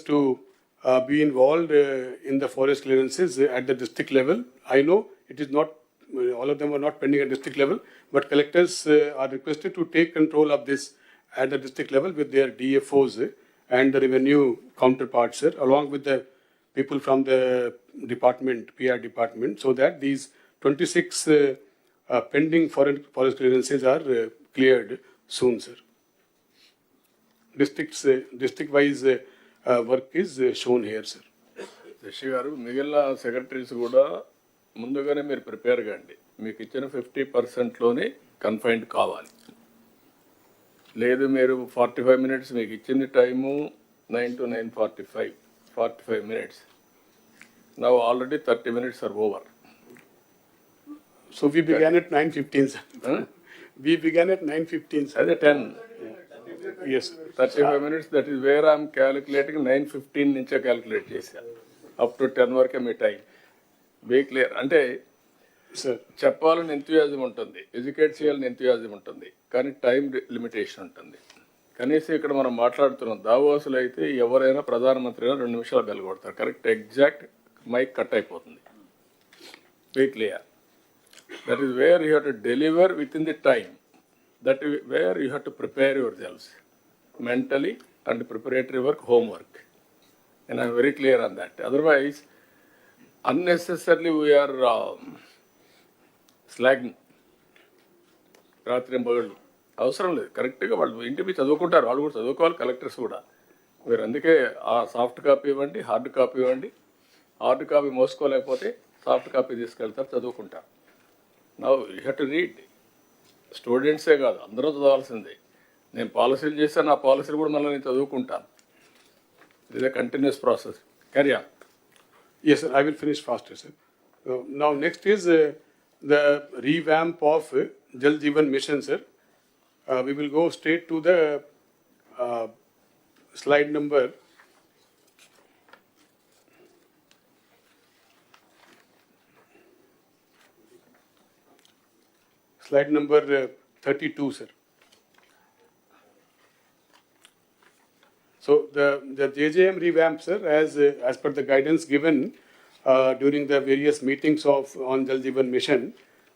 to be involved in the forest clearances at the district level. I know it is not, all of them are not pending at district level, but collectors are requested to take control of this at the district level with their DFOs and the revenue counterparts, along with the people from the department, PR department, so that these 26 pending forest clearances are cleared soon, sir. District-wise work is shown here, sir. Shashi గారు మిగిలిన secretaries కూడా ముందుగానే మీరు prepare కండి. మీకు ఇచ్చిన 50%లోనే confined కావాలి. లేదు మీరు 45 minutes మీకు ఇచ్చింది time 9 to 9:45, 45 minutes. Now already 30 minutes are over. So we began at 9:15, sir. Huh? We began at 9:15, sir. That's 10. Yes. 35 minutes, that is where I'm calculating 9:15 నుంచే క్యాలిక్యులేట్ చేశాను. అప్ టు 10 వరకే మీ time. Be clear. అంటే sir చెప్పాలని enthusiasm ఉంటుంది, educate చేయాలని ఎంతూయాజం ఉంటుంది, కానీ టైం లిమిటేషన్ ఉంటుంది. కనీసం ఇక్కడ మనం మాట్లాడుతున్నాం, దావోసులు అయితే ఎవరైనా ప్రధానమంత్రి 2 నిమిషాలు బెలగొడతారు. కరెక్ట్, ఎగ్జాక్ట్ మైక్ కట్ అయిపోతుంది. Be clear. That is where you have to deliver within the time. That is where you have to prepare yourselves mentally and preparatory work, homework. And I am very clear on that. Otherwise, unnecessarily we are slagging. రాత్రి పగళ్ళు అవసరం లేదు. కరెక్ట్గా వాళ్ళు ఇంటికి చదువుకుంటారు, వాళ్ళు కూడా చదువుకోవాలి, కలెక్టర్స్ కూడా. మీరు అందుకే ఆ సాఫ్ట్ కాపీ ఇవ్వండి, హార్డ్ కాపీ ఇవ్వండి. హార్డ్ కాపీ మోసుకోలేకపోతే సాఫ్ట్ కాపీ తీసుకెళ్తారు, చదువుకుంటారు. Now you have to read. స్టూడెంట్సే కాదు, అందరూ చదవాల్సిందే. నేను పాలసీలు చేశాను, ఆ పాలసీలు కూడా మళ్ళీ నేను చదువుకుంటాను. It is a continuous process. Carry on. Yes, sir. I will finish faster, sir. Now, next is the revamp of Jal Jeevan Mission, sir. We will go straight to the slide number. Slide number 32, sir. So the JJM revamp, sir, as per the guidance given during the various meetings on Jal Jeevan Mission,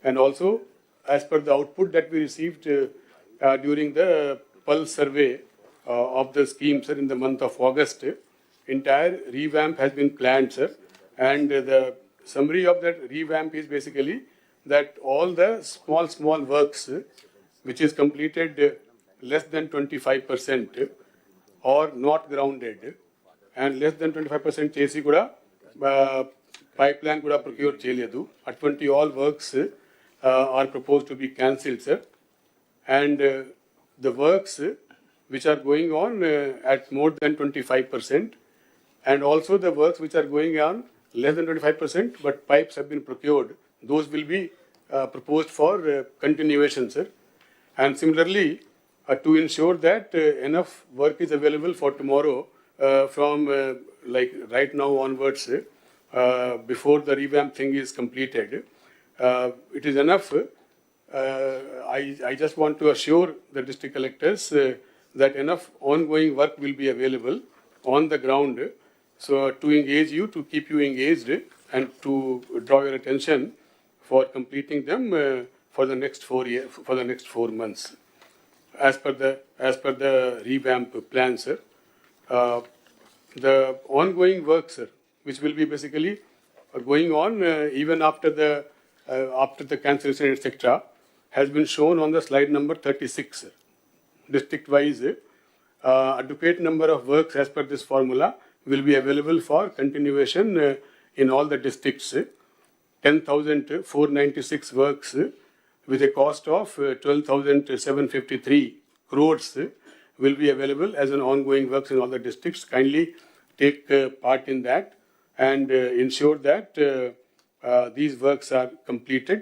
and also as per the output that we received during the pulse survey of the scheme, sir, in the month of August, entire revamp has been planned, sir, and the summary of that revamp is basically that all the small works which is completed less than 25% or not grounded and less than 25% చేసి కూడా pipeline కూడా procure చేయలేదు, అటువంటి all works are proposed to be cancelled, sir. And the works which are going on at more than 25% and also the works which are going on less than 25% but pipes have been procured, those will be proposed for continuation, sir. And similarly, to ensure that enough work is available for tomorrow from like right now onwards, before the revamp thing is completed, it is enough. I just want to assure the district collectors that enough ongoing work will be available on the ground, so to engage you, to keep you engaged and to draw your attention for completing them for the next 4 months, as per the revamp plan, sir. The ongoing work, sir, which will be basically going on even after the cancellation, etc., has been shown on the slide number 36, sir. District-wise, adequate number of works as per this formula will be available for continuation in all the districts. 10,496 works with a cost of 12,753 crores will be available as an ongoing works in all the districts. Kindly take part in that and ensure that these works are completed.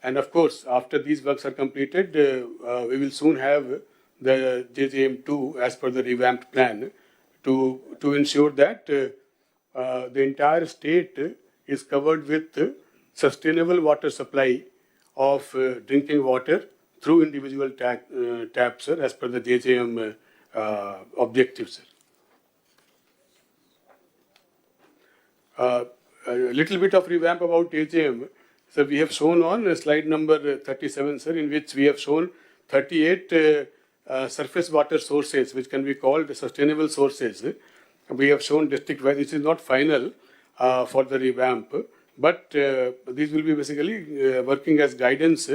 And of course, after these works are completed, we will soon have the JJM2 as per the revamped plan to ensure that the entire state is covered with sustainable water supply of drinking water through individual taps, sir, as per the JJM objectives, sir. A little bit of revamp about AGM. So we have shown on slide number 37, sir, in which we have shown 38 surface water sources, which can be called sustainable sources. We have shown district-wise. This is not final for the revamp, but these will be basically working as guidance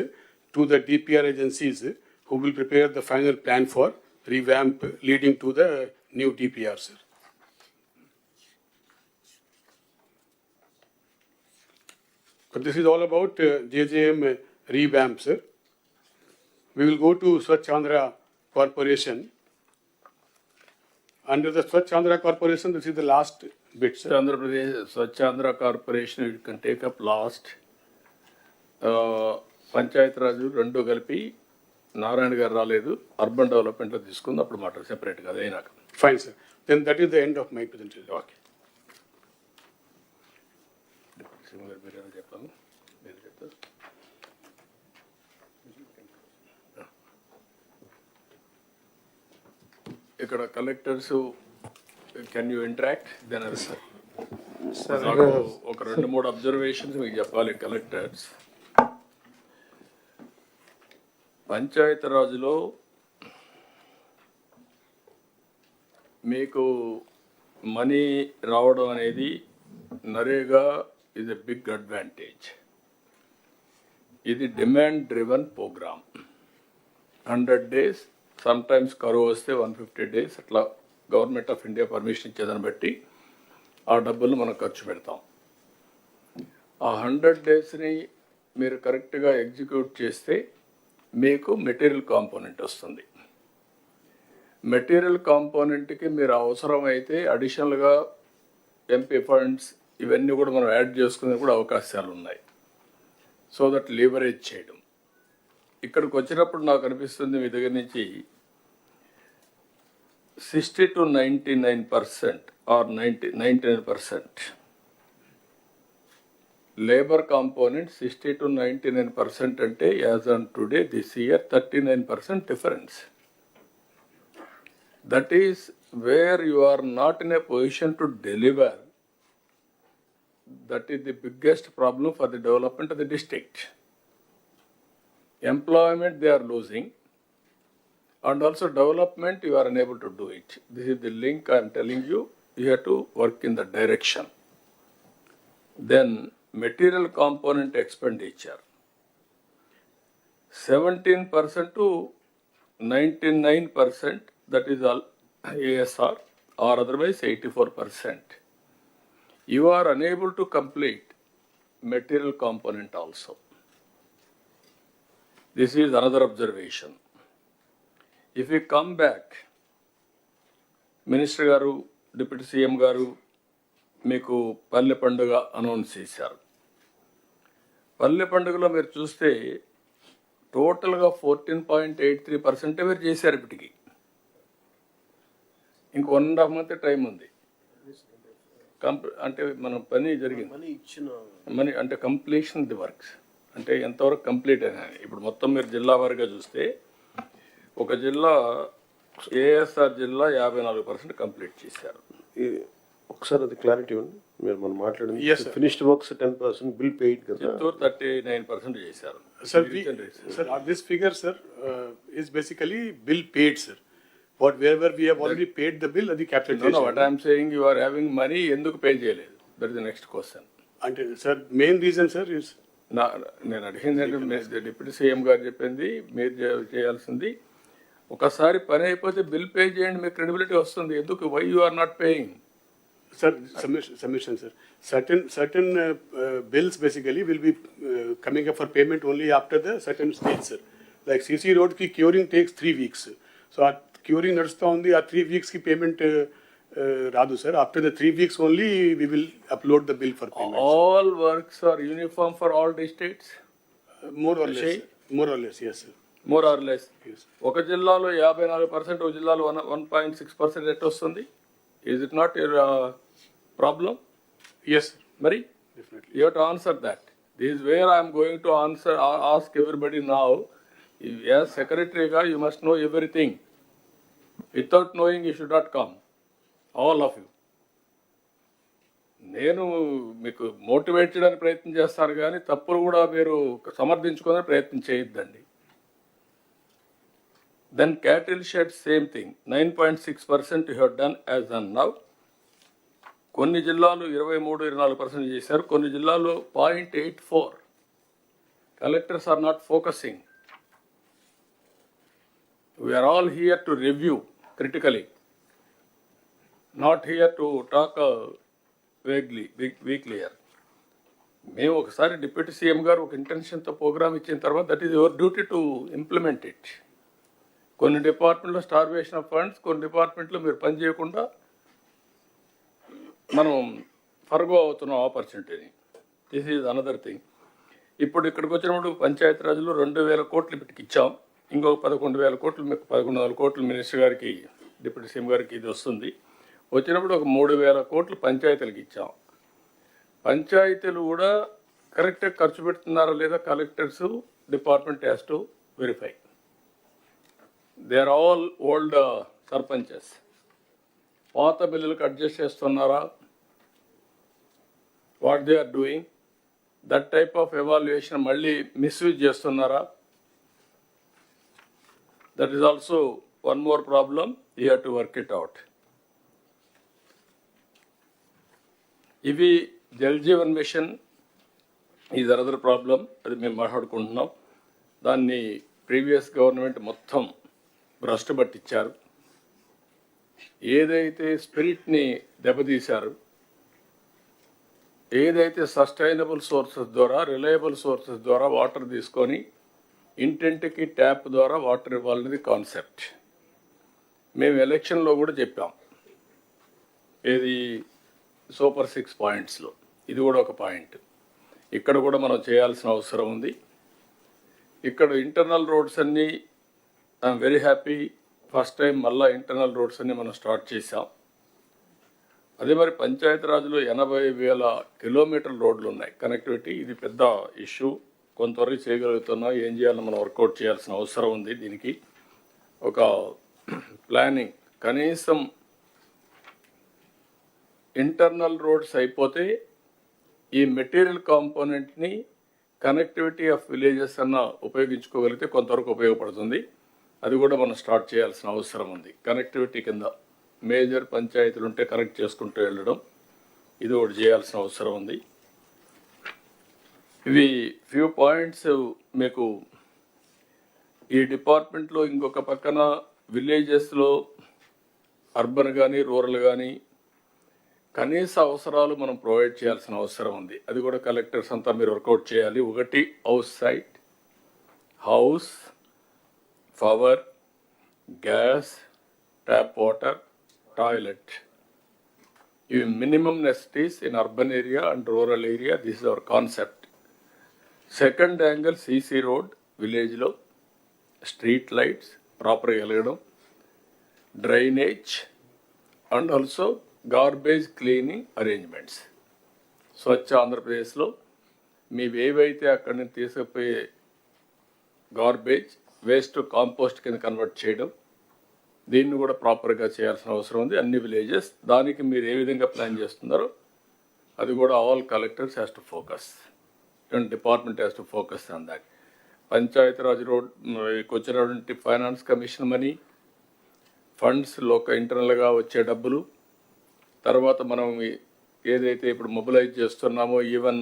to the DPR agencies who will prepare the final plan for revamp leading to the new DPR, sir. So this is all about JJM revamp, sir. We will go to Swachh Andhra Corporation. Under the Swachh Andhra Corporation, this is the last bit, sir. Andhra Pradesh, Swachh Andhra Corporation, you can take up last. Panchayat రాజు రెండు కలిపి నారాయణ గారు రాలేదు, urban డెవలప్మెంట్లో తీసుకుంది, అప్పుడు మాట సెపరేట్గా అది అయినాక. Fine, sir. Then that is the end of my presentation. Okay. మీరు చెప్పాను, మీరు చెప్తారు. ఇక్కడ collectors can you interact then నాకు ఒక 2-3 అబ్జర్వేషన్స్ మీకు చెప్పాలి. కలెక్టర్స్ పంచాయతీరాజ్లో మీకు మనీ రావడం అనేది NREGA is a big advantage. ఇది demand driven programme. 100 days, sometimes కరువు వస్తే 150 days, అట్లా గవర్నమెంట్ ఆఫ్ ఇండియా పర్మిషన్ ఇచ్చేదాన్ని బట్టి ఆ డబ్బులు మనం ఖర్చు పెడతాం. ఆ 100 daysని మీరు కరెక్ట్గా ఎగ్జిక్యూట్ చేస్తే మీకు మెటీరియల్ కాంపోనెంట్ వస్తుంది. మెటీరియల్ కాంపోనెంట్కి మీరు అవసరమైతే అడిషనల్గా ఎంపీ ఫండ్స్ ఇవన్నీ కూడా మనం యాడ్ చేసుకునే కూడా అవకాశాలు ఉన్నాయి. సో దట్ లీవరేజ్ చేయడం. ఇక్కడికి వచ్చినప్పుడు నాకు అనిపిస్తుంది మీ దగ్గర నుంచి 60 to 99% or 99% labour component 60 to 99% అంటే as on today this year 39% difference. That is where you are not in a position to deliver. That is the biggest problem for the development of the district. Employment they are losing, and also development you are unable to do it. This is the link I am telling you. You have to work in that direction. Then material component expenditure 17% to 99%, that is all ASR, or otherwise 84%. You are unable to complete material component also. This is another observation. If we come back, Minister గారు, deputy CM గారు మీకు పల్లె పండుగ announce చేశారు. పల్లె పండుగలో మీరు చూస్తే టోటల్గా 14.83% మీరు చేశారు. ఇప్పటికి ఇంక 1.5 month టైం ఉంది. అంటే మనం పని జరిగింది, మనీ అంటే కంప్లీషన్ ది వర్క్స్ అంటే ఎంతవరకు కంప్లీట్ అయినా. ఇప్పుడు మొత్తం మీరు జిల్లా వారిగా చూస్తే ఒక జిల్లా ఏఎస్ఆర్ జిల్లా 54% కంప్లీట్ చేశారు. ఒకసారి అది క్లారిటీ ఉంది. మీరు మనం మాట్లాడింది ఫినిష్డ్ వర్క్స్ 10%, బిల్ పెయిడ్ కదా, చిత్తూరు 39% చేశారు. Sir, this figure, sir, is basically bill paid, sir. Wherever we have already paid the bill, అది capitalization. No, what I am saying, you are having money, ఎందుకు pay చేయలేదు? That is the next question. అంటే sir, main reason, sir, is నేను అడిగింది deputy CM గారు చెప్పింది మీరు చేయాల్సింది, ఒకసారి పని అయిపోతే బిల్ పే చేయండి, మీకు క్రెడిబిలిటీ వస్తుంది. ఎందుకు why you are not paying? Sir, submission, sir. Certain bills basically will be coming up for payment only after the certain stage, sir. Like CC road ki curing takes 3 weeks. So our curing నడుస్తూ ఉంది, ఆ 3 weeks ki payment రాదు, sir. After the 3 weeks only we will upload the bill for payment. All works are uniform for all districts? More or less, yes, sir. More or less. Yes. ఒక జిల్లాలో 54%, ఒక జిల్లాలో 1.6% rate వస్తుంది. Is it not your problem? Yes, sir. Mari? Definitely. You have to answer that. This is where I am going to ask everybody now. As secretary, you must know everything. Without knowing, you should not come. All of you. నేను మీకు motivate చేయడానికి ప్రయత్నం చేస్తాను కానీ తప్పులు కూడా మీరు సమర్థించుకోవడానికి ప్రయత్నం చేయొద్దండి. Then cattle shed same thing 9.6% you have done as on now. కొన్ని జిల్లాలు 23-24% చేశారు, కొన్ని జిల్లాల్లో 0.84. Collectors are not focusing. We are all here to review critically, not here to talk weekly. మేము ఒకసారి డిప్యూటీ సీఎం గారు ఒక ఇంటెన్షన్తో ప్రోగ్రామ్ ఇచ్చిన తర్వాత that is your duty to implement it. కొన్ని డిపార్ట్మెంట్లో స్టార్వేషన్ ఆఫ్ ఫండ్స్, కొన్ని డిపార్ట్మెంట్లో మీరు పని చేయకుండా మనం ఫర్గో అవుతున్నాం ఆపర్చునిటీని. This is another thing. ఇప్పుడు ఇక్కడికి వచ్చినప్పుడు పంచాయతీరాజ్లో 2,000 కోట్లు ఇప్పటికి ఇచ్చాం. ఇంకొక 11,000 కోట్లు, మీకు 11,000 కోట్లు మినిస్టర్ గారికి, డిప్యూటీ సీఎం గారికి ఇది వస్తుంది. వచ్చినప్పుడు ఒక 3,000 కోట్లు పంచాయతీలకు ఇచ్చాం. పంచాయతీలు కూడా కరెక్ట్గా ఖర్చు పెడుతున్నారా లేదా collectors, department has to verify. They are all old sarpanches. పాత బిల్లులకు అడ్జస్ట్ చేస్తున్నారా, what they are doing, that type of evaluation మళ్ళీ మిస్యూజ్ చేస్తున్నారా? That is also one more problem, you have to work it out. ఇవి Jal Jeevan mission is another problem, అది మేము మాట్లాడుకుంటున్నాం. దాన్ని ప్రీవియస్ గవర్నమెంట్ మొత్తం భ్రష్టు పట్టించారు. ఏదైతే స్పిరిట్ని దెబ్బతీశారు, ఏదైతే సస్టైనబుల్ సోర్సెస్ ద్వారా, రిలయబుల్ సోర్సెస్ ద్వారా వాటర్ తీసుకొని ఇంటింటికి ట్యాప్ ద్వారా వాటర్ ఇవ్వాలనేది కాన్సెప్ట్. మేము ఎలక్షన్లో కూడా చెప్పాం, ఏది సూపర్ 6 పాయింట్స్లో ఇది కూడా ఒక పాయింట్. ఇక్కడ కూడా మనం చేయాల్సిన అవసరం ఉంది. ఇక్కడ ఇంటర్నల్ రోడ్స్ అన్నీ I'm very happy, first time మళ్ళీ ఇంటర్నల్ రోడ్స్ అన్నీ మనం స్టార్ట్ చేసాం. అదే మరి పంచాయతీరాజ్లో 80,000 కిలోమీటర్ల రోడ్లు ఉన్నాయి కనెక్టివిటీ. ఇది పెద్ద ఇష్యూ, కొంతవరకు చేయగలుగుతున్నాం. ఏం చేయాలో మనం వర్కౌట్ చేయాల్సిన అవసరం ఉంది. దీనికి ఒక ప్లానింగ్, కనీసం ఇంటర్నల్ రోడ్స్ అయిపోతే ఈ మెటీరియల్ కాంపోనెంట్ని కనెక్టివిటీ ఆఫ్ విలేజెస్ అన్న ఉపయోగించుకోగలిగితే కొంతవరకు ఉపయోగపడుతుంది. అది కూడా మనం స్టార్ట్ చేయాల్సిన అవసరం ఉంది. కనెక్టివిటీ కింద మేజర్ పంచాయతీలు ఉంటే కనెక్ట్ చేసుకుంటూ వెళ్ళడం, ఇది ఒకటి చేయాల్సిన అవసరం ఉంది. ఇవి ఫ్యూ పాయింట్స్ మీకు ఈ డిపార్ట్మెంట్లో. ఇంకొక పక్కన విలేజెస్లో అర్బన్ కానీ రూరల్ కానీ కనీస అవసరాలు మనం ప్రొవైడ్ చేయాల్సిన అవసరం ఉంది. అది కూడా కలెక్టర్స్ అంతా మీరు వర్కౌట్ చేయాలి. ఒకటి house site, house, power, gas, tap water, toilet. ఇవి minimum necessities in urban area and rural area. This is our concept. Second angle CC road విలేజ్లో, స్ట్రీట్ లైట్స్ ప్రాపర్గా వెలగడం, drainage and also garbage cleaning arrangements. Swachh ఆంధ్రప్రదేశ్లో మీవేవైతే అక్కడి నుంచి తీసుకుపోయే garbage waste compost కింద కన్వర్ట్ చేయడం, దీన్ని కూడా ప్రాపర్గా చేయాల్సిన అవసరం ఉంది అన్ని విలేజెస్. దానికి మీరు ఏ విధంగా ప్లాన్ చేస్తున్నారో అది కూడా all collectors has to focus and department has to focus on that. Panchayati Raj road వచ్చినటువంటి ఫైనాన్స్ కమిషన్ మనీ, ఫండ్స్ ఇంటర్నల్గా వచ్చే డబ్బులు, తర్వాత మనం ఏదైతే ఇప్పుడు మొబిలైజ్ చేస్తున్నామో, ఈవెన్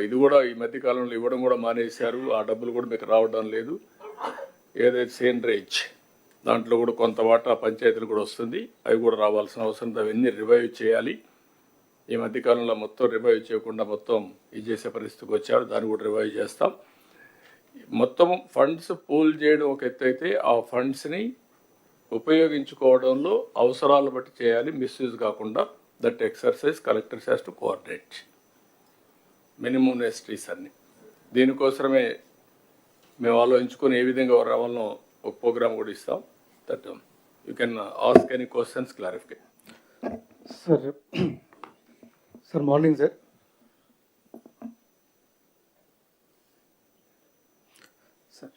ఇది కూడా ఈ మధ్యకాలంలో ఇవ్వడం కూడా మానేశారు. ఆ డబ్బులు కూడా మీకు రావడం లేదు. ఏదైతే సేండ్రేజ్ దాంట్లో కూడా కొంత వాటా పంచాయతీలు కూడా వస్తుంది, అవి కూడా రావాల్సిన అవసరం. అవన్నీ రివైవ్ చేయాలి. ఈ మధ్యకాలంలో మొత్తం రివైవ్ చేయకుండా మొత్తం ఇది చేసే పరిస్థితికి వచ్చారు. దాన్ని కూడా రివైవ్ చేస్తాం. మొత్తం ఫండ్స్ పూల్ చేయడం ఒక ఎత్తు అయితే, ఆ ఫండ్స్ని ఉపయోగించుకోవడంలో అవసరాలు బట్టి చేయాలి, మిస్యూజ్ కాకుండా. That exercise collectors has to coordinate. Minimum నెసిటీస్ అన్ని దీనికోసమే మేము ఆలోచించుకొని ఏ విధంగా రావాలనో ఒక ప్రోగ్రామ్ కూడా ఇస్తాం. That you can ask any questions, clarify. Sir morning sir. Sir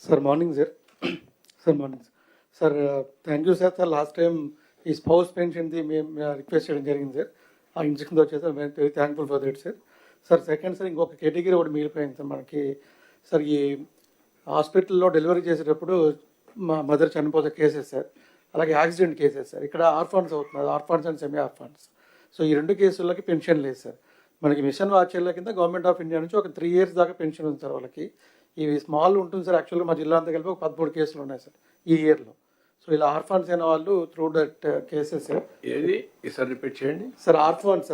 sir morning sir. Sir morning sir. Thank you sir. Sir last time ఈ spouse పెన్షన్ది మేము రిక్వెస్ట్ చేయడం జరిగింది సార్. ఆ ఇన్స్ట్రక్షన్తో వచ్చేసి సార్ మేము very thankful for that sir. Sir second sir ఇంకొక category ఒకటి మిగిలిపోయింది సార్ మనకి. సార్ ఈ హాస్పిటల్లో డెలివరీ చేసేటప్పుడు మా మదర్ చనిపోతే కేసెస్ సార్, అలాగే యాక్సిడెంట్ కేసెస్ సార్. ఇక్కడ ఆర్ఫాన్స్ అవుతున్నారు, orphans and semi orphans. So ఈ రెండు కేసులకి పెన్షన్ లేదు సార్. మనకి మిషన్ వాచర్ల కింద గవర్నమెంట్ ఆఫ్ ఇండియా నుంచి ఒక 3 years దాకా పెన్షన్ ఉంది సార్ వాళ్ళకి. ఇవి స్మాల్ ఉంటుంది సార్. యాక్చువల్గా మా జిల్లా అంతా కలిపి ఒక 13 కేసులు ఉన్నాయి సార్ ఈ ఇయర్లో. సో ఇలా ఆర్ఫాన్స్ అయిన వాళ్ళు త్రూ దట్ కేసెస్ సార్. ఏది ఈసారి రిపీట్ చేయండి sir orphans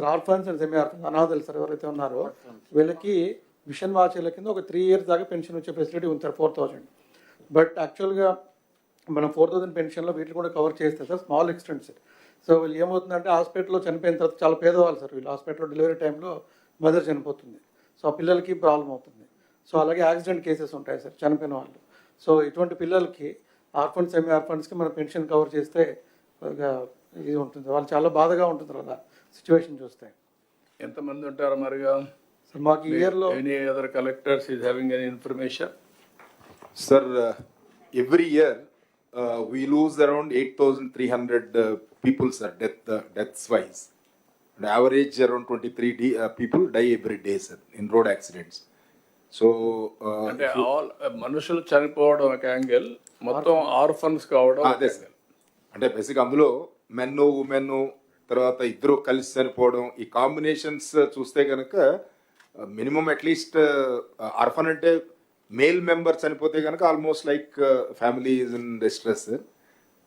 and semi orphans అనాథలు సార్ ఎవరైతే ఉన్నారో వీళ్ళకి మిషన్ వాచర్ల కింద ఒక 3 years దాకా పెన్షన్ వచ్చే ఫెసిలిటీ ఉంది సార్ 4,000. బట్ యాక్చువల్గా మనం 4,000 పెన్షన్లో వీటిని కూడా కవర్ చేస్తే sir small extent sir. So వీళ్ళు ఏమవుతుందంటే హాస్పిటల్లో చనిపోయిన తర్వాత చాలా పేదవాళ్ళు సార్ వీళ్ళు. హాస్పిటల్లో డెలివరీ టైంలో మదర్ చనిపోతుంది, సో ఆ పిల్లలకి ప్రాబ్లం అవుతుంది. సో అలాగే యాక్సిడెంట్ కేసెస్ ఉంటాయి సార్ చనిపోయిన వాళ్ళు. సో ఇటువంటి పిల్లలకి ఆర్ఫన్స్ సెమీ ఆర్ఫన్స్కి మనం పెన్షన్ కవర్ చేస్తే ఇది ఉంటుంది. వాళ్ళు చాలా బాధగా ఉంటుంది అలా సిచ్యువేషన్ చూస్తే. ఎంతమంది ఉంటారు మరిగా సార్ మాకు ఈ ఇయర్లో any other collectors is having any information? Sir, every year we lose around 8,300 people, sir, deaths wise. On average, around 23 people die every day, sir, in road accidents. So, అంటే all మనుషులు చనిపోవడం ఒక angle, మొత్తం orphans కావడం అదే sir. అంటే basic అందులో men women తర్వాత ఇద్దరు కలిసి చనిపోవడం, ఈ కాంబినేషన్స్ చూస్తే కనుక మినిమం అట్లీస్ట్ ఆర్ఫన్ అంటే మేల్ మెంబర్ చనిపోతే కనుక almost like family is in distress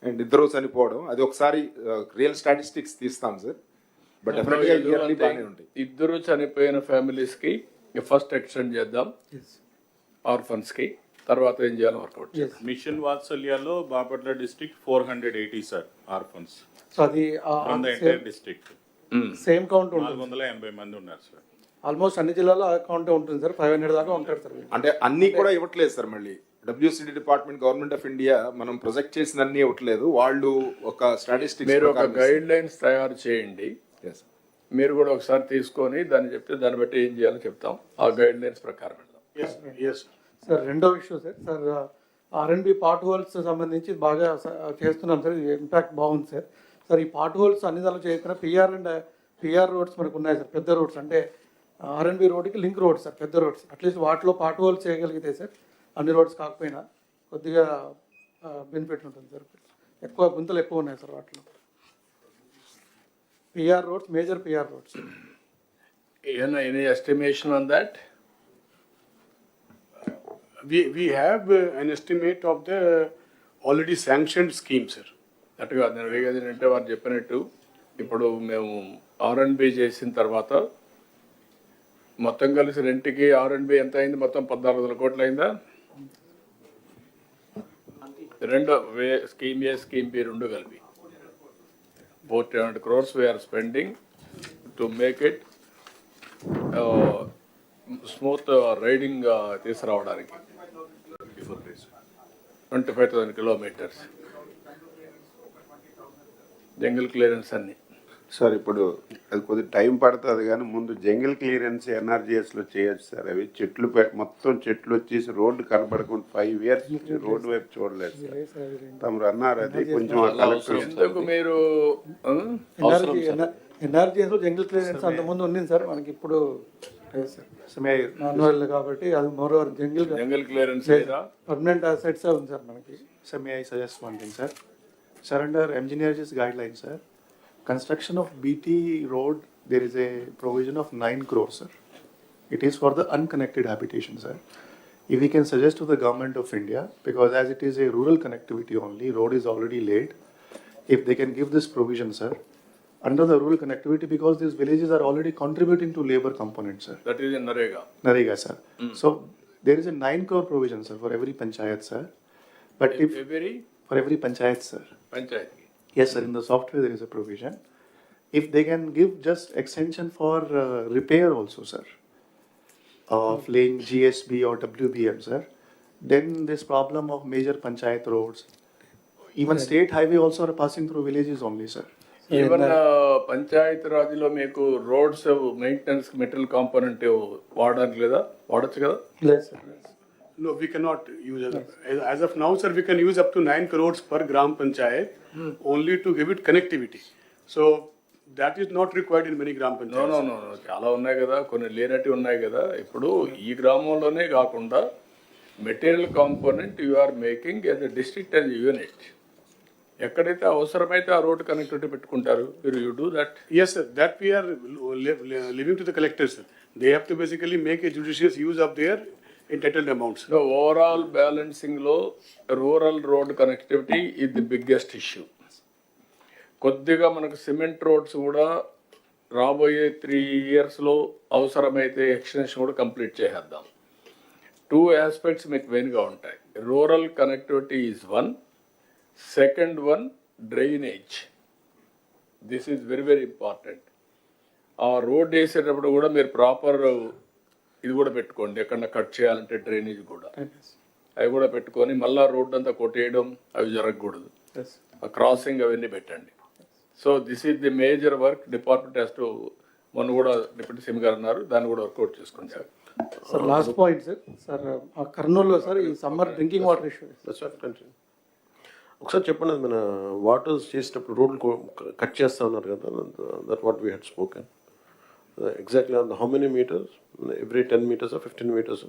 and ఇద్దరు చనిపోవడం, అది ఒకసారి రియల్ స్టాటిస్టిక్స్ తీస్తాం సార్. బట్ డెఫినెట్గా బాగానే ఉంటాయి. ఇద్దరు చనిపోయిన ఫ్యామిలీస్ కి ఫస్ట్ ఎక్స్టెండ్ చేద్దాం, ఆర్ఫన్స్ కి తర్వాత ఏం చేయాలి వర్కౌట్. మిషన్ వాత్సల్యాలో Bapatla district 480 sir orphans so అది from the entire district. Same count ఉంటుంది. 480 మంది ఉన్నారు సార్. ఆల్మోస్ట్ అన్ని జిల్లాలో అకౌంట్ ఉంటుంది సార్. 500 దాకా ఉంటారు సార్. అంటే అన్ని కూడా ఇవ్వట్లేదు సార్. మళ్ళీ WCD department government of India మనం ప్రొజెక్ట్ చేసిన అన్ని ఇవ్వట్లేదు. వాళ్ళు ఒక స్టాటిస్టిక్స్ మీరు ఒక గైడ్ లైన్స్ తయారు చేయండి, మీరు కూడా ఒకసారి తీసుకొని దాన్ని చెప్తే దాన్ని బట్టి ఏం చేయాలో చెప్తాం. ఆ గైడ్ లైన్స్ ప్రకారం వెళ్దాం. సార్ రెండో issue sir R&B part holes సంబంధించి బాగా చేస్తున్నాం సార్. ఇంపాక్ట్ బాగుంది సార్. సార్ ఈ పార్ట్ హోల్స్ అన్ని దానిలో చేయకుండా PR రోడ్స్ మనకు ఉన్నాయి సార్. పెద్ద రోడ్స్ అంటే R&B రోడ్కి లింక్ రోడ్స్ సార్, పెద్ద రోడ్స్. అట్లీస్ట్ వాటిలో పార్ట్ హోల్స్ చేయగలిగితే సార్ అన్ని రోడ్స్ కాకపోయినా కొద్దిగా బెనిఫిట్ ఉంటుంది సార్. ఎక్కువ గుంతలు ఎక్కువ ఉన్నాయి సార్ వాటిలో. Roads, major PR roads. Any estimation on that? We have an estimate of the already sanctioned scheme, sir. అట్టుగా నేను వేగేదంటే వారు చెప్పినట్టు ఇప్పుడు మేము R&B చేసిన తర్వాత మొత్తం కలిసి రెంట్కి R&B ఎంత అయింది? మొత్తం 1,400 కోట్లు అయిందా? రెండు స్కీమ్ ఏ స్కీమ్ బి రెండు కలిపి 400 crores we are spending to make it smooth riding తీసుకురావడానికి. 25,000 kilometers జంగిల్ క్లియరెన్స్ అన్ని. సార్ ఇప్పుడు అది కొద్దిగా టైం పడుతుంది కానీ ముందు జంగిల్ క్లియరెన్స్ NRGSలో చేయొచ్చు సార్. అవి చెట్లు మొత్తం చెట్లు వచ్చేసి రోడ్డు కనబడకుండా 5 years రోడ్డు వైపు చూడలేదు సార్. తమరు అన్నారు అది కొంచెం ఎందుకు మీరు NRGSలో జంగిల్ క్లియరెన్స్ అంతకుముందు ఉంది సార్, మనకి ఇప్పుడు కాబట్టి అది moreover jungle clearance permanent assets ఉంది సార్ మనకి. So may I suggest one thing, sir? Sir, under engineers guidelines, sir, construction of BT road, there is a provision of 9 crores, sir. It is for the unconnected habitation, sir. If we can suggest to the government of India, because as it is a rural connectivity only, road is already laid, if they can give this provision, sir, under the rural connectivity, because these villages are already contributing to labor component, sir. That is in NREGA. Narega, sir. So there is a 9 crore provision, sir, for every panchayat, sir. But if for every panchayat, sir. పంచాయతీ. Yes, sir. In the software there is a provision. If they can give just extension for repair also, sir, of laying GSB or WBM, sir, then this problem of major panchayat roads, even state highway also are passing through villages only, sir. Even Panchayati రాజ్లో మీకు roads maintenance material component వాడడానికి లేదా? వాడచ్చు కదా? లేదు sir. No, we cannot use it. As of now, sir, we can use up to 9 crores per gram panchayat only to give it connectivity. So that is not required in many gram no panchayats. No no చాలా ఉన్నాయి కదా, కొన్ని లేనట్టు ఉన్నాయి కదా. ఇప్పుడు ఈ గ్రామంలోనే కాకుండా material component you are making as a district as unit. ఎక్కడైతే అవసరమైతే ఆ రోడ్ కనెక్టివిటీ పెట్టుకుంటారు. You do that. Yes, sir. That we are leaving to the collectors, sir. They have to basically make a judicious use of their entitled amounts. So overall బ్యాలెన్సింగ్లో rural road connectivity ఇది the biggest issue. కొద్దిగా మనకు cement roads కూడా రాబోయే 3 yearsలో అవసరమైతే extension కూడా complete చేసేద్దాం. 2 aspects మీకు మెయిన్గా ఉంటాయి. Rural connectivity is one, second one drainage. This is very very important. ఆ రోడ్ వేసేటప్పుడు కూడా మీరు ప్రాపర్ ఇది కూడా పెట్టుకోండి, ఎక్కడన్నా కట్ చేయాలంటే డ్రైనేజ్ కూడా అవి కూడా పెట్టుకొని మళ్ళీ రోడ్ అంతా కొట్టేయడం అవి జరగకూడదు. ఆ క్రాసింగ్ అవన్నీ పెట్టండి. So this is the major work department has to. మొన్న కూడా డిప్యూటీ సీఎం గారు అన్నారు, దాన్ని కూడా వర్కౌట్ చేసుకుంటారు. Sir last point sir. Sir ఆ కర్నూలులో సార్ ఈ సమ్మర్ డ్రింకింగ్ వాటర్ ఇష్యూ. ఒకసారి చెప్పండి, అది మన వాటర్స్ చేసేటప్పుడు రోడ్లు కట్ చేస్తా ఉన్నారు కదా, that what we had spoken exactly on how many metres, every 10 meters or 15 meters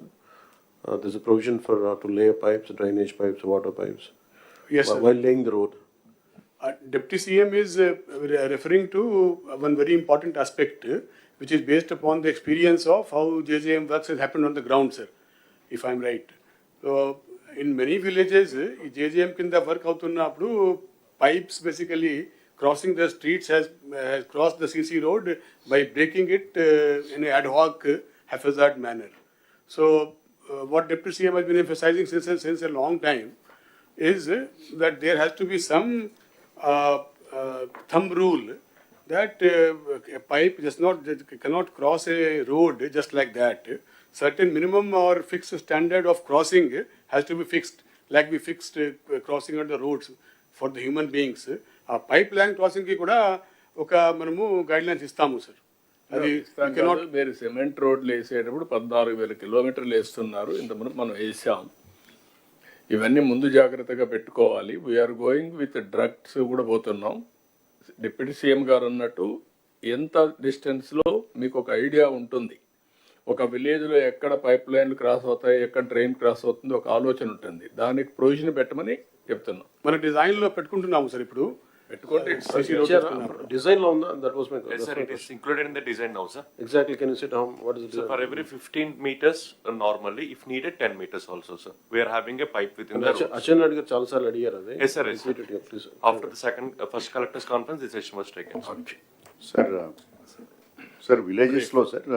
there's a provision for to lay pipes, drainage pipes, water pipes. Yes, sir. While laying the road. Deputy CM is referring to one very important aspect, which is based upon the experience of how JJM works has happened on the ground, sir, if I'm right. So, in many villages, JJM kinda work avutunnappudu pipes basically crossing the streets has crossed the CC road by breaking it in an ad hoc, haphazard manner. So, what Deputy CM has been emphasizing since a long time is that there has to be some thumb rule that a pipe cannot cross a road just like that. Certain minimum or fixed standard of crossing has to be fixed, like we fixed crossing on the roads for the human beings. ఆ pipe line crossing కి కూడా ఒక మనము guide lines ఇస్తాము sir. అది మీరు cement రోడ్లు వేసేటప్పుడు 14,000 kilometers వేస్తున్నారు, ఇంతకుముందు మనం వేసాం. ఇవన్నీ ముందు జాగ్రత్తగా పెట్టుకోవాలి. వీఆర్ గోయింగ్ విత్ డ్రగ్స్ కూడా పోతున్నాం. డిప్యూటీ సీఎం గారు అన్నట్టు ఎంత డిస్టెన్స్లో మీకు ఒక ఐడియా ఉంటుంది. ఒక విలేజ్లో ఎక్కడ పైప్ లైన్లు క్రాస్ అవుతాయి, ఎక్కడ డ్రైన్ క్రాస్ అవుతుంది, ఒక ఆలోచన ఉంటుంది. దానికి ప్రొవిజన్ పెట్టమని చెప్తున్నాం. మన డిజైన్లో పెట్టుకుంటున్నాము సార్. ఇప్పుడు పెట్టుకుంటే Design lo unda, that was my Yes, sir, it is included in the design now, sir. Exactly, can you say what is the So design? for every 15 meters, normally, if needed, 10 meters also, sir. We are having a pipe within the road. Achan Reddy garu చాలా సార్లు అడిగారు అది. Yes, sir, yes, sir. Repeat it, please. After the first collectors conference, this decision was taken, sir. Sir విలేజెస్లో sir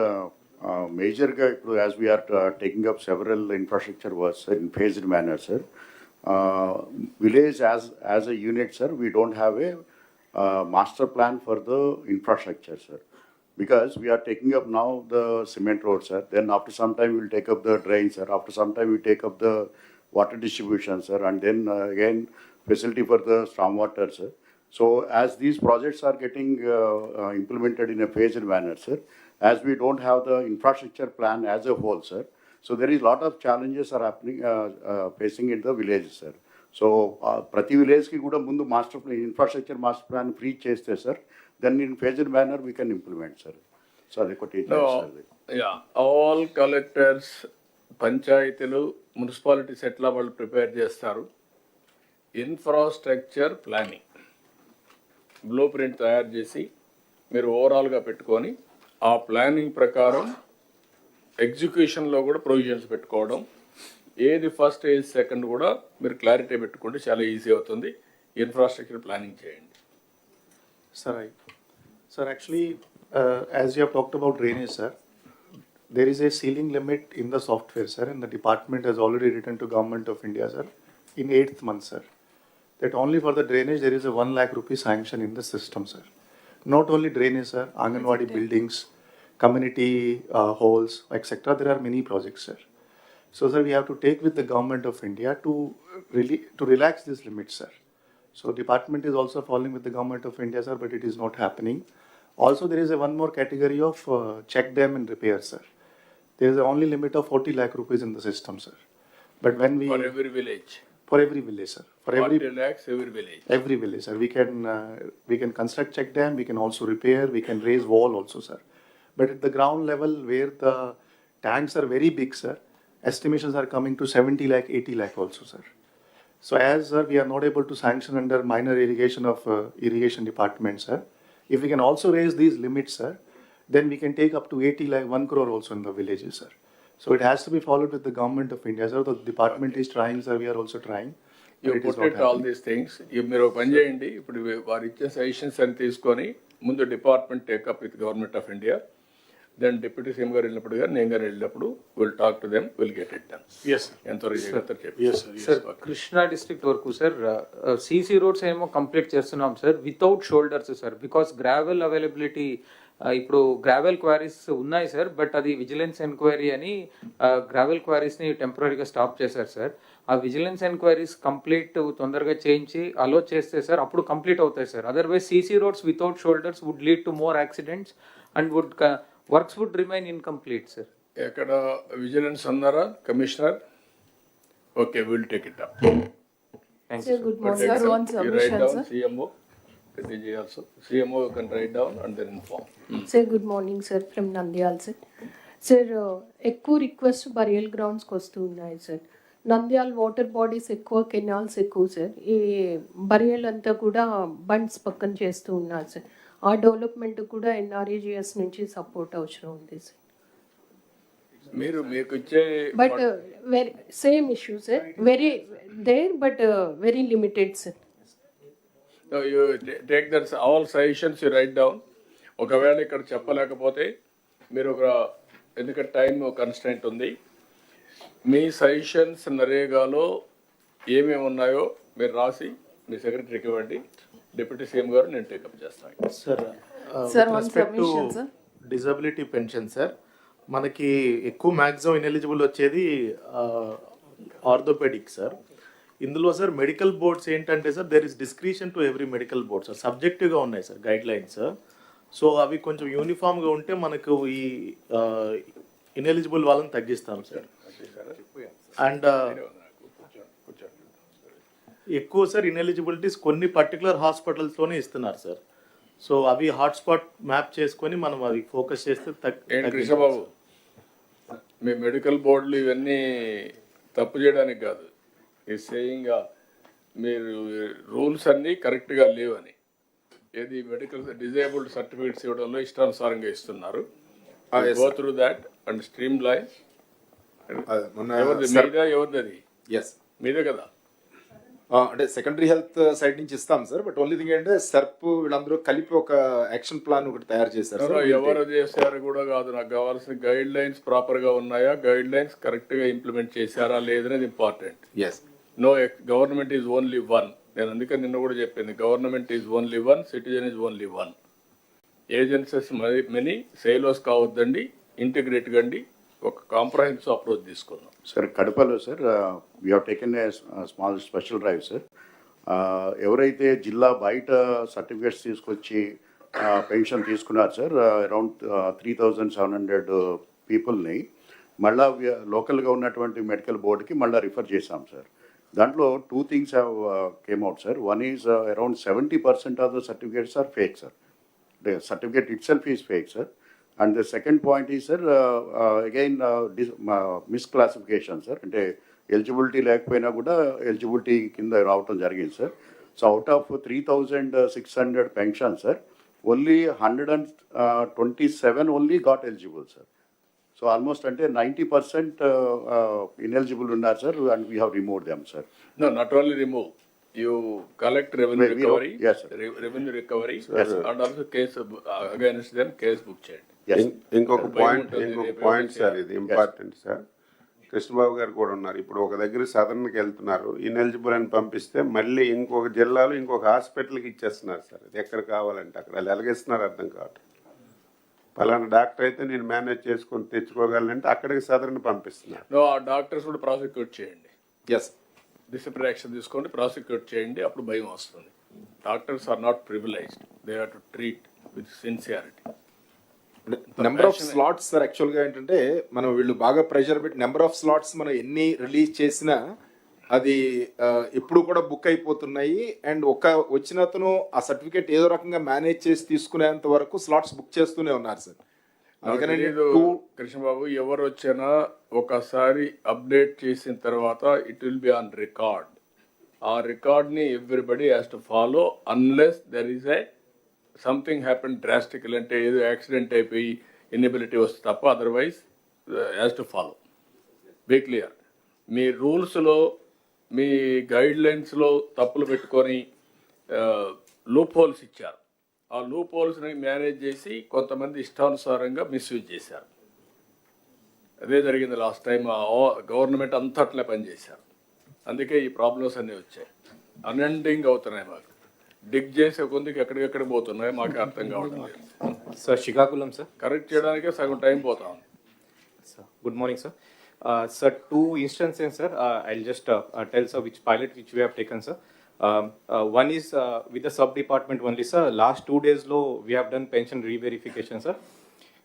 మేజర్గా ఇప్పుడు as we are taking up several infrastructure works in phased manner sir. Village as a unit sir, we don't have a master plan for the infrastructure, sir. Because we are taking up now the cement road, sir. Then after some time we'll take up the drain, sir. After some time we take up the water distribution, sir. And then again facility for the stormwater, sir. So as these projects are getting implemented in a phased manner, sir, as we don't have the infrastructure plan as a whole, sir. So there is a lot of challenges are happening, facing in the villages, sir. So ప్రతి విలేజ్కి కూడా ముందు master plan, infrastructure master plan free చేస్తే sir, then in phased manner we can implement sir. So అది ఒకటి. All collectors, పంచాయతీలు, municipalities ఎట్లా వాళ్ళు ప్రిపేర్ చేస్తారు, ఇన్ఫ్రాస్ట్రక్చర్ ప్లానింగ్ బ్లూ ప్రింట్ తయారు చేసి మీరు ఓవరాల్గా పెట్టుకొని ఆ ప్లానింగ్ ప్రకారం ఎగ్జిక్యూషన్లో కూడా ప్రొవిజన్స్ పెట్టుకోవడం. ఏది ఫస్ట్ ఏది సెకండ్ కూడా మీరు క్లారిటీ పెట్టుకుంటే చాలా ఈజీ అవుతుంది. ఇన్ఫ్రాస్ట్రక్చర్ ప్లానింగ్ చేయండి. Sir, actually, as you have talked about drainage, sir, there is a ceiling limit in the software, sir, and the department has already written to Government of India, sir, in 8th month, sir, that only for the drainage there is a 1 lakh rupee sanction in the system, sir. Not only drainage, sir, Anganwadi buildings, community halls, etc. There are many projects, sir. So, sir, we have to take with the Government of India to relax this limit, sir. So, department is also following with the Government of India, sir, but it is not happening. Also, there is a one more category of check dam and repair, sir. There is a only limit of 40 lakh rupees in the system, sir. But when we, For every village. for every village, sir, for 40 lakhs every village. every village, sir, we can construct check dam, we can also repair, we can raise wall also, sir. But at the ground level where the tanks are very big, sir, estimations are coming to 70 lakh, 80 lakh also, sir. So as we are not able to sanction under minor irrigation of irrigation department, sir, if we can also raise these limits, sir, then we can take up to 80 lakh, 1 crore also in the villages, sir. So it has to be followed with the government of India, sir. The department is trying, sir, we are also trying. You but it is put not it all happening. these things. మీరు ఒక పని చేయండి, ఇప్పుడు వారు ఇచ్చే suggestions అని తీసుకొని ముందు department take up with government of India, then deputy CM గారు వెళ్ళినప్పుడు కానీ నేను గారు వెళ్ళినప్పుడు will talk to them, will get it done. Yes, sir. ఎంతవరకు చేయగలుగుతారు చెప్పి. Yes, sir. Yes. Sir Krishna district వరకు సార్ సీసీ రోడ్స్ ఏమో కంప్లీట్ చేస్తున్నాం sir without shoulders sir, because gravel availability ఇప్పుడు గ్రావెల్ క్వారీస్ ఉన్నాయి సార్, బట్ అది విజిలెన్స్ ఎంక్వైరీ అని గ్రావెల్ క్వారీస్ని టెంపరీగా స్టాప్ చేశారు సార్. ఆ విజిలెన్స్ ఎంక్వైరీస్ కంప్లీట్ తొందరగా చేయించి అలో చేస్తే సార్ అప్పుడు కంప్లీట్ అవుతాయి sir. Otherwise CC roads without shoulders would lead to more accidents and works would remain incomplete sir. ఎక్కడ విజిలెన్స్ అన్నారా commissioner? Okay, will take it up. Sir, good morning. Sir, one You write submission, down sir. CMO. Also CMO you can write down and then inform. Sir, good morning, sir, from Nandyal, sir. Sir, ఎక్కువ request burial గ్రౌండ్స్కి వస్తూ ఉన్నాయి sir. Nandyal water bodies ఎక్కువ, canals ఎక్కువ sir. ఈ burial అంతా కూడా bunds పక్కన చేస్తూ ఉన్నారు సార్. ఆ డెవలప్మెంట్ కూడా ఎన్ఆర్ఈజిఎస్ నుంచి సపోర్ట్ అవసరం ఉంది సార్. మీకు ఇచ్చే but very same issue sir, very there but very limited sir. So you take that all suggestions you write down. ఒకవేళ ఇక్కడ చెప్పలేకపోతే మీరు ఒక, ఎందుకంటే టైం కన్స్టెంట్ ఉంది, మీ సజెషన్స్ నరేగాలో ఏమేమి ఉన్నాయో మీరు రాసి మీ సెక్రటరీకి ఇవ్వండి. డిప్యూటీ సీఎం గారు నేను టేకప్ చేస్తాను. Sir Sir, one submission, sir. Disability pension sir, మనకి ఎక్కువ మ్యాక్సిమం ఇనెలిజిబుల్ వచ్చేది ఆర్థోపెడిక్ సార్. ఇందులో సార్ మెడికల్ బోర్డ్స్ ఏంటంటే sir there is discretion to every medical board sir, సబ్జెక్టివ్గా ఉన్నాయి సార్ గైడ్ లైన్స్. సో అవి కొంచెం యూనిఫామ్గా ఉంటే మనకు ఈ ఇనెలిజిబుల్ వాళ్ళని తగ్గిస్తాం సార్. అండ్ ఎక్కువ సార్ ఇనెలిజిబిలిటీస్ కొన్ని పర్టికులర్ హాస్పిటల్స్తోనే ఇస్తున్నారు సార్. సో అవి హాట్స్పాట్ మ్యాప్ చేసుకొని మనం అవి ఫోకస్ చేస్తే ఏంటి కృష్ణబాబు, మీ మెడికల్ బోర్డులు ఇవన్నీ తప్పు చేయడానికి కాదు, ఈ సేయింగ్ మీరు రూల్స్ అన్నీ కరెక్ట్గా లేవని. ఏది మెడికల్ డిజేబుల్డ్ సర్టిఫికేట్స్ ఇవ్వడంలో ఇష్టానుసారంగా ఇస్తున్నారు. Go through that and stream line. ఎవరిది మీదా, ఎవరిది అది? ఎస్, మీదే కదా. అంటే సెకండరీ హెల్త్ సైడ్ నుంచి ఇస్తాం సార్. బట్ ఓన్లీ థింగ్ ఏంటంటే సర్ప్ వీళ్ళందరూ కలిపి ఒక యాక్షన్ ప్లాన్ ఒకటి తయారు చేశారు సార్. ఎవరు చేశారు కూడా కాదు, నాకు కావాల్సిన గైడ్ లైన్స్ ప్రాపర్గా ఉన్నాయా, గైడ్ లైన్స్ కరెక్ట్గా ఇంప్లిమెంట్ చేశారా లేదనేది important. Yes, no government is only one. నేను అందుకని నిన్న కూడా చెప్పింది, government is only one, citizen is only one. Agencies many, silos కావద్దండి, ఇంటిగ్రేట్ కండి, ఒక కాంప్రహెన్సివ్ అప్రోచ్ తీసుకుందాం. సార్ కడపలో sir we have taken a small special drive sir. ఎవరైతే జిల్లా బయట సర్టిఫికేట్స్ తీసుకొచ్చి పెన్షన్ తీసుకున్నారు సార్, అరౌండ్ 3,700 పీపుల్ని మళ్ళా లోకల్గా ఉన్నటువంటి మెడికల్ బోర్డుకి మళ్ళీ రిఫర్ చేశాం సార్. దాంట్లో 2 things have came out sir. One is around 70% of the certificates are fake sir. The certificate itself is fake, sir. And the second point is, sir, again, misclassification, sir. అంటే eligibility లేకపోయినా కూడా eligibility కింద రావటం జరిగింది sir. So out of 3,600 pension sir, only 127 only got eligible sir. So almost అంటే 90% ineligible ఉన్నారు sir, and we have remove them sir. No, not only remove. You collect revenue recovery, yes, sir. Revenue recovery, and also case against them, case book change. Yes. ఇంకొక point sir, ఇది important sir. Krishnababu గారు కూడా ఉన్నారు. ఇప్పుడు ఒక దగ్గర సదర్న్కి వెళ్తున్నారు, ineligible అని పంపిస్తే మళ్ళీ ఇంకొక జిల్లాలో ఇంకొక హాస్పిటల్కి ఇచ్చేస్తున్నారు సార్. ఇది ఎక్కడ కావాలంటే అక్కడ వాళ్ళు ఎలాగేస్తున్నారు అర్థం కావట్లేదు. పలానా డాక్టర్ అయితే నేను మేనేజ్ చేసుకొని తెచ్చుకోగలనంటే అక్కడికి సదర్ని పంపిస్తున్నారు. No, ఆ డాక్టర్స్ కూడా ప్రాసిక్యూట్ చేయండి. ఎస్, డిసిప్లినరీ యాక్షన్ తీసుకోండి, ప్రాసిక్యూట్ చేయండి, అప్పుడు భయం వస్తుంది. Doctors are not privileged, they have to treat with sincerity. Number of slots sir యాక్చువల్గా ఏంటంటే మనం వీళ్ళు బాగా ప్రెషర్ పెట్టి నెంబర్ ఆఫ్ స్లాట్స్ మనం ఎన్ని రిలీజ్ చేసినా అది ఎప్పుడు కూడా బుక్ అయిపోతున్నాయి. అండ్ వచ్చిన అతను ఆ సర్టిఫికేట్ ఏదో రకంగా మేనేజ్ చేసి తీసుకునేంత వరకు స్లాట్స్ బుక్ చేస్తూనే ఉన్నారు సార్. అందుకని కృష్ణబాబు ఎవరు వచ్చినా ఒకసారి అప్డేట్ చేసిన తర్వాత it will be on record. ఆ రికార్డ్ని everybody has to follow unless there is something happen drastically, అంటే ఏదో యాక్సిడెంట్ అయిపోయి ఇన్ఎబిలిటీ వస్తే తప్ప otherwise has to follow. Be clear. మీ రూల్స్లో మీ గైడ్ లైన్స్లో తప్పులు పెట్టుకొని లూప్ హోల్స్ ఇచ్చారు. ఆ లూప్ హోల్స్ని మేనేజ్ చేసి కొంతమంది ఇష్టానుసారంగా మిస్యూజ్ చేశారు. అదే జరిగింది లాస్ట్ టైం. గవర్నమెంట్ అంతా అట్లే పనిచేశారు. అందుకే ఈ ప్రాబ్లమ్స్ అన్నీ వచ్చాయి. అన్ఎండింగ్ అవుతున్నాయి. మాకు డిగ్ చేసే కొందికి ఎక్కడికెక్కడ పోతున్నాయి మాకు అర్థం కావడం లేదు సార్. శ్రీకాకుళం సార్. కరెక్ట్ చేయడానికే సగం టైం పోతా ఉంది. Sir, good morning, sir. Sir, two instances, sir. I'll just tell, sir, which pilot which we have taken, sir. One is with the sub department only, sir. Last 2 days, we have done pension re-verification, sir.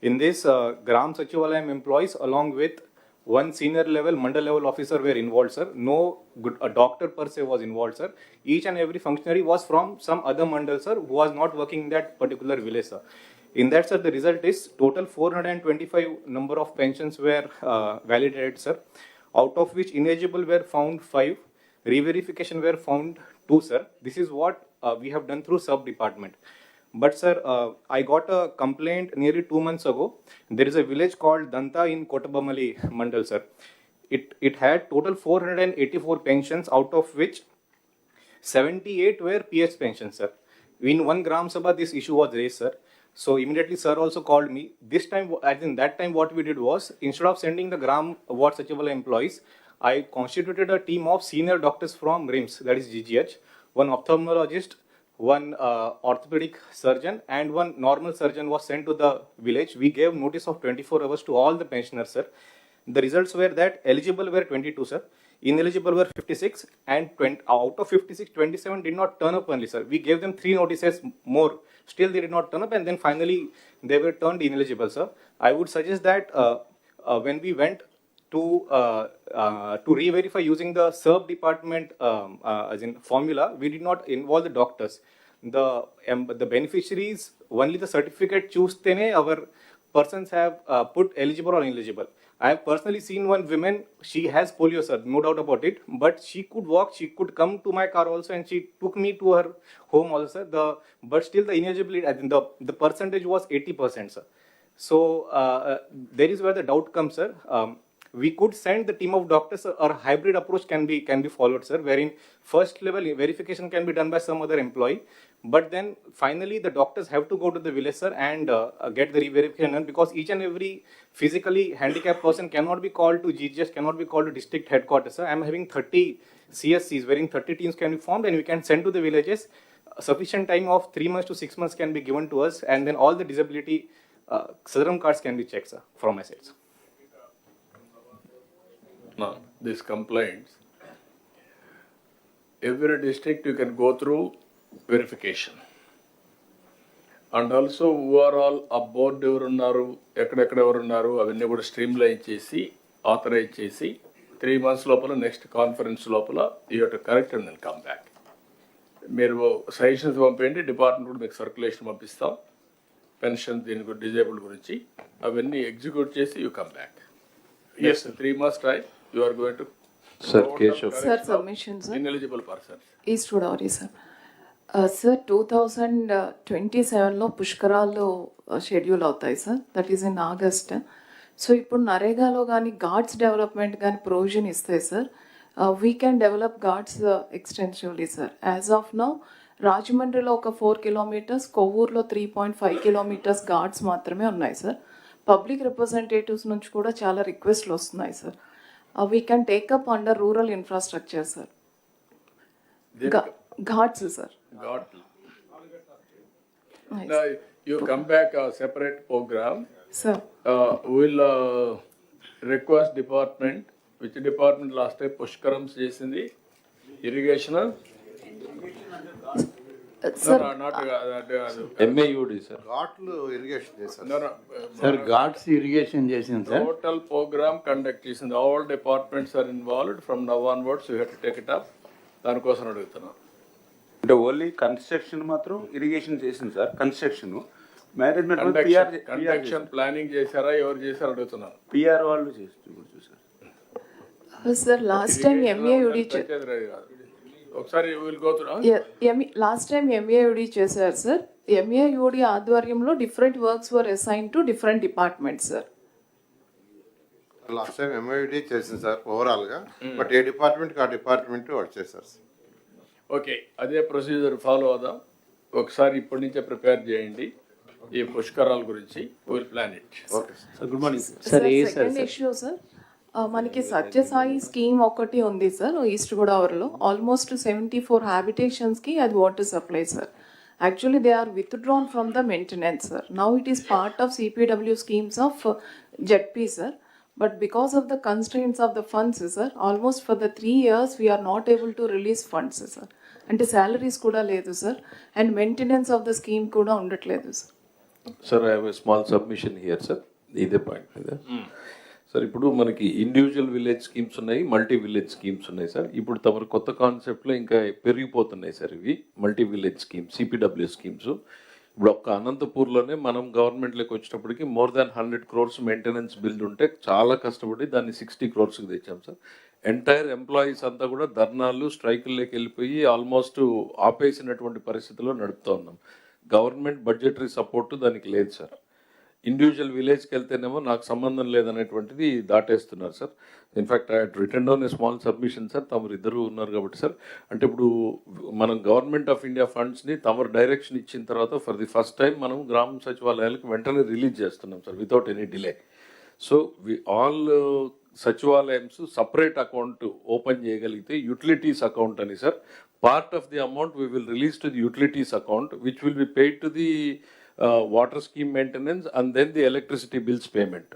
In this, Gram Sachivalayam employees, along with one senior level, mandal level officer were involved, sir. No a doctor per se was involved, sir. Each and every functionary was from some other mandal, sir, who was not working in that particular village, sir. In that, sir, the result is total 425 number of pensions were validated, sir. Out of which ineligible were found 5, re-verification were found 2, sir. This is what we have done through sub department. But sir, I got a complaint nearly 2 months ago. There is a village called Danta in Kotabamali Mandal, sir. It had total 484 pensions, out of which 78 were PS pensions, sir. In one Gram Sabha, this issue was raised, sir. So immediately sir also called me. This time, as in that time, what we did was, instead of sending the Gram Ward Sachivala employees, I constituted a team of senior doctors from RIMS, that is GGH, one ophthalmologist, one orthopedic surgeon, and one normal surgeon was sent to the village. We gave notice of 24 hours to all the pensioners, sir. The results were that eligible were 22, sir. Ineligible were 56, and out of 56, 27 did not turn up only, sir. We gave them 3 notices more. Still they did not turn up, and then finally they were turned ineligible, sir. I would suggest that when we went to re-verify using the SERB department as in formula, we did not involve the doctors. The beneficiaries, only the certificate choose our persons have put eligible or ineligible. I have personally seen one woman, she has polio, sir, no doubt about it, but she could walk, she could come to my car also, and she took me to her home also, sir. But still the ineligibility, I think the percentage was 80%, sir. So there is where the doubt comes, sir. We could send the team of doctors, or hybrid approach can be followed, sir, wherein first level verification can be done by some other employee, but then finally the doctors have to go to the village, sir, and get the re-verification done, because each and every physically handicapped person cannot be called to GGS, cannot be called to district headquarters, sir. I am having 30 CSCs, wherein 30 teams can be formed, and we can send to the villages. Sufficient time of 3 months to 6 months can be given to us, and then all the disability Southern cards can be checked, sir, from my side, sir. Now, these complaints, every district you can go through verification. And also overall ఆ board ఎవరున్నారు, ఎక్కడెక్కడ ఎవరున్నారు, అవన్నీ కూడా stream line చేసి authorise చేసి 3 months లోపల next conference లోపల you have to correct and then come back. మీరు సజెషన్స్ పంపేయండి, డిపార్ట్మెంట్ కూడా మీకు సర్క్యులేషన్ పంపిస్తాం పెన్షన్ దీని డిజేబుల్డ్ గురించి. అవన్నీ ఎగ్జిక్యూట్ చేసి you come back. Yes, 3 months time you are going to Sir, Keshav. Sir, submission, sir. ineligible persons. East Godavari, sir. Sir, 2027లో పుష్కరాలు షెడ్యూల్ అవుతాయి, sir. That is in August. So ఇప్పుడు నరేగాలో కానీ guards development కానీ provision ఇస్తాయి, sir. We can develop guards extensively, sir. As of now రాజమండ్రిలో ఒక 4 kilometers, కొవ్వూరులో 3.5 kilometers guards మాత్రమే ఉన్నాయి, సార్. పబ్లిక్ రిప్రజెంటేటివ్స్ నుంచి కూడా చాలా రిక్వెస్ట్లు వస్తున్నాయి, sir. We can take up under rural infrastructure, sir. Ghats, sir. Got it. Now you come back a separate program. Sir. We'll request department. Which department last time Pushkarams చేసింది? Irrigation? Sir, MAUD, sir. ఘాట్లు irrigation చేశారు. Sir Ghats irrigation చేసింది sir. Total program conduct చేసింది. All departments are involved. From now onwards, we have to take it up. దానికోసం అడుగుతున్నాం. అంటే only construction మాత్రం irrigation చేసింది sir. Construction management conduction planning చేశారా, ఎవరు చేశారు అడుగుతున్నాను. పిఆర్ వాళ్ళు చూసారు. sir, last time MAUD ఒకసారి will go through. Last time MAUD చేశారు సార్. MAUD ఆధ్వర్యంలో different works were assign to different departments sir. Last time MID చేసింది సార్ ఓవరాల్గా, బట్ ఏ డిపార్ట్మెంట్కి ఆ డిపార్ట్మెంట్ వాళ్ళు చేశారు సార్. ఓకే, అదే ప్రొసీజర్ ఫాలో అవుదాం. ఒకసారి ఇప్పటి నుంచే ప్రిపేర్ చేయండి ఈ పుష్కరాల గురించి. Will plan it. Okay sir good morning sir. Sir second issue sir, మనకి సత్యసాయి స్కీమ్ ఒకటి ఉంది సార్ ఈస్ట్ గోదావరిలో. ఆల్మోస్ట్ 74 హ్యాబిటేషన్స్కి అది water supply sir. Actually they are withdrawn from the maintenance sir. Now it is part of CPW schemes of ZP sir. But because of the constraints of the funds, sir, almost for the 3 years, we are not able to release funds, sir. And the salaries kuda ledu, sir. And maintenance of the scheme kuda undatledu, sir. Sir, I have a small submission here, sir. ఇదే point sir. ఇప్పుడు మనకి individual village schemes ఉన్నాయి, multi village schemes ఉన్నాయి sir. ఇప్పుడు తమరు కొత్త కాన్సెప్ట్లో ఇంకా పెరిగిపోతున్నాయి సార్ ఇవి multi village schemes, CPW schemes. ఇప్పుడు ఒక్క అనంతపూర్లోనే మనం గవర్నమెంట్లోకి వచ్చేటప్పటికి more than 100 crores maintenance bill ఉంటే చాలా కష్టపడి దాన్ని 60 crores తెచ్చాం సార్. ఎంటైర్ ఎంప్లాయీస్ అంతా కూడా ధర్నాలు, స్ట్రైకుల్లోకి వెళ్ళిపోయి ఆల్మోస్ట్ ఆపేసినటువంటి పరిస్థితిలో నడుపుతూ ఉన్నాం. గవర్నమెంట్ బడ్జెటరీ సపోర్ట్ దానికి లేదు సార్. ఇండివిజువల్ విలేజ్కి వెళ్తేనేమో నాకు సంబంధం లేదనేటువంటిది దాటేస్తున్నారు సార్. In fact I written down a small submission sir. తమరు ఇద్దరు ఉన్నారు కాబట్టి సార్, అంటే ఇప్పుడు మనం గవర్నమెంట్ ఆఫ్ ఇండియా ఫండ్స్ని తమరు డైరెక్షన్ ఇచ్చిన తర్వాత ఫర్ ది ఫస్ట్ టైం మనం గ్రామ సచివాలయాలకు వెంటనే రిలీజ్ చేస్తున్నాం sir without any delay. So all sachivalayams separate account open చేయగలిగితే యూటిలిటీస్ అకౌంట్ అని sir, part of the amount we will release to the utilities account which will be paid to the water scheme maintenance and then the electricity bills payment.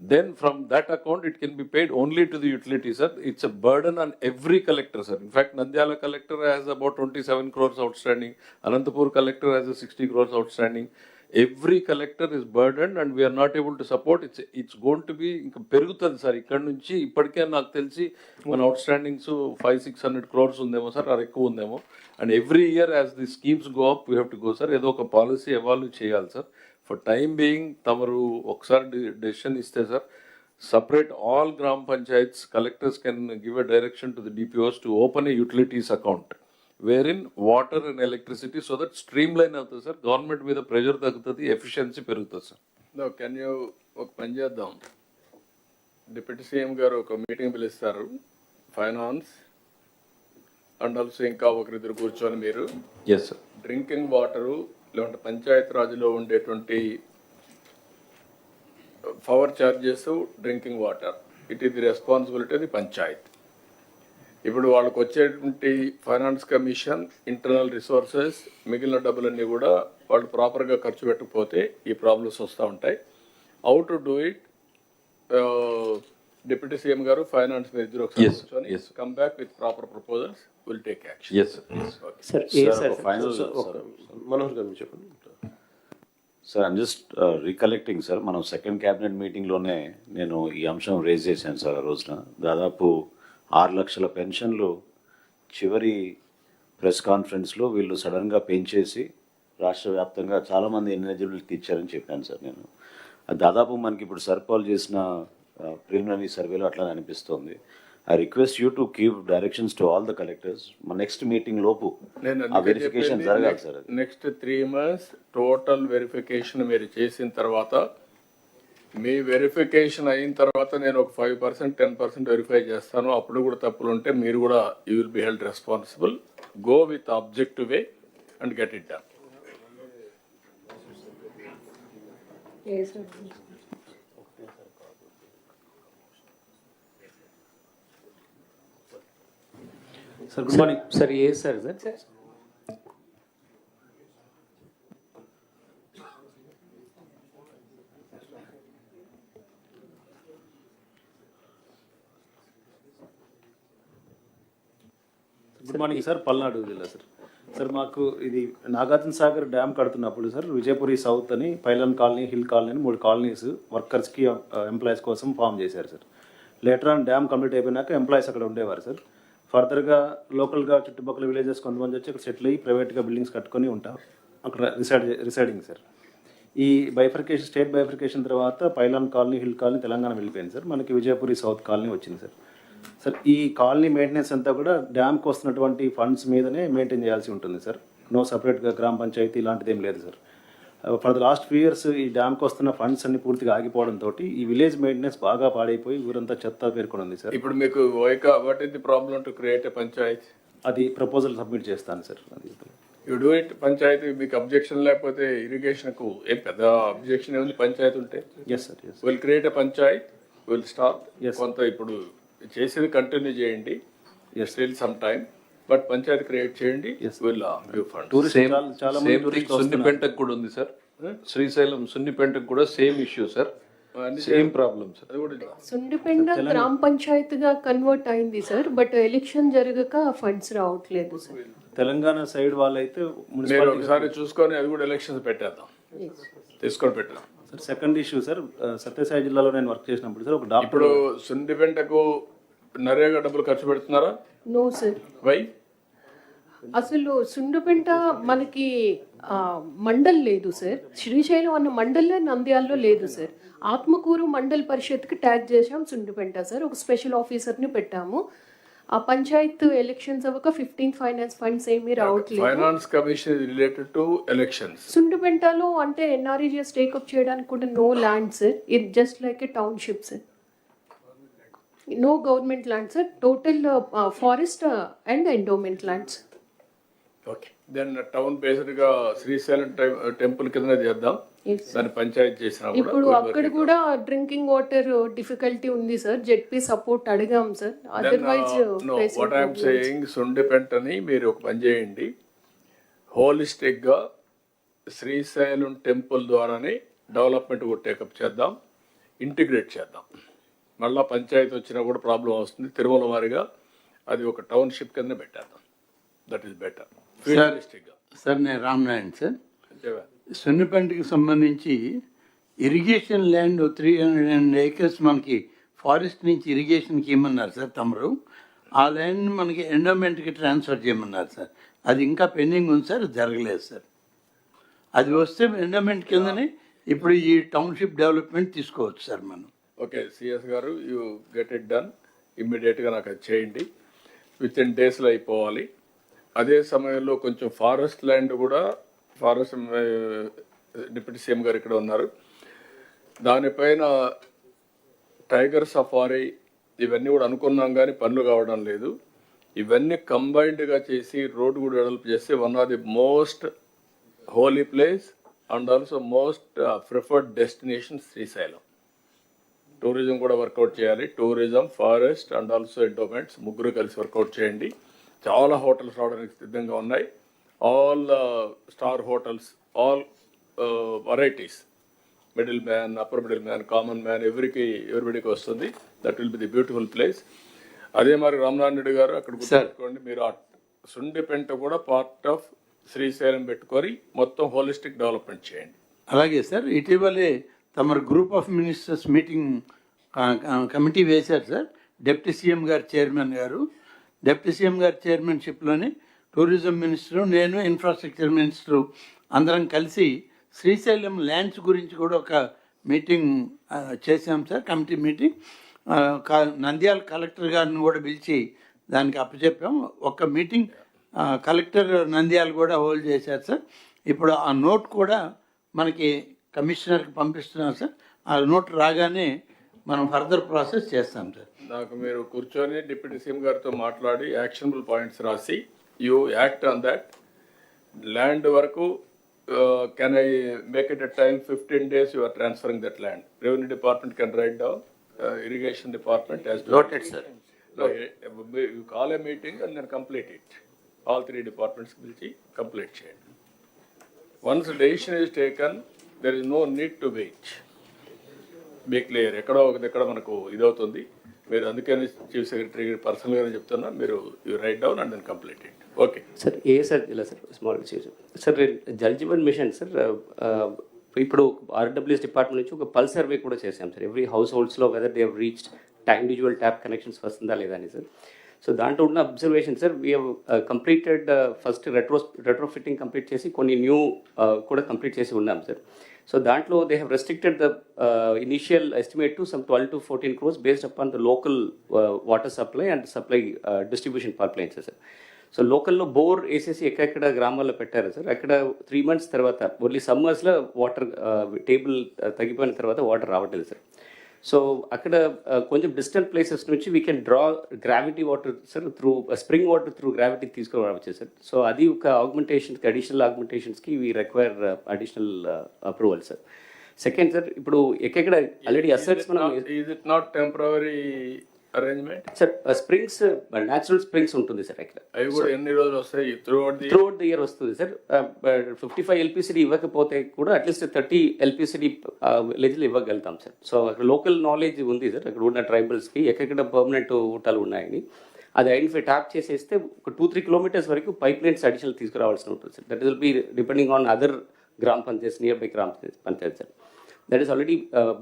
Then from that account it can be paid only to the utility, sir. It's a burden on every collector, sir. In fact, Nandyala collector has about 27 crores outstanding. Anantapur collector has a 60 crores outstanding. Every collector is burdened and we are not able to support. It's going to be ఇంకా పెరుగుతుంది sir. ఇక్కడ నుంచి ఇప్పటికే నాకు తెలిసి మన అవుట్స్టాండింగ్స్ 500-600 crores ఉందేమో sir, అది ఎక్కువ ఉందేమో. And every year as the schemes go up we have to go sir. ఏదో ఒక పాలసీ ఎవాల్వ్ చేయాలి సార్. ఫర్ టైమ్ బీయింగ్ తమరు ఒకసారి డెసిషన్ ఇస్తే sir, separate all gram panchayats, collectors can give a direction to the DPOs to open a utilities account wherein water and electricity, so that streamline అవుతుంది sir. Government మీద pressure తగ్గుతుంది, efficiency పెరుగుతుంది sir. Can you ఒక పని చేద్దాం, deputy CM గారు ఒక meeting పిలుస్తారు, ఫైనాన్స్ అండ్ ఆల్సో ఇంకా ఒకరిద్దరు కూర్చొని మీరు ఎస్ సార్ డ్రింకింగ్ వాటరు లేదంటే పంచాయతీ రాజులో ఉండేటువంటి power charges, drinking water, it is the responsibility of the Panchayat. ఇప్పుడు వాళ్ళకు వచ్చేటువంటి ఫైనాన్స్ కమిషన్, ఇంటర్నల్ రిసోర్సెస్, మిగిలిన డబ్బులన్నీ కూడా వాళ్ళు ప్రాపర్గా ఖర్చు పెట్టకపోతే ఈ ప్రాబ్లమ్స్ వస్తూ ఉంటాయి. How to do it, deputy CM గారు ఫైనాన్స్ మీద ఇద్దరు ఒకసారి కూర్చొని come back with proper proposals, will take action. Manohar గారు చెప్పండి sir. I'm just recollecting sir, మనం సెకండ్ క్యాబినెట్ మీటింగ్లోనే నేను ఈ అంశం రేజ్ చేశాను సార్. ఆ రోజున దాదాపు 6 లక్షల పెన్షన్లు చివరి ప్రెస్ కాన్ఫరెన్స్లో వీళ్ళు సడన్గా పెంచేసి రాష్ట్ర వ్యాప్తంగా చాలామంది ఎలిజిబిలిటీ ఇచ్చారని చెప్పాను సార్ నేను. అది దాదాపు మనకి ఇప్పుడు సర్పాల్ చేసిన ప్రిలిమినరీ సర్వేలో అట్లానే అనిపిస్తోంది. I request you to give directions to all the collectors. మన నెక్స్ట్ మీటింగ్ లోపు ఆ వెరిఫికేషన్ జరగాలి sir. Next 3 months total verification మీరు చేసిన తర్వాత, మీ వెరిఫికేషన్ అయిన తర్వాత నేను ఒక 5%, 10% వెరిఫై చేస్తాను. అప్పుడు కూడా తప్పులు ఉంటే మీరు కూడా you will be held responsible. Go with objective way and get it done. Sir good morning sir. ఏ sir sir good morning sir. Palnadu జిల్లా సార్. సార్ మాకు ఇది నాగార్జున సాగర్ డ్యామ్ కడుతున్నప్పుడు సార్ విజయపురి సౌత్ అని పైలన్ కాలనీ, హిల్ కాలనీ అని 3 colonies వర్కర్స్కి employees కోసం form చేశారు sir. Later on dam complete అయిపోయినాక ఎంప్లాయీస్ అక్కడ ఉండేవారు సార్. ఫర్దర్గా లోకల్గా చుట్టుపక్కల విలేజెస్ కొంతమంది వచ్చి అక్కడ సెటిల్ అయ్యి ప్రైవేట్గా బిల్డింగ్స్ కట్టుకొని ఉంటారు, అక్కడ రిసైడింగ్ సార్. ఈ బైఫర్కేషన్, స్టేట్ బైఫర్కేషన్ తర్వాత pylon colony, hill colony Telangana వెళ్ళిపోయింది సార్. మనకి విజయపురి సౌత్ కాలనీ వచ్చింది సార్. సార్ ఈ కాలనీ మెయింటెనెన్స్ అంతా కూడా డ్యామ్కి వస్తున్నటువంటి ఫండ్స్ మీదనే మెయింటైన్ చేయాల్సి ఉంటుంది సార్. నో సపరేట్గా గ్రామ పంచాయతీ ఇలాంటిది ఏం లేదు sir. For the last 3 years ఈ డ్యామ్కి వస్తున్న ఫండ్స్ అన్ని పూర్తిగా ఆగిపోవడంతో ఈ విలేజ్ మెయింటెనెన్స్ బాగా పాడైపోయి ఊరంతా చెత్త పేర్కొని ఉంది సార్. ఇప్పుడు మీకు what is the problem to create a Panchayat? అది ప్రపోజల్ సబ్మిట్ చేస్తాను సార్. అది యూ డూ ఇట్. పంచాయతీ మీకు అబ్జెక్షన్ లేకపోతే ఇరిగేషన్కు ఏం పెద్ద అబ్జెక్షన్ ఏముంది పంచాయతీ ఉంటే? Yes sir, yes. Will create a panchayat, will start. కొంత ఇప్పుడు చేసేది కంటిన్యూ చేయండి, still some time, but panchayati create చేయండి, విల్ గివ్ ఫండ్. సున్నిపెంటకు కూడా ఉంది సార్. శ్రీశైలం సున్నిపెంటకు కూడా same issue sir, same problem sir. Sundipenta గ్రామ పంచాయతీగా కన్వర్ట్ అయింది సార్, బట్ ఎలక్షన్ జరగక ఫండ్స్ రావట్లేదు సార్. తెలంగాణ సైడ్ వాళ్ళైతే మీరు ఒకసారి చూసుకొని అది కూడా ఎలక్షన్స్ పెట్టేద్దాం, తీసుకొని పెట్టాం sir. Second issue sir, Sathya Sai జిల్లాలో నేను వర్క్ చేసినప్పుడు సార్ ఒక డాక్టర్. ఇప్పుడు సున్నిపెంటకు నరేగా డబ్బులు ఖర్చు పెడుతున్నారా? No sir. వై? అసలు సుండుపెంట మనకి మండల్ లేదు సార్. శ్రీశైలం అన్న మండలే నంద్యాలలో లేదు సార్. ఆత్మకూరు మండల్ పరిషత్కి ట్యాగ్ చేసాం సుండుపెంట సార్. ఒక స్పెషల్ ఆఫీసర్ని పెట్టాము. ఆ పంచాయత్ ఎలక్షన్స్ అవ్వక 15 ఫైనాన్స్ ఫండ్స్ ఏమీ రావట్లేదు. Finance commission related to elections. సుండుపెంటలో అంటే ఎన్ఆర్ఈజీఎస్ టేకప్ చేయడానికి కూడా no land sir. It just like a township sir. No government land sir. Total forest and endowment lands. Okay, then town based గా Srisailam temple కింద చేద్దాం. దాన్ని పంచాయతీ చేసినా ఇప్పుడు అక్కడ కూడా డ్రింకింగ్ వాటర్ డిఫికల్టీ ఉంది సార్. జెడ్పీ సపోర్ట్ అడిగాం sir. Otherwise what I'm saying, సుండిపెంటని మీరు ఒక పని చేయండి, హోలిస్టిక్ గా శ్రీశైలం టెంపుల్ ద్వారానే డెవలప్మెంట్ కూడా టేకప్ చేద్దాం, ఇంటిగ్రేట్ చేద్దాం. మళ్ళీ పంచాయతీ వచ్చినా కూడా ప్రాబ్లం వస్తుంది. తిరుమల వారిగా అది ఒక టౌన్షిప్ కింద పెట్టేద్దాం. That is better. సార్ నేను రామనారాయణ సార్. సున్నిపెంటకి సంబంధించి ఇరిగేషన్ ల్యాండ్ 300 acres మనకి ఫారెస్ట్ నుంచి ఇరిగేషన్కి ఇమ్మన్నారు సార్ తమరు. ఆ ల్యాండ్ మనకి ఎండోమెంట్కి ట్రాన్స్ఫర్ చేయమన్నారు సార్. అది ఇంకా పెండింగ్ ఉంది సార్, జరగలేదు సార్. అది వస్తే ఎండోమెంట్ కిందనే ఇప్పుడు ఈ టౌన్షిప్ డెవలప్మెంట్ తీసుకోవచ్చు సార్ మనం. ఓకే సిఎస్ గారు, యూ గెట్ ఇట్ డన్ ఇమ్మీడియట్గా. నాకు అది చేయండి, విత్ ఇన్ డేస్లో అయిపోవాలి. అదే సమయంలో కొంచెం ఫారెస్ట్ ల్యాండ్ కూడా, ఫారెస్ట్ డిప్యూటీ సీఎం గారు ఇక్కడ ఉన్నారు, దానిపైన టైగర్ సఫారీ ఇవన్నీ కూడా అనుకున్నాం కానీ పనులు కావడం లేదు. ఇవన్నీ కంబైన్డ్గా చేసి రోడ్డు కూడా డెవలప్ చేస్తే one of the most holy place and also most preferred destination Srisailam. Tourism కూడా వర్కౌట్ చేయాలి. Tourism, forest and also endowments ముగ్గురు కలిసి వర్కౌట్ చేయండి. చాలా హోటల్స్ రావడానికి సిద్ధంగా ఉన్నాయి. All star hotels, all varieties, middle man, upper middle man, common man, ఎవరిబడికి వస్తుంది. That will be the beautiful place. అదే మరి రామనారాయణ రెడ్డి గారు అక్కడ గుర్తుపెట్టుకోండి, మీరు సుండిపెంట కూడా పార్ట్ ఆఫ్ శ్రీశైలం పెట్టుకొని మొత్తం హోలిస్టిక్ డెవలప్మెంట్ చేయండి. అలాగే సార్, ఇటీవలే తమరు group of ministers meeting committee వేశారు సార్. డిప్యూటీ సీఎం గారు చైర్మన్ గారు, డిప్యూటీ సీఎం గారి చైర్మన్షిప్లోనే టూరిజం మినిస్టరు, నేను ఇన్ఫ్రాస్ట్రక్చర్ మినిస్టరు అందరం కలిసి శ్రీశైలం ల్యాండ్స్ గురించి కూడా ఒక మీటింగ్ చేశాం sir, committee meeting. Nandyal collector గారిని కూడా పిలిచి దానికి అప్పచెప్పాం. ఒక మీటింగ్ కలెక్టర్ నంద్యాల కూడా హోల్డ్ చేశారు సార్. ఇప్పుడు ఆ నోట్ కూడా మనకి కమిషనర్కి పంపిస్తున్నారు సార్. ఆ నోట్ రాగానే మనం ఫర్దర్ ప్రాసెస్ చేస్తాం సార్. నాకు మీరు కూర్చొని డిప్యూటీ సీఎం గారితో మాట్లాడి యాక్షనబుల్ పాయింట్స్ రాసి you act on that. Land వరకు can I make it a time 15 days you are transferring that land. Revenue department can write down, irrigation department has to. Noted, sir. You call a meeting and then complete it. All 3 departments will complete చేయండి. Once a decision is taken, there is no need to wait. Be clear. ఎక్కడో ఒక దగ్గర మనకు ఇదవుతుంది. మీరు అందుకని chief secretary పర్సనల్గానే చెప్తున్నా, మీరు you write down and then complete it. Okay sir. Sir ఇలా sir small sir Jal Jeevan mission sir ఇప్పుడు ఆర్డబ్ల్యూఎస్ డిపార్ట్మెంట్ నుంచి ఒక పల్స్ సర్వే కూడా చేశాం సార్. ఎవ్రీ హౌస్ హోల్డ్స్లో whether they have reached individual tap connections వస్తుందా లేదా అని సార్. సో దాంట్లో ఉన్న observation sir, we have completed first retrofitting complete చేసి కొన్ని న్యూ కూడా కంప్లీట్ చేసి ఉన్నాం సార్. సో దాంట్లో they have restricted the initial estimate to some 12 to 14 crores based upon the local water supply and supply distribution pipelines sir. So లోకల్లో bore వేసేసి ఎక్కడెక్కడ గ్రామాల్లో పెట్టారు సార్. అక్కడ 3 months తర్వాత ఓన్లీ సమ్మర్స్లో వాటర్ టేబుల్ తగ్గిపోయిన తర్వాత వాటర్ రావట్లేదు సార్. సో అక్కడ కొంచెం డిస్టెంట్ ప్లేసెస్ నుంచి we can draw gravity water sir through spring water through gravity తీసుకురావచ్చు సార్. సో అది ఒక ఆగ్మెంటేషన్స్కి అడిషనల్ ఆగ్మెంటేషన్స్కి we require additional approval sir. Second sir, ఇప్పుడు ఎక్కడ ఆల్రెడీ అసెట్స్ మనం is it not temporary arrangement sir. Springs natural springs ఉంటుంది sir అక్కడ. అవి కూడా ఎన్ని రోజులు వస్తాయి? త్రూఅవుట్ ద ఇయర్ వస్తుంది సార్. 55 LPCD ఇవ్వకపోతే కూడా అట్లీస్ట్ 30 LPCD విలేజ్లు ఇవ్వగలుగుతాం సార్. సో అక్కడ లోకల్ నాలెడ్జ్ ఉంది సార్. అక్కడ ఉన్న ట్రైబల్స్కి ఎక్కడ పర్మనెంట్ ఊటాలు ఉన్నాయని అది ఐడెంటిఫై ట్యాప్ చేసేస్తే ఒక 2-3 kilometers వరకు పైప్ లైన్స్ అడిషనల్ తీసుకురావాల్సి ఉంటుంది sir. That will B depending on other గ్రామ పంచాయత్, నియర్ బై గ్రామ Panchayat sir. That is already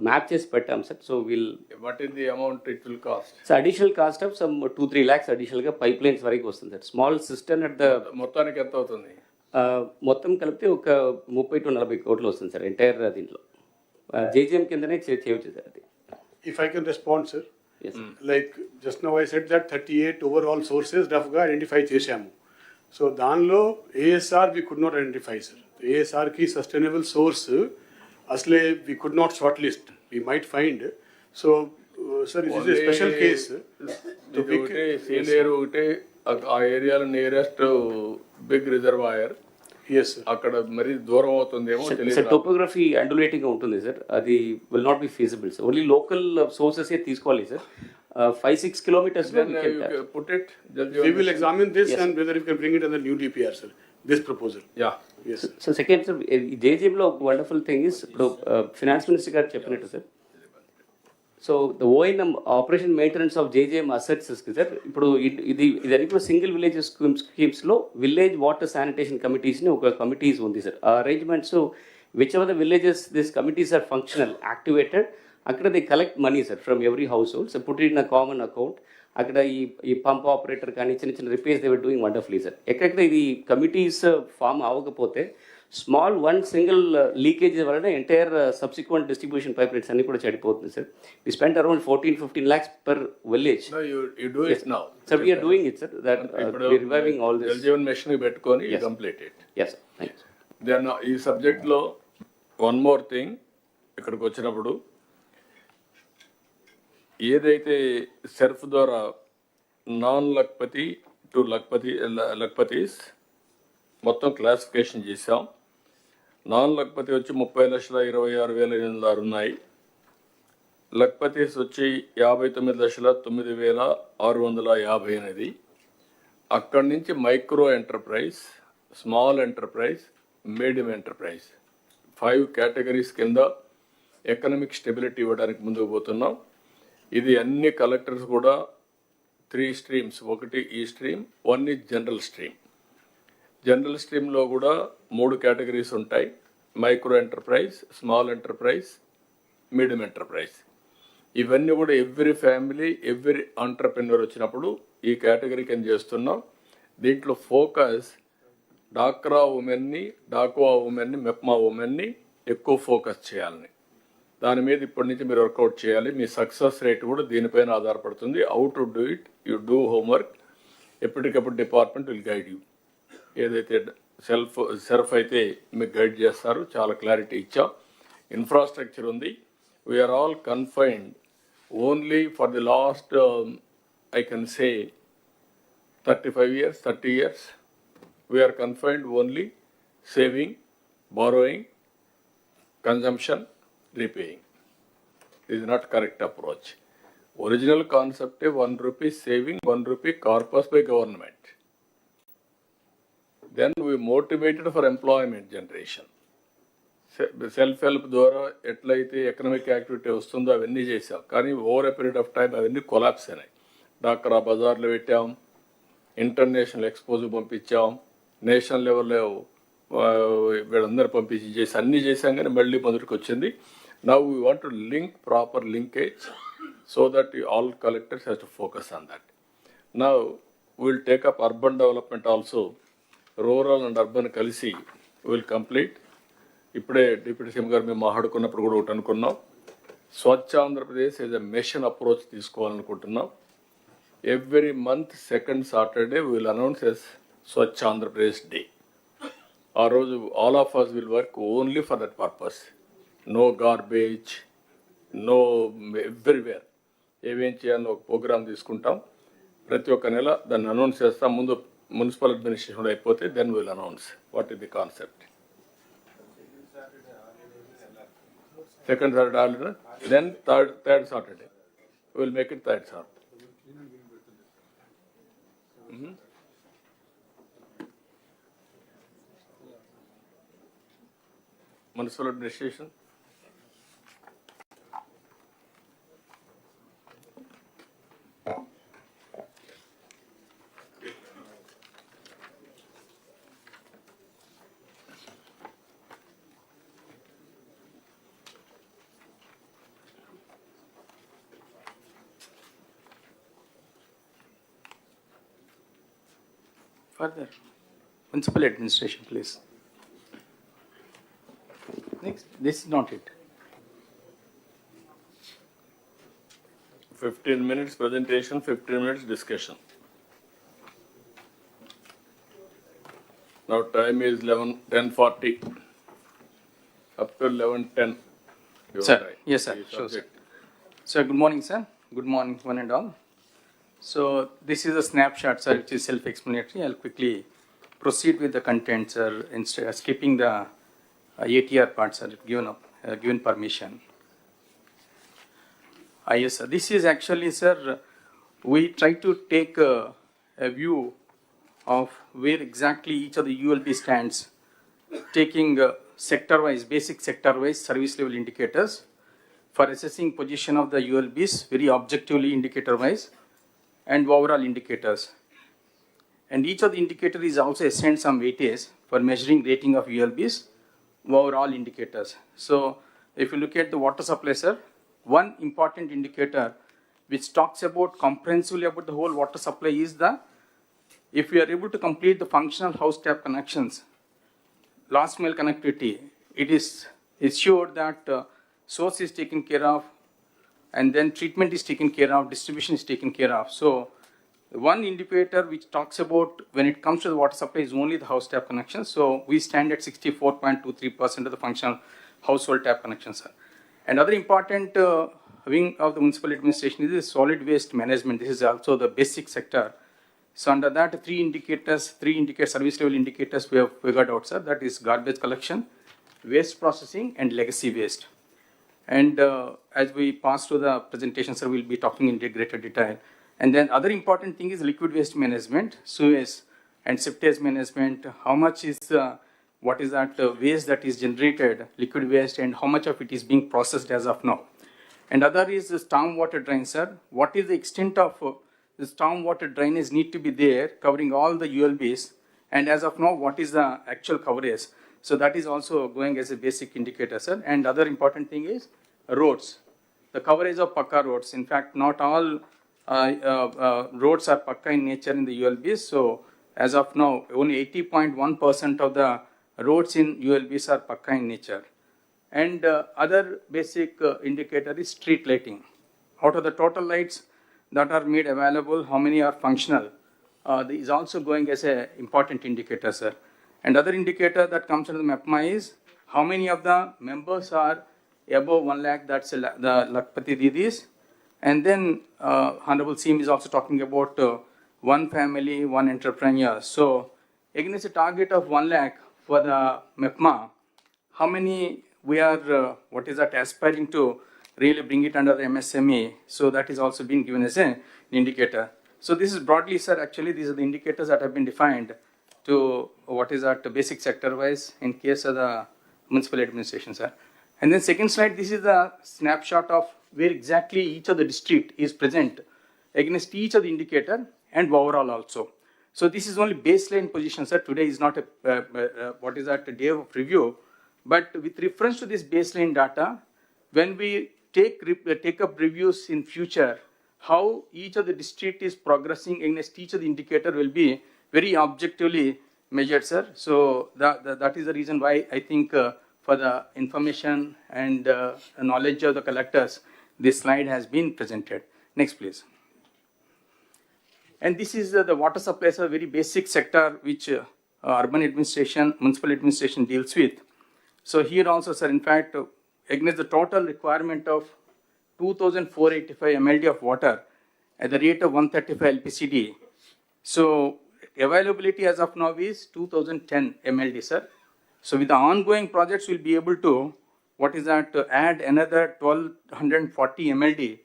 map చేసి పెట్టాం sir. So will what is the amount it will cost? So additional cost of some 2-3 lakhs అడిషనల్గా pipe lines వరకు వస్తుంది sir. Small system at the మొత్తానికి ఎంత అవుతుంది? మొత్తం కలిపితే ఒక 30 to 40 crores వస్తుంది సార్ ఎంటైర్ దీంట్లో. జేజీఎం కిందనే చేయవచ్చు సార్ అది. If I can respond, sir. Yes. Like just now I said that 38 overall sources రఫ్గా ఐడెంటిఫై చేశాము. సో దానిలో ASR we could not identify, sir. ASR కి సస్టైనబుల్ సోర్స్ అసలే we could not shortlist. We might find. So, sir, this is a special case. Senior ఒకటి ఆ ఏరియాలో nearest big reservoir. Yes, sir. అక్కడ మరి దూరం అవుతుందేమో తెలియదు. సార్ టోపోగ్రఫీ అండులేటింగ్గా ఉంటుంది సార్. అది will not be feasible sir. Only local sources తీసుకోవాలి sir. 5-6 kilometers put it. We will examine this and whether we can bring it in the new DPR, sir. This proposal. Yeah. Yes. So second sir, జేజీఎంలో wonderful thing is ఇప్పుడు finance minister గారు చెప్పినట్టు sir. So the ONM operation maintenance of JGM assets sir. ఇప్పుడు ఇది కూడా single village స్కీమ్స్లో village water sanitation కమిటీస్ని ఒక కమిటీస్ ఉంది సార్. ఆ arrangements which ever the villages this committees are functional activated, అక్కడ they collect money sir from every household. So put it in a common account. అక్కడ ఈ pump operator కానీ చిన్న repairs they were doing wonderfully sir. ఎక్కడెక్కడ ఇది committees form అవ్వకపోతే small single leakage వలన entire subsequent distribution pipe lines అన్ని కూడా చెడిపోతుంది sir. We spend around 14-15 lakhs per village. No, you do it now. Sir, we are doing it, sir. That we are reviving all this. Jal Jeevan mission పెట్టుకొని complete it. Yes, sir. Thank you. Then ఈ సబ్జెక్ట్లో one more thing, ఇక్కడికి వచ్చినప్పుడు ఏదైతే సెర్ఫ్ ద్వారా non Lakhpati to లక్పతీస్ మొత్తం classification చేసాం. Non Lakhpati వచ్చి 30,26,806 ఉన్నాయి. లక్పతీస్ వచ్చి 59,09,650. అక్కడి నుంచి micro enterprise, small enterprise, medium enterprise 5 categories కింద ఎకనామిక్ స్టెబిలిటీ ఇవ్వడానికి ముందుకు పోతున్నాం. ఇది అన్ని కలెక్టర్స్ కూడా 3 streams, ఒకటి ఈ stream, 1 is general stream. General స్ట్రీమ్లో కూడా 3 categories ఉంటాయి: micro enterprise, small enterprise, medium enterprise. ఇవన్నీ కూడా ఎవ్రీ ఫ్యామిలీ, ఎవ్రీ ఎంటర్ప్రెన్యూర్ వచ్చినప్పుడు ఈ కేటగిరీ కింద చేస్తున్నాం. దీంట్లో ఫోకస్ డాక్రా ఉమెన్ని, డాక్వా ఉమెన్ని, మెప్మా ఉమెన్ని ఎక్కువ ఫోకస్ చేయాలని, దాని మీద ఇప్పటి నుంచి మీరు వర్కౌట్ చేయాలి. మీ సక్సెస్ రేట్ కూడా దీనిపైన ఆధారపడుతుంది. How to do it, you do homework. ఎప్పటికప్పుడు డిపార్ట్మెంట్ విల్ గైడ్ యూ. ఏదైతే సెర్ఫ్ అయితే మీకు గైడ్ చేస్తారు. చాలా క్లారిటీ ఇచ్చాం. ఇన్ఫ్రాస్ట్రక్చర్ ఉంది. We are all confined only for the last I can say 35 years, 30 years. We are confined only saving, borrowing, consumption, repaying. This is not correct approach. Original concept is 1 rupee saving, 1 rupee corpus by government. Then we motivated for employment generation. Self help ద్వారా ఎట్లయితే economic activity వస్తుందో అవన్నీ చేసాం, కానీ over a period of time అవన్నీ collapse అయినాయి. డాక్రా బజార్లో పెట్టాం, ఇంటర్నేషనల్ ఎక్స్పోజ్ పంపించాం, నేషనల్ లెవెల్లో వీళ్ళందరూ పంపించి చేసి అన్నీ చేసాం, కానీ మళ్ళీ మొదటికి వచ్చింది. Now we want to link proper linkage so that all collectors has to focus on that. Now will take up urban development also, rural and urban కలిసి విల్ కంప్లీట్. ఇప్పుడే డిప్యూటీ సీఎం గారు మేము మాట్లాడుకున్నప్పుడు కూడా ఒకటి అనుకున్నాం, Swachh Andhra Pradesh as a mission approach తీసుకోవాలనుకుంటున్నాం. Every month second Saturday will announce as Swachh Andhra Pradesh day. ఆ రోజు all of us will work only for that purpose. No garbage, no everywhere. ఏమేం చేయాలో ఒక ప్రోగ్రామ్ తీసుకుంటాం, ప్రతి ఒక్క నెల దాన్ని అనౌన్స్ చేస్తాం. ముందు మున్సిపల్ అడ్మినిస్ట్రేషన్ అయిపోతే then will announce what is the concept. Second Saturday holiday, then third Saturday. We will make it third Saturday. Municipal administration. Further, municipal administration, please. Next, this is not it. 15 minutes presentation, 15 minutes discussion. Now time is 10:40. Up to 11:10. Sir, yes sir, sure sir. Sir, good morning sir. Good morning one and all. So this is a snapshot sir, which is self-explanatory. I'll quickly proceed with the content sir, instead of skipping the ATR part sir, given permission. Yes sir, this is actually sir, we try to take a view of where exactly each of the ULB stands, taking sector-wise, basic sector-wise service level indicators for assessing position of the ULBs very objectively indicator-wise and overall indicators. And each of the indicator is also assigned some weightage for measuring rating of ULBs overall indicators. So if you look at the water supply sir, one important indicator which talks about comprehensively about the whole water supply is the, if we are able to complete the functional house tap connections, last mile connectivity, it is assured that source is taken care of, and then treatment is taken care of, distribution is taken care of. So one indicator which talks about when it comes to the water supply is only the house tap connection. So we stand at 64.23% of the functional household tap connections. Another important wing of the municipal administration is the solid waste management. This is also the basic sector. So under that, three service level indicators we have figured out, sir. That is garbage collection, waste processing, and legacy waste. And as we pass through the presentation, sir, we'll be talking in greater detail. And then other important thing is liquid waste management, sewage and septage management. How much is, what is that waste that is generated, liquid waste, and how much of it is being processed as of now. And other is the storm water drain, sir. What is the extent of the storm water drainage need to be there, covering all the ULBs, and as of now, what is the actual coverage? So that is also going as a basic indicator, sir. And other important thing is roads, the coverage of Pakka roads. In fact, not all roads are Pakka in nature in the ULBs. So as of now, only 80.1% of the roads in ULBs are Pakka in nature. And other basic indicator is street lighting. Out of the total lights that are made available, how many are functional? Is also going as an important indicator, sir. And other indicator that comes into the MAPMA is how many of the members are above 1 lakh, that's the Lakpati Didis. And then Honorable CM is also talking about one family, one entrepreneur. So against a target of 1 lakh for the MAPMA, how many we are, what is that, aspiring to really bring it under the MSME? So that is also being given as an indicator. So this is broadly, sir, actually these are the indicators that have been defined to what is that basic sector wise. In case of the municipal administration, sir. And then second slide, this is the snapshot of where exactly each of the district is present against each of the indicator and overall also. So this is only baseline position, sir. Today is not a day of review, but with reference to this baseline data, when we take up reviews in future, how each of the district is progressing against each of the indicator will be very objectively measured, sir. So that is the reason why I think for the information and knowledge of the collectors, this slide has been presented. Next, please. And this is the water supply, a very basic sector which urban administration, municipal administration deals with. So here also, sir, in fact, against the total requirement of 2,485 MLD of water at the rate of 135 LPCD. So availability as of now is 2,010 MLD, sir. So with the ongoing projects, we'll be able to, add another 1,240 MLD.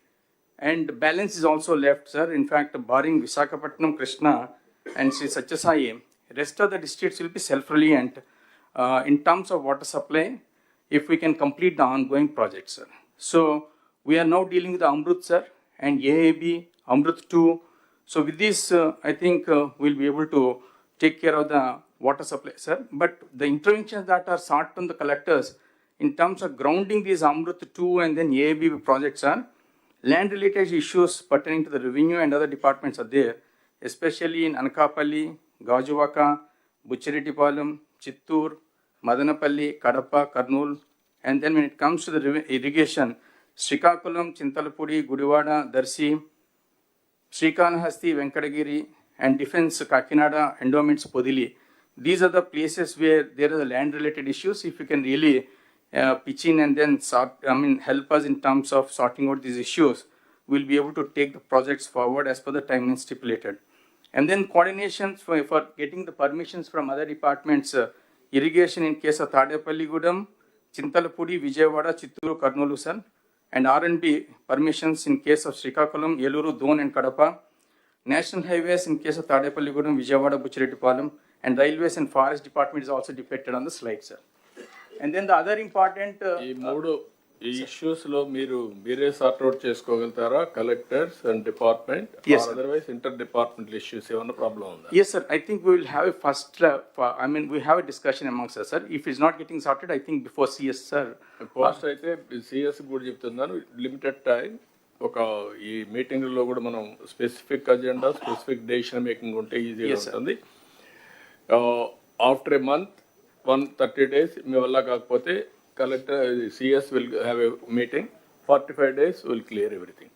And balance is also left, sir. In fact, barring Visakhapatnam, Krishna, and Sri Satyasai, rest of the districts will be self-reliant in terms of water supply if we can complete the ongoing projects, sir. So we are now dealing with the Amrut, sir, and AAB, Amrut 2. So with this, I think we'll be able to take care of the water supply, sir. But the interventions that are sought from the collectors in terms of grounding these Amrut 2 and then AAB projects are land-related issues pertaining to the revenue and other departments are there, especially in Anakapalli, Gajuvaka, Buchiritipalam, Chittur, Madanapalli, Kadapa, Kurnool. And then when it comes to the irrigation, Srikakulam, Chintalapudi, Gudivada, Darsi, Srikanahasti, Venkatagiri, and Defense, Kakinada, Endowments, Podili. These are the places where there are land-related issues. If you can really pitch in and then help us in terms of sorting out these issues, we'll be able to take the projects forward as per the timeline stipulated. And then coordinations for getting the permissions from other departments, irrigation in case of Tadepalli Gudam, Chintalapudi, Vijayawada, Chitturu, Kurnool, sir, and R&B permissions in case of Srikakulam, Yeluru, Don, and Kadapa, national highways in case of Tadepalli Gudam, Vijayawada, Buchiritipalam, and railways and forest department is also depicted on the slide, sir. And then the other important issues lo mere sort out cheskogaltara, collectors and department, yes, or otherwise inter-departmental issues evana problem unda? Yes, sir. I think we will have a we have a discussion amongst us, sir. If it's not getting sorted, I think before CS, sir. Post అయితే CS కూడా చెప్తున్నాను, limited time ఒక ఈ meeting లో కూడా మనం specific agenda, specific decision making ఉంటే ఈజీగా ఉంటుంది. ఆఫ్టర్ ఏ మంత్ 130 days మీ వల్ల కాకపోతే collector CS will have a meeting. 45 days will clear everything.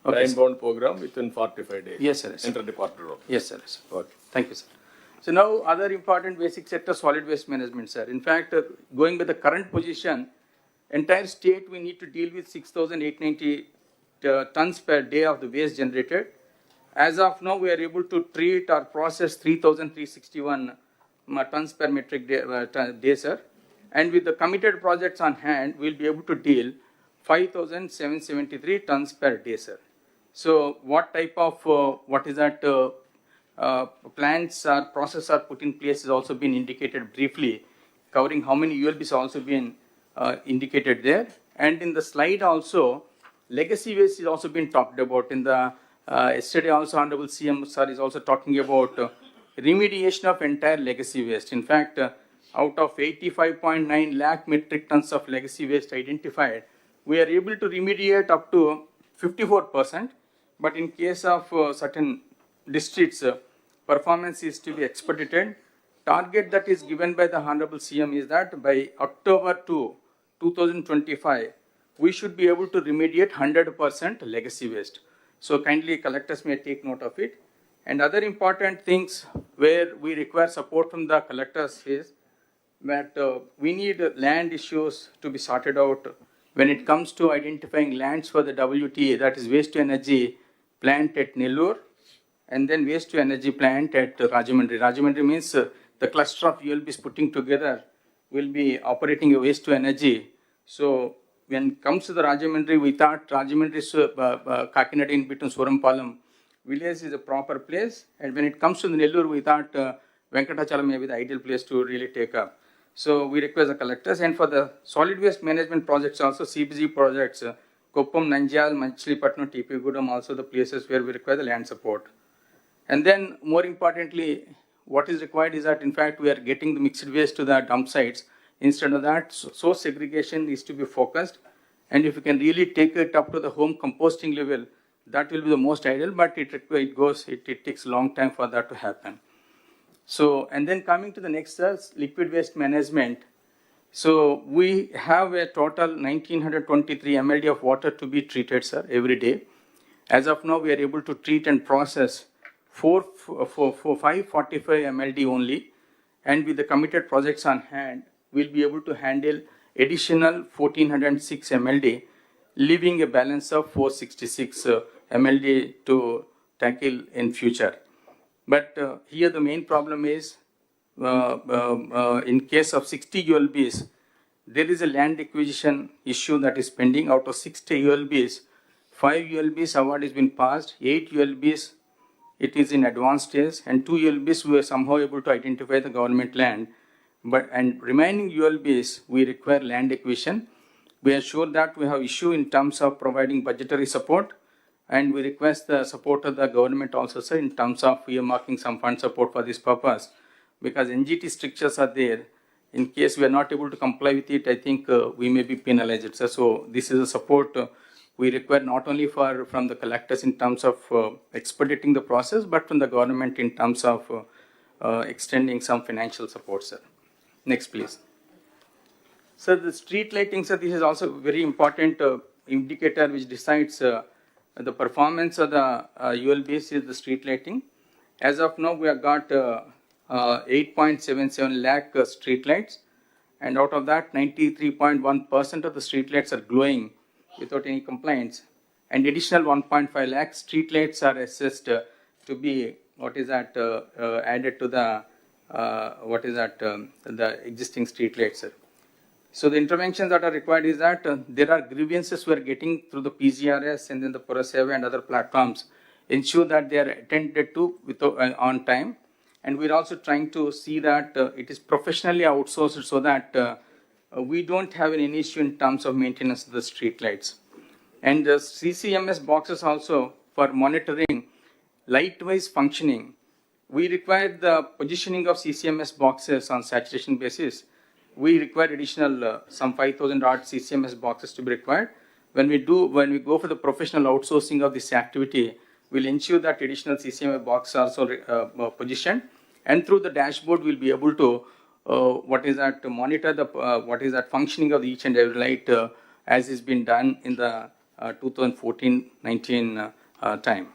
Okay, time bound program within 45 days. Yes, sir. Inter-departmental role. Yes, sir. Okay. Thank you, sir. So now other important basic sector, solid waste management, sir. In fact, going by the current position, entire state we need to deal with 6,890 tons per day of the waste generated. As of now, we are able to treat or process 3,361 tons per metric day, sir. And with the committed projects on hand, we'll be able to deal 5,773 tons per day, sir. So what type of, plants or process are put in place has also been indicated briefly, covering how many ULBs also been indicated there. And in the slide also, legacy waste is also been talked about. In the yesterday also, Honorable CM sir is also talking about remediation of entire legacy waste. In fact, out of 85.9 lakh metric tons of legacy waste identified, we are able to remediate up to 54%. But in case of certain districts, performance is to be expedited. Target that is given by the Honorable CM is that by October 2025, we should be able to remediate 100% legacy waste. So kindly collectors may take note of it. And other important things where we require support from the collectors is that we need land issues to be sorted out when it comes to identifying lands for the WTA, that is waste to energy plant at Nellore, and then waste to energy plant at Rajahmundry. Rajahmundry means the cluster of ULBs putting together will be operating a waste to energy. So when it comes to the Rajahmundry, we thought Rajahmundry's Kakinada in between Surampalam village is a proper place. And when it comes to the Nellore, we thought Venkatachalam may be the ideal place to really take up. So we request the collectors. And for the solid waste management projects also, CBG projects, Koppam, Nandyal, Machilipatnam, TP Gudam, also the places where we require the land support. And then more importantly, what is required is that in fact we are getting the mixed waste to the dump sites. Instead of that, source segregation is to be focused. And if you can really take it up to the home composting level, that will be the most ideal, but it takes a long time for that to happen. So, and then coming to the next, liquid waste management. So we have a total 1923 MLD of water to be treated, sir, every day. As of now, we are able to treat and process 545 MLD only, and with the committed projects on hand, we'll be able to handle additional 1406 MLD, leaving a balance of 466 MLD to tackle in future. But here the main problem is, in case of 60 ULBs, there is a land acquisition issue that is pending. Out of 60 ULBs, 5 ULBs award has been passed, 8 ULBs it is in advanced stage, and 2 ULBs we were somehow able to identify the government land. And remaining ULBs, we require land acquisition. We are sure that we have issue in terms of providing budgetary support, and we request the support of the government also, sir, in terms of earmarking some fund support for this purpose, because NGT strictures are there. In case we are not able to comply with it, I think we may be penalized, sir. So this is a support we require not only from the collectors in terms of expediting the process, but from the government in terms of extending some financial support, sir. Next, please. Sir, the street lighting, sir, this is also a very important indicator which decides the performance of the ULBs is the street lighting. As of now, we have got 8.77 lakh street lights, and out of that, 93.1% of the street lights are glowing without any complaints, and additional 1.5 lakh street lights are assessed to be added to the the existing street lights. So the interventions that are required is that there are grievances we are getting through the PGRS and then the Puraseva and other platforms. Ensure that they are attended to on time, and we're also trying to see that it is professionally outsourced so that we don't have any issue in terms of maintenance of the street lights. And the CCMS boxes also for monitoring light-wise functioning. We require the positioning of CCMS boxes on saturation basis. We require additional some 5,000 odd CCMS boxes to be required. When we go for the professional outsourcing of this activity, we'll ensure that additional CCMS boxes are also positioned, and through the dashboard we'll be able to monitor the functioning of each and every light as is been done in the 2014-19 time.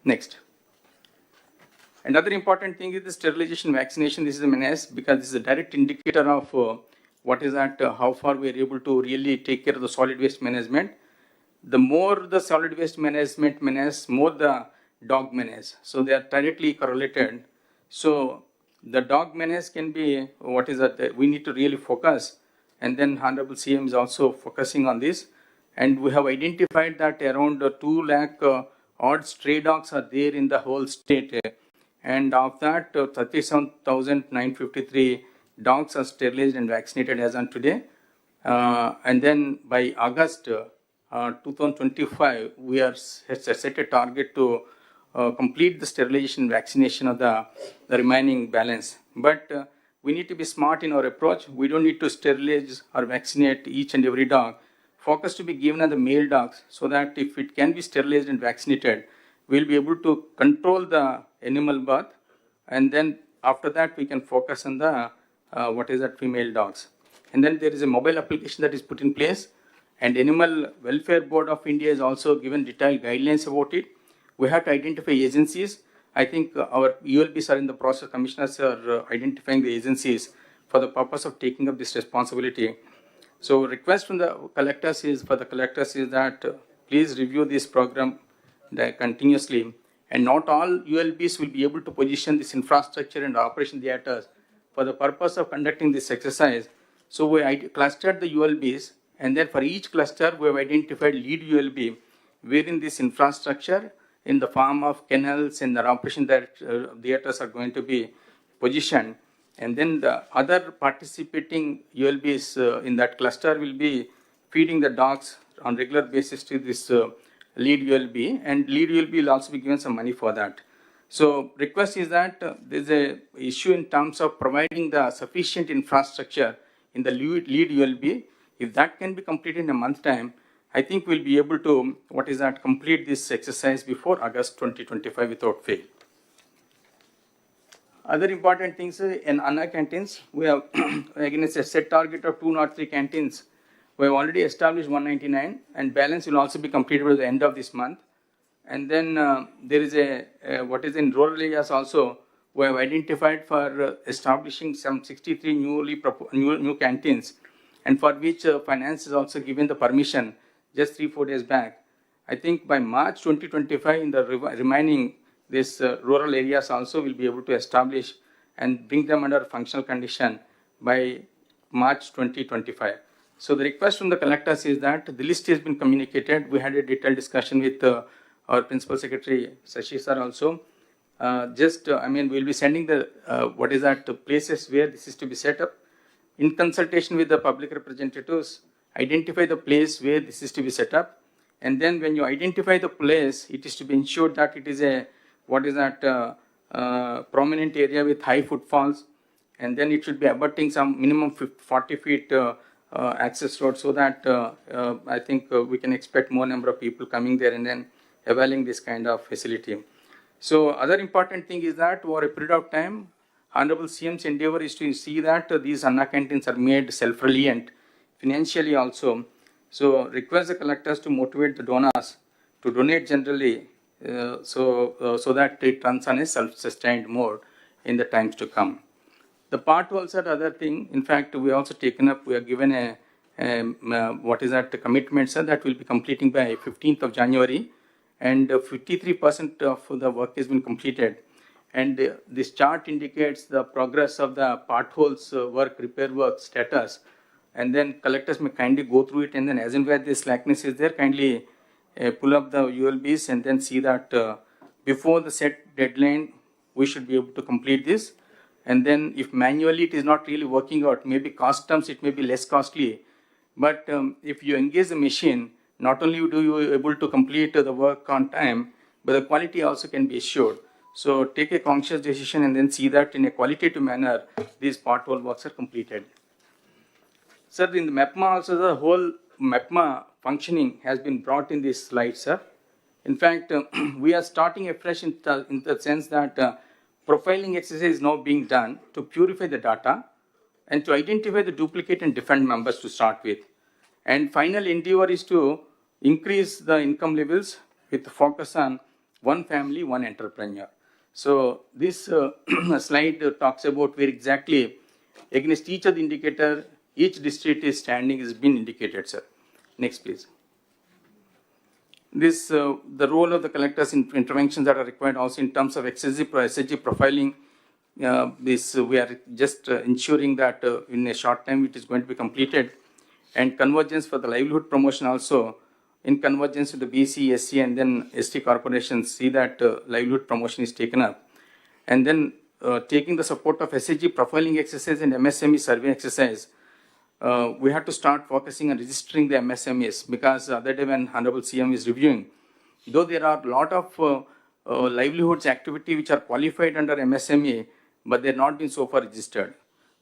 Next. Another important thing is the sterilization vaccination. This is a menace because this is a direct indicator of how far we are able to really take care of the solid waste management. The more the solid waste management menace, more the dog menace. So they are directly correlated. So the dog menace can be we need to really focus, and then Honorable CM is also focusing on this. And we have identified that around 2 lakh odd stray dogs are there in the whole state. And of that, 37,953 dogs are sterilized and vaccinated as on today. And then by August 2025, we are set a target to complete the sterilization vaccination of the remaining balance. But we need to be smart in our approach. We don't need to sterilize or vaccinate each and every dog. Focus to be given on the male dogs so that if it can be sterilized and vaccinated, we'll be able to control the animal birth, and then after that we can focus on the female dogs. And then there is a mobile application that is put in place, and Animal Welfare Board of India is also given detailed guidelines about it. We have to identify agencies. I think our ULBs are in the process, commissioners are identifying the agencies for the purpose of taking up this responsibility. So request from the collectors is that please review this program continuously, and not all ULBs will be able to position this infrastructure and operation theaters for the purpose of conducting this exercise. So we clustered the ULBs, and then for each cluster we have identified lead ULB wherein this infrastructure in the form of kennels and the operation theaters are going to be positioned. And then the other participating ULBs in that cluster will be feeding the dogs on regular basis to this lead ULB, and lead ULB will also be given some money for that. So request is that there's a issue in terms of providing the sufficient infrastructure in the lead ULB. If that can be completed in a month time, I think we'll be able to, complete this exercise before August 2025 without fail. Other important things in Anna canteens, we have against a set target of 203 canteens. We have already established 199, and balance will also be completed by the end of this month. And then there is what is in rural areas also, we have identified for establishing some 63 new canteens, and for which finance is also given the permission just 3-4 days back. I think by March 2025, in the remaining these rural areas also will be able to establish and bring them under functional condition by March 2025. So the request from the collectors is that the list has been communicated. We had a detailed discussion with our Principal Secretary Sashi sir also. We'll be sending the places where this is to be set up. In consultation with the public representatives, identify the place where this is to be set up. And then when you identify the place, it is to be ensured that it is a prominent area with high footfalls, and then it should be abutting some minimum 40 feet access road, so that I think we can expect more number of people coming there and then availing this kind of facility. So other important thing is that over a period of time, Honorable CM's endeavor is to see that these Anna canteens are made self-reliant financially also. So request the collectors to motivate the donors to donate generally, so that it runs on a self-sustained mode in the times to come. The part also the other thing, in fact, we also taken up, we are given the commitment, sir, that will be completing by 15th of January, and 53% of the work has been completed. And this chart indicates the progress of the potholes repair work status. And then collectors may kindly go through it, and then as and where this slackness is there, kindly pull up the ULBs and then see that before the set deadline, we should be able to complete this. And then if manually it is not really working out, maybe cost terms it may be less costly. But if you engage the machine, not only do you able to complete the work on time, but the quality also can be assured. So take a conscious decision and then see that in a qualitative manner, these pothole works are completed. Sir, in the MEPMA also, the whole MEPMA functioning has been brought in this slide, sir. In fact, we are starting afresh in the sense that profiling exercise is now being done to purify the data and to identify the duplicate and defend members to start with. And final endeavor is to increase the income levels with the focus on one family, one entrepreneur. So this slide talks about where exactly against each of the indicator, each district is standing has been indicated, sir. Next, please. This, the role of the collectors in interventions that are required also in terms of SHG profiling. We are just ensuring that in a short time it is going to be completed. And convergence for the livelihood promotion also, in convergence with the BC, SC, and then ST corporations, see that livelihood promotion is taken up. And then taking the support of SHG profiling exercise and MSME survey exercise, we have to start focusing on registering the MSMEs, because the other day when Honorable CM is reviewing, though there are a lot of livelihoods activity which are qualified under MSME, but they have not been so far registered.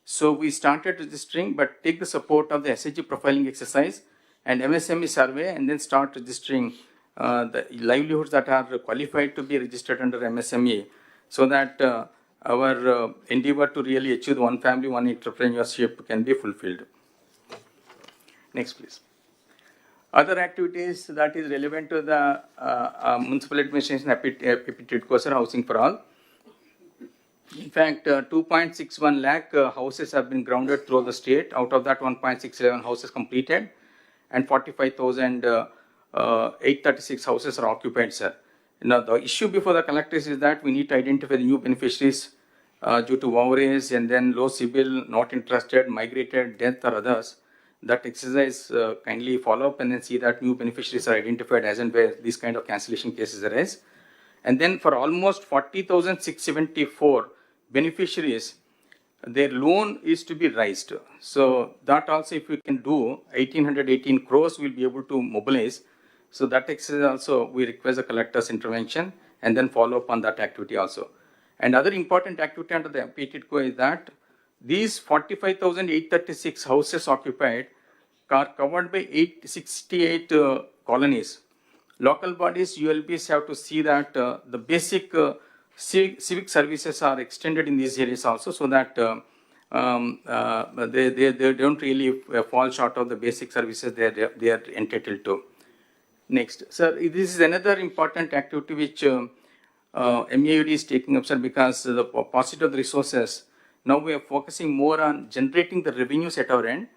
So we started registering, but take the support of the SHG profiling exercise and MSME survey, and then start registering the livelihoods that are qualified to be registered under MSME, so that our endeavor to really achieve the one family, one entrepreneurship can be fulfilled. Next, please. Other activities that is relevant to the municipal administration aptitude course are housing for all. In fact, 2.61 lakh houses have been grounded through the state. Out of that, 1.611 houses completed, and 45,836 houses are occupied, sir. Now, the issue before the collectors is that we need to identify the new beneficiaries due to overage and then low CIBIL, not interested, migrated, death, or others. That exercise kindly follow up and then see that new beneficiaries are identified as and where these kind of cancellation cases arise. And then for almost 40,674 beneficiaries, their loan is to be raised. So that also, if we can do 1,818 crores, we'll be able to mobilize. So that exercise also, we request the collector's intervention and then follow up on that activity also. And other important activity under the PTITCO is that these 45,836 houses occupied are covered by 868 colonies. Local bodies, ULBs have to see that the basic civic services are extended in these areas also, so that they don't really fall short of the basic services they are entitled to. Next, sir, this is another important activity which MAUD is taking up, sir, because the paucity of the resources. Now we are focusing more on generating the revenues at our end.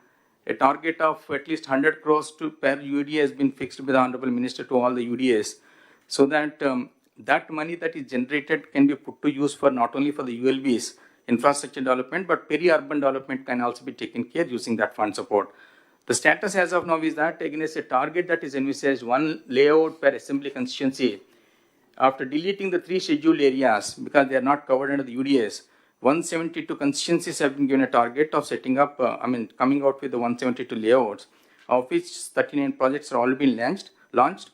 A target of at least 100 crores per UDA has been fixed by the Honorable Minister to all the UDAs, so that that money that is generated can be put to use for not only for the ULBs, infrastructure development, but peri-urban development can also be taken care using that fund support. The status as of now is that against a target that is envisaged, one layout per assembly constituency, after deleting the 3 scheduled areas because they are not covered under the UDAs, 172 constituencies have been given a target of setting up, coming out with the 172 layouts, of which 39 projects are already been launched.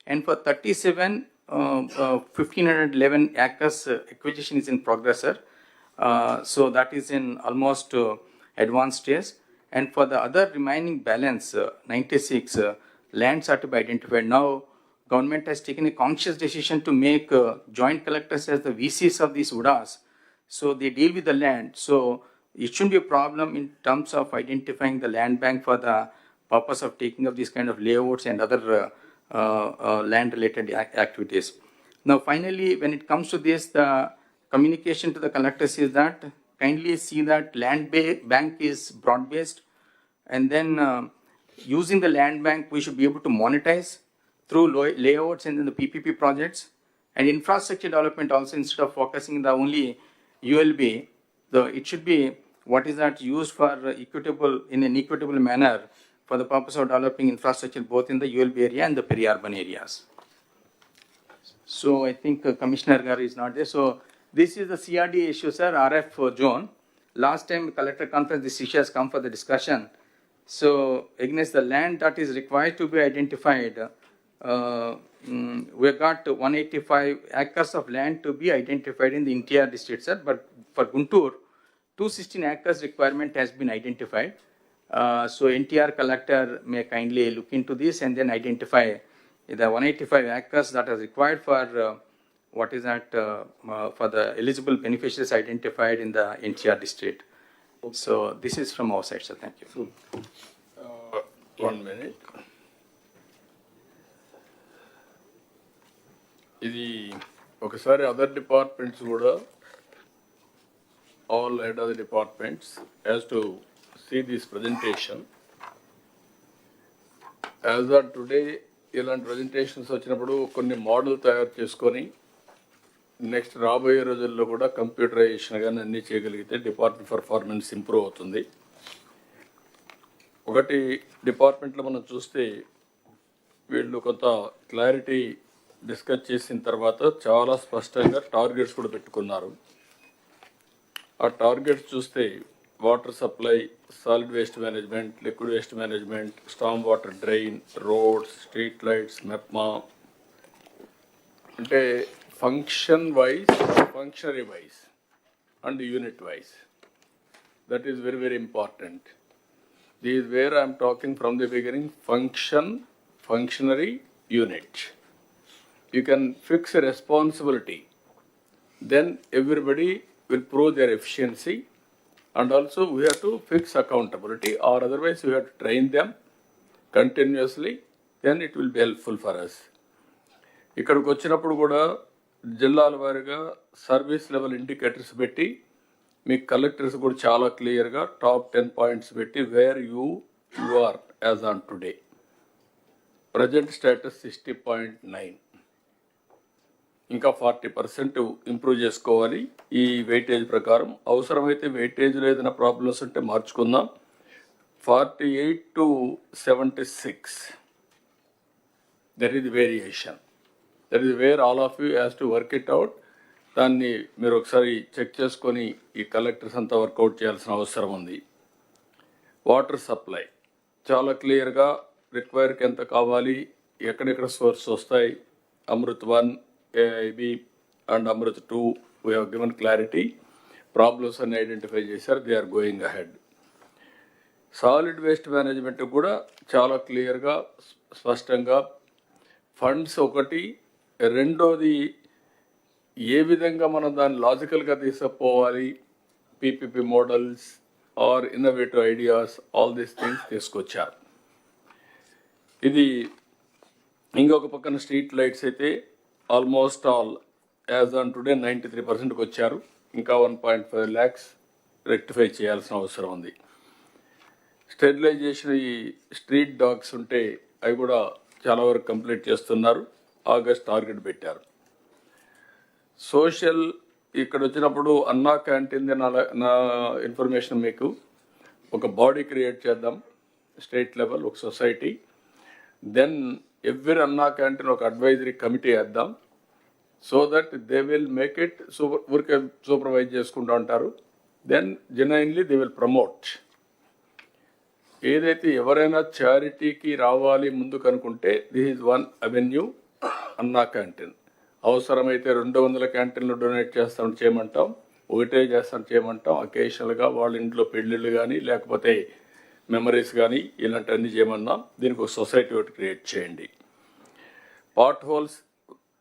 And for 37, 1,511 acres acquisition is in progress, sir. So that is in almost advanced stage. And for the other remaining balance, 96 lands are to be identified. Now, government has taken a conscious decision to make joint collectors as the VCs of these UDAs. So they deal with the land. So it shouldn't be a problem in terms of identifying the land bank for the purpose of taking up these kind of layouts and other land-related activities. Now, finally, when it comes to this, the communication to the collectors is that kindly see that land bank is broad-based, and then using the land bank, we should be able to monetize through layouts and then the PPP projects, and infrastructure development also, instead of focusing the only ULB, it should be what is that used for in an equitable manner for the purpose of developing infrastructure both in the ULB area and the peri-urban areas. So I think Commissioner Gar is not there. So this is the CRD issue, sir, RF zone. Last time collector conference, this issue has come for the discussion. So against the land that is required to be identified, we got 185 acres of land to be identified in the entire district, sir. But for Guntur, 216 acres requirement has been identified. So NTR collector may kindly look into this and then identify the 185 acres that are required for for the eligible beneficiaries identified in the NTR district. So this is from our side, sir. Thank you. 1 minute. ఇది ఒకసారి other departments కూడా all head of the departments has to see this presentation. As of today, ఇలాంటి presentations వచ్చినప్పుడు కొన్ని model తయారు చేసుకొని next రాబోయే రోజుల్లో కూడా కంప్యూటరైజేషన్ కానీ అన్నీ చేయగలిగితే డిపార్ట్మెంట్ పర్ఫార్మెన్స్ ఇంప్రూవ్ అవుతుంది. ఒకటి డిపార్ట్మెంట్లో మనం చూస్తే వీళ్ళు కొంత క్లారిటీ డిస్కస్ చేసిన తర్వాత చాలా స్పష్టంగా టార్గెట్స్ కూడా పెట్టుకున్నారు. ఆ టార్గెట్స్ చూస్తే water supply, solid waste management, liquid waste management, storm water drain, roads, street lights, MEPMA, అంటే function wise, functionary wise and unit wise. That is very, very important. This is where I am talking from the beginning, functionary unit. You can fix a responsibility. Then everybody will prove their efficiency, and also we have to fix accountability, or otherwise we have to train them continuously, then it will be helpful for us. ఇక్కడికి వచ్చినప్పుడు కూడా జిల్లాల వారీగా service level indicators పెట్టి మీ collectors కూడా చాలా క్లియర్గా top 10 points పెట్టి where you are as on today. Present status 60.9, ఇంకా 40% ఇంప్రూవ్ చేసుకోవాలి ఈ వెయిటేజ్ ప్రకారం. అవసరమైతే వెయిటేజ్లో ఏదైనా ప్రాబ్లమ్స్ ఉంటే మార్చుకుందాం. 48 to 76, there is variation. That is where all of you has to work it out. దాన్ని మీరు ఒకసారి చెక్ చేసుకొని ఈ కలెక్టర్స్ అంతా వర్కౌట్ చేయాల్సిన అవసరం ఉంది. వాటర్ సప్లై చాలా క్లియర్గా రిక్వైర్కి ఎంత కావాలి, ఎక్కడెక్కడ సోర్స్ వస్తాయి. Amrut 1, AIB and Amrut 2 we have given clarity. Problems అన్ని ఐడెంటిఫై చేశారు, they are going ahead. Solid waste management కూడా చాలా క్లియర్గా స్పష్టంగా ఫండ్స్ ఒకటి, రెండోది ఏ విధంగా మనం దాన్ని లాజికల్గా తీసుకుపోవాలి, PPP models or innovative ideas, all these things తీసుకొచ్చారు. ఇది ఇంకొక పక్కన స్ట్రీట్ లైట్స్ అయితే almost all as on today 93%కి వచ్చారు. ఇంకా 1.5 lakhs రెక్టిఫై చేయాల్సిన అవసరం ఉంది. స్టెరిలైజేషన్ ఈ స్ట్రీట్ డాగ్స్ ఉంటే అవి కూడా చాలా వరకు కంప్లీట్ చేస్తున్నారు. ఆగస్ట్ టార్గెట్ పెట్టారు. సోషల్ ఇక్కడ వచ్చినప్పుడు అన్నా క్యాంటీన్ నా ఇన్ఫర్మేషన్ మీకు ఒక బాడీ క్రియేట్ చేద్దాం, స్టేట్ లెవెల్ ఒక society. Then every Anna canteen ఒక అడ్వైజరీ కమిటీ వేద్దాం. So that they will make it ఊరికే సూపర్వైజ్ చేసుకుంటూ ఉంటారు. Then genuinely they will promote. ఏదైతే ఎవరైనా చారిటీకి రావాలి ముందుకు అనుకుంటే this is one avenue, Anna canteen. అవసరమైతే 200 క్యాంటీన్లు డొనేట్ చేస్తాం చేయమంటాం, ఒకటే చేస్తాం చేయమంటాం. అకేషనల్గా వాళ్ళ ఇంట్లో పెళ్ళిళ్ళు కానీ లేకపోతే మెమరీస్ కానీ ఇలాంటివన్నీ చేయమన్నాం. దీనికి ఒక సొసైటీ ఒకటి క్రియేట్ చేయండి. పాట్ హోల్స్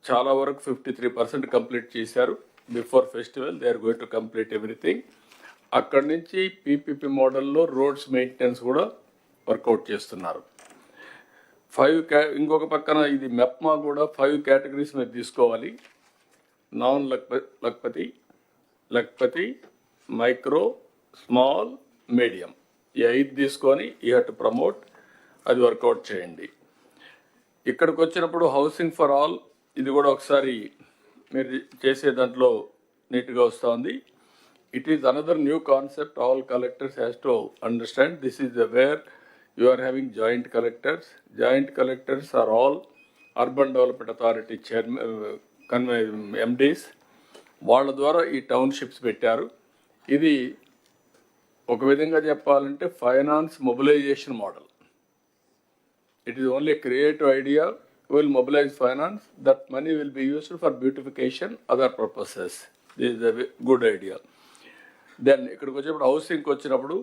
చాలా వరకు 53% కంప్లీట్ చేశారు. Before festival they are going to complete everything. అక్కడి నుంచి పీపీపీ మోడల్లో రోడ్స్ మెయింటెనెన్స్ కూడా వర్కౌట్ చేస్తున్నారు. 5 ఇంకొక పక్కన ఇది మెప్మా కూడా 5 కేటగిరీస్ మీద తీసుకోవాలి. Non Lakhpati, micro, small, medium, ఈ 5 తీసుకొని యూ హ్యావ్ టు ప్రమోట్. అది వర్కౌట్ చేయండి. ఇక్కడికి వచ్చినప్పుడు హౌసింగ్ ఫర్ ఆల్ ఇది కూడా ఒకసారి మీరు చేసే దాంట్లో నీట్గా వస్తూ ఉంది. It is another new concept. All collectors has to understand this is where you are having joint collectors. Joint collectors are all urban development authority chairman, MDs. వాళ్ళ ద్వారా ఈ టౌన్షిప్స్ పెట్టారు. ఇది ఒక విధంగా చెప్పాలంటే finance mobilisation model. It is only creative idea, will mobilise finance, that money will be used for beautification, other purposes. This is a good idea. Then ఇక్కడికి వచ్చేప్పుడు హౌసింగ్కి వచ్చినప్పుడు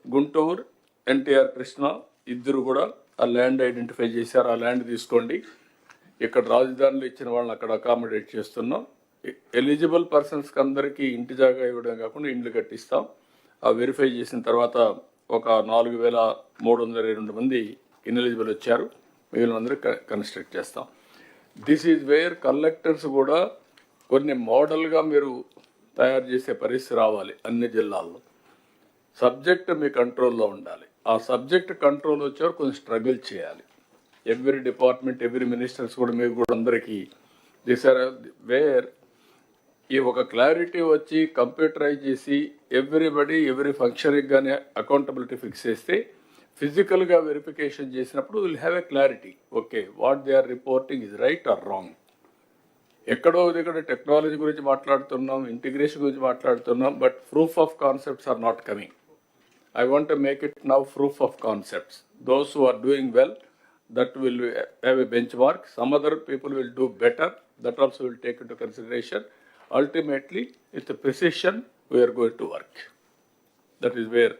గుంటూరు, ఎన్టీఆర్, కృష్ణ ఇద్దరు కూడా ఆ ల్యాండ్ ఐడెంటిఫై చేశారు. ఆ ల్యాండ్ తీసుకోండి. ఇక్కడ రాజధానిలో ఇచ్చిన వాళ్ళని అక్కడ అకామిడేట్ చేస్తున్నాం. ఎలిజిబుల్ పర్సన్స్కి అందరికీ ఇంటి జాగా ఇవ్వడం కాకుండా ఇండ్లు కట్టిస్తాం. ఆ వెరిఫై చేసిన తర్వాత ఒక 4,322 మంది ఇన్ఎలిజిబుల్ వచ్చారు. మిగిలిన అందరూ కన్స్ట్రక్ట్ చేస్తాం. దిస్ ఈజ్ వేర్ కలెక్టర్స్ కూడా కొన్ని మోడల్గా మీరు తయారు చేసే పరిస్థితి రావాలి అన్ని జిల్లాల్లో. సబ్జెక్ట్ మీ కంట్రోల్లో ఉండాలి. ఆ సబ్జెక్ట్ కంట్రోల్ వచ్చేవారు కొంచెం స్ట్రగుల్ చేయాలి. ఎవ్రీ డిపార్ట్మెంట్, ఎవ్రీ మినిస్టర్స్ కూడా మీకు కూడా అందరికీ దిస్ ఆర్ వేర్ ఈ ఒక క్లారిటీ వచ్చి కంప్యూటరైజ్ చేసి ఎవ్రీ ఫంక్షన్కి కానీ అకౌంటబిలిటీ ఫిక్స్ చేస్తే ఫిజికల్గా వెరిఫికేషన్ చేసినప్పుడు will have a clarity. Okay, what they are reporting is right or wrong. ఎక్కడో దగ్గర టెక్నాలజీ గురించి మాట్లాడుతున్నాం, ఇంటిగ్రేషన్ గురించి మాట్లాడుతున్నాం, but proof of concepts are not coming. I want to make it now proof of concepts. Those who are doing well, that will have a benchmark. Some other people will do better. That also will take into consideration. Ultimately, with the precision, we are going to work. That is where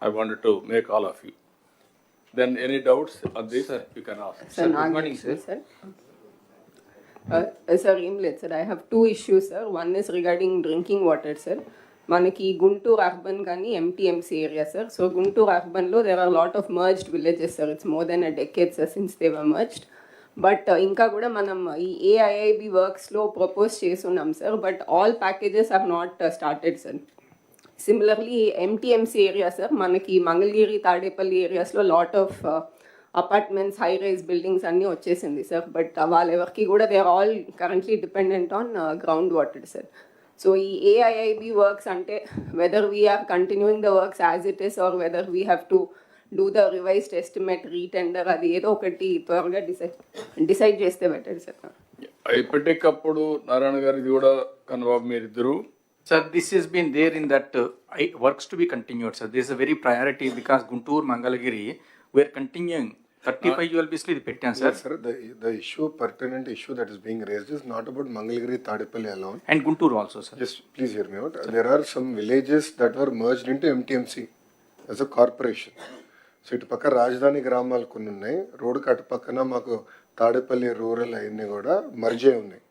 I wanted to make all of you. Then any doubts on this, sir, you can ask. Sir, good morning, sir. Sir, sir, I have 2 issues, sir. One is regarding drinking water, sir. మనకి Guntur urban కానీ MTMC area sir. So Guntur అర్బన్లో there are lot of merged villages sir. It's more than a decade sir since they were merged. But ఇంకా కూడా మనం ఈ AIIB వర్క్స్లో propose చేస్తున్నాం sir. But all packages are not started sir. Similarly MTMC area sir, మనకి మంగళగిరి, తాడేపల్లి ఏరియాస్లో lot of apartments, high rise buildings అన్నీ వచ్చేసింది సార్. బట్ వాళ్ళెవరికి కూడా they are all currently dependent on ground water sir. So AIIB works ante whether we are continuing the works as it is or whether we have to do the revised estimate re-tender అది ఏదో ఒకటి త్వరగా decide చేస్తే better sir. ఇప్పటికప్పుడు Narayana గారు ఇది కూడా కనుబాబు మీరిద్దరు. Sir, this has been there in that works to be continued, sir. This is a very priority because Guntur, Mangalagiri, we are continuing. 35 ULBs ఇది పెట్టాం sir. Yes, sir. The issue, pertinent issue that is being raised is not about Mangalagiri, Tadipalli alone. And Guntur also, sir. Just please hear me out. There are some villages that were merged into MTMC as a corporation. So ఇటు పక్క రాజధాని గ్రామాలు కొన్ని ఉన్నాయి, రోడ్డుకి అటు పక్కన మాకు తాడేపల్లి రూరల్ అవన్నీ కూడా మర్జ్ అయి ఉన్నాయి.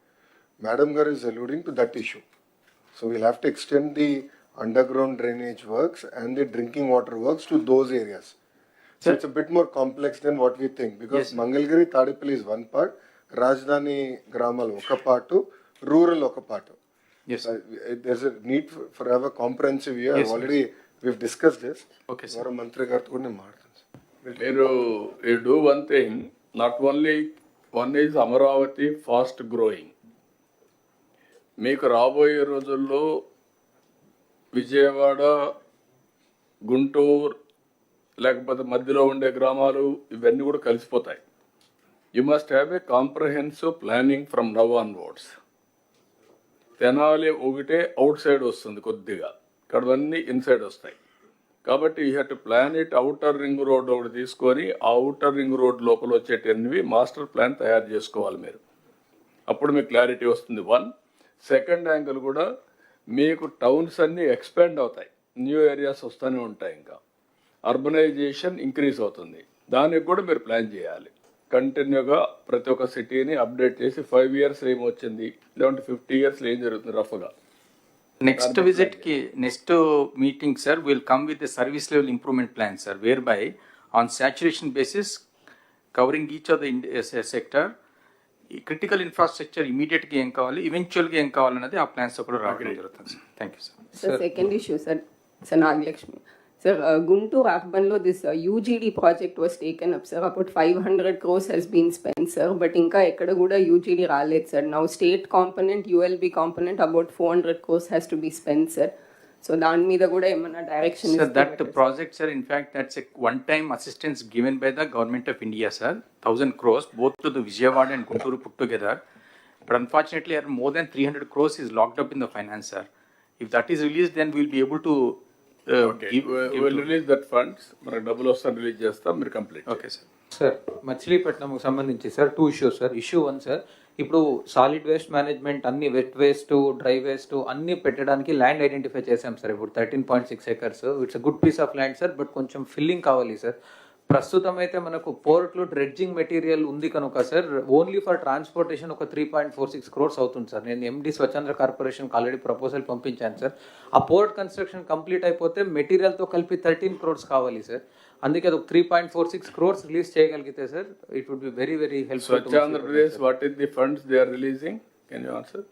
మేడం గారు is alluding to that issue. So we'll have to extend the underground drainage works and the drinking water works to those areas. So it's a bit more complex than what we think, because Mangalagiri, Tadipalli is one part, Rajdhani Gramal oka part, rural oka part. Yes. There's a need for have a comprehensive view. Yes, Already we've discussed this. Okay, sir. Mantri garu kuda maartanu. మీరు you do one thing, not only one is Amaravati fast growing. మీకు రాబోయే రోజుల్లో విజయవాడ, గుంటూరు, లేకపోతే మధ్యలో ఉండే గ్రామాలు ఇవన్నీ కూడా కలిసిపోతాయి. You must have a comprehensive planning from now onwards. Tenali ఒకటే అవుట్ సైడ్ వస్తుంది కొద్దిగా, ఇక్కడవన్నీ ఇన్సైడ్ వస్తాయి. కాబట్టి you have to plan it. Outer ring road ఒకటి తీసుకొని ఆ అవుటర్ రింగ్ రోడ్ లోపల వచ్చేటవి మాస్టర్ ప్లాన్ తయారు చేసుకోవాలి మీరు. అప్పుడు మీకు క్లారిటీ వస్తుంది. వన్ సెకండ్ యాంగిల్ కూడా మీకు టౌన్స్ అన్నీ ఎక్స్పాండ్ అవుతాయి, న్యూ ఏరియాస్ వస్తూనే ఉంటాయి, ఇంకా అర్బనైజేషన్ ఇంక్రీజ్ అవుతుంది. దానికి కూడా మీరు ప్లాన్ చేయాలి. కంటిన్యూగా ప్రతి ఒక్క సిటీని అప్డేట్ చేసి 5 years ఏమొచ్చింది, లేదంటే 50 years ఏం జరుగుతుంది రఫ్గా. నెక్స్ట్ విజిట్కి next meeting sir will come with the service level improvement plan sir, whereby on saturation basis covering each of the sector, ఈ క్రిటికల్ ఇన్ఫ్రాస్ట్రక్చర్ ఇమీడియట్గా ఏం కావాలి, ఈవెన్చువల్గా ఏం కావాలన్నది ఆ ప్లాన్స్ కూడా రావడం జరుగుతుంది sir. Thank you sir. Sir second issue sir Nagalakshmi sir, Guntur అర్బన్లో this UGD project was taken up sir. About 500 crores has been spent sir, but ఇంకా ఎక్కడ కూడా యూజీడీ రాలేదు sir. Now state component, ULB component about 400 crores has to be spend sir. So దాని మీద కూడా ఏమన్నా direction? Sir, that project, sir, in fact, that's a one-time assistance given by the government of India, sir. 1,000 crores, both to the Vijayawada and Guntur put together. But unfortunately, more than 300 crores is locked up in the finance, sir. If that is released, then we'll be able to we'll release that funds. మనకు డబ్బులు వస్తాను release చేస్తాం, మీరు complete. Okay sir. Sir మచిలీపట్నంకు సంబంధించి sir 2 issues sir. Issue 1 sir, ఇప్పుడు solid waste management అన్ని wet waste, dry waste అన్ని పెట్టడానికి ల్యాండ్ ఐడెంటిఫై చేశాం సార్. ఇప్పుడు 13.6 acres. It's a good piece of land sir, but కొంచెం ఫిల్లింగ్ కావాలి సార్. ప్రస్తుతం అయితే మనకు పోర్ట్లో డ్రెడ్జింగ్ మెటీరియల్ ఉంది కనుక సార్, ఓన్లీ ఫర్ ట్రాన్స్పోర్టేషన్ ఒక 3.46 crores అవుతుంది సార్. నేను ఎండి స్వచ్ఛంద్ర కార్పొరేషన్కి ఆల్రెడీ ప్రపోజల్ పంపించాను సార్. ఆ పోర్ట్ కన్స్ట్రక్షన్ కంప్లీట్ అయిపోతే మెటీరియల్తో కలిపి 13 crores కావాలి సార్. అందుకే అది ఒక 3.46 crores రిలీజ్ చేయగలిగితే sir, it would be very very helpful. Swachh Andhra Pradesh, what is the funds they are releasing? Can you answer?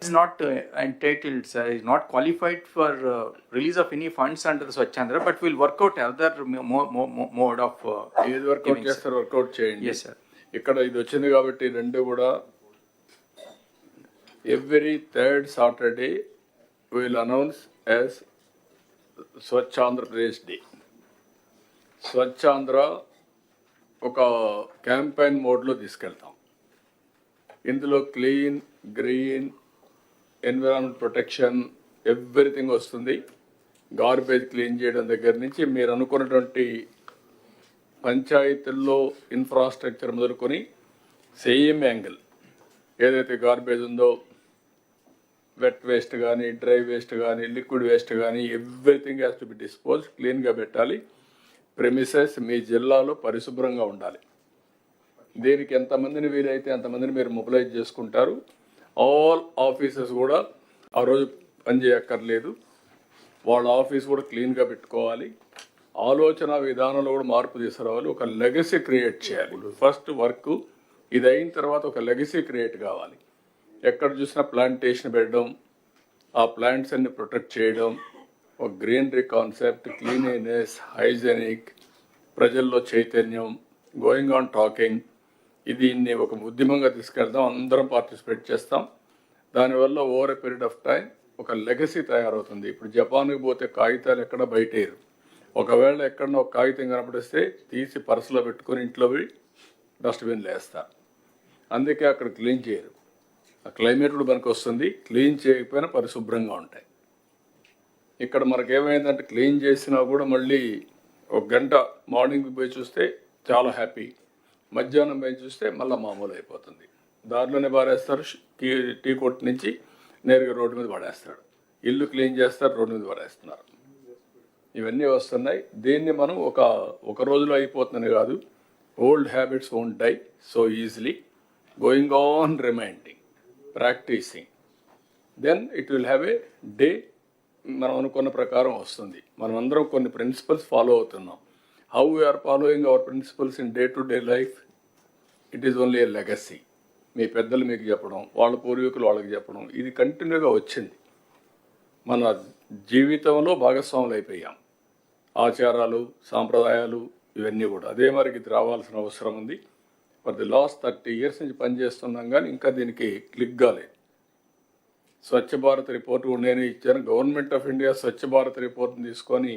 Is not entitled, sir, is not qualified for release of any funds under the Swachhandra, but we'll work out other mode of ఏది work out చేస్తారు work out చేయండి. Yes, sir. ఇక్కడ ఇది వచ్చింది కాబట్టి రెండు కూడా every 3rd Saturday will announce as Swachh Andhra Pradesh day. Swachhandhra ఒక క్యాంపెయిన్ మోడ్లో తీసుకెళ్తాం. ఇందులో clean, green, environment protection, everything వస్తుంది. గార్బేజ్ క్లీన్ చేయడం దగ్గర నుంచి మీరు అనుకున్నటువంటి పంచాయతీల్లో ఇన్ఫ్రాస్ట్రక్చర్ మొదలుకొని సేమ్ యాంగిల్ ఏదైతే గార్బేజ్ ఉందో, వెట్ వేస్ట్ కానీ, డ్రై వేస్ట్ కానీ, లిక్విడ్ వేస్ట్ కానీ, everything has to B dispose. క్లీన్గా పెట్టాలి. ప్రెమిసెస్ మీ జిల్లాలో పరిశుభ్రంగా ఉండాలి. దీనికి ఎంతమందిని వీలైతే అంతమందిని మీరు మొబిలైజ్ చేసుకుంటారు. ఆల్ ఆఫీసెస్ కూడా ఆ రోజు పనిచేయక్కర్లేదు, వాళ్ళ ఆఫీస్ కూడా క్లీన్గా పెట్టుకోవాలి. ఆలోచన విధానంలో కూడా మార్పు తీసుకురావాలి. ఒక లెగసీ క్రియేట్ చేయాలి. ఫస్ట్ వర్క్ ఇది అయిన తర్వాత ఒక లెగసీ క్రియేట్ కావాలి. ఎక్కడ చూసినా ప్లాంటేషన్ పెట్టడం, ఆ ప్లాంట్స్ అన్ని ప్రొటెక్ట్ చేయడం, ఒక గ్రీనరీ కాన్సెప్ట్, క్లీనినెస్, హైజెనిక్, ప్రజల్లో చైతన్యం, గోయింగ్ ఆన్ టాకింగ్, దీన్ని ఒక ఉద్యమంగా తీసుకెళ్దాం. అందరం పార్టిసిపేట్ చేస్తాం. దానివల్ల over a period of time ఒక లెగసీ తయారవుతుంది. ఇప్పుడు జపాన్కి పోతే కాగితాలు ఎక్కడ బయటేరు, ఒకవేళ ఎక్కడన్నా ఒక కాగితం కనపడిస్తే తీసి పర్సులో పెట్టుకొని ఇంట్లో పోయి డస్ట్బిన్లో వేస్తారు. అందుకే అక్కడ క్లీన్ చేయరు. ఆ క్లైమేట్ కూడా మనకు వస్తుంది, క్లీన్ చేయకపోయినా పరిశుభ్రంగా ఉంటాయి. ఇక్కడ మనకేమైందంటే క్లీన్ చేసినా కూడా మళ్ళీ ఒక గంట మార్నింగ్ పోయి చూస్తే చాలా హ్యాపీ, మధ్యాహ్నం పోయి చూస్తే మళ్ళీ మామూలు అయిపోతుంది. దారిలోనే పారేస్తారు, టీ కొట్టు నుంచి నేరుగా రోడ్డు మీద పడేస్తాడు. ఇల్లు క్లీన్ చేస్తారు, రోడ్డు మీద పడేస్తున్నారు. ఇవన్నీ వస్తున్నాయి. దీన్ని మనం ఒక రోజులో అయిపోతుందని కాదు. Old habits won't die so easily, going on reminding, practicing, then it will have a day. మనం అనుకున్న ప్రకారం వస్తుంది. మనం అందరం కొన్ని ప్రిన్సిపల్స్ ఫాలో అవుతున్నాం. How we are following our principles in day to day life, it is only a legacy. మీ పెద్దలు మీకు చెప్పడం, వాళ్ళ పూర్వీకులు వాళ్ళకి చెప్పడం, ఇది కంటిన్యూగా వచ్చింది. మన జీవితంలో భాగస్వాములు అయిపోయాం. ఆచారాలు, సాంప్రదాయాలు ఇవన్నీ కూడా అదే మరికి ఇది రావాల్సిన అవసరం ఉంది. ఫర్ ది లాస్ట్ 30 years నుంచి పనిచేస్తున్నాం, కానీ ఇంకా దీనికి క్లిక్ కాలేదు. స్వచ్ఛ భారత్ రిపోర్ట్ కూడా నేనే ఇచ్చాను. Government of India Swachh Bharat రిపోర్ట్ని తీసుకొని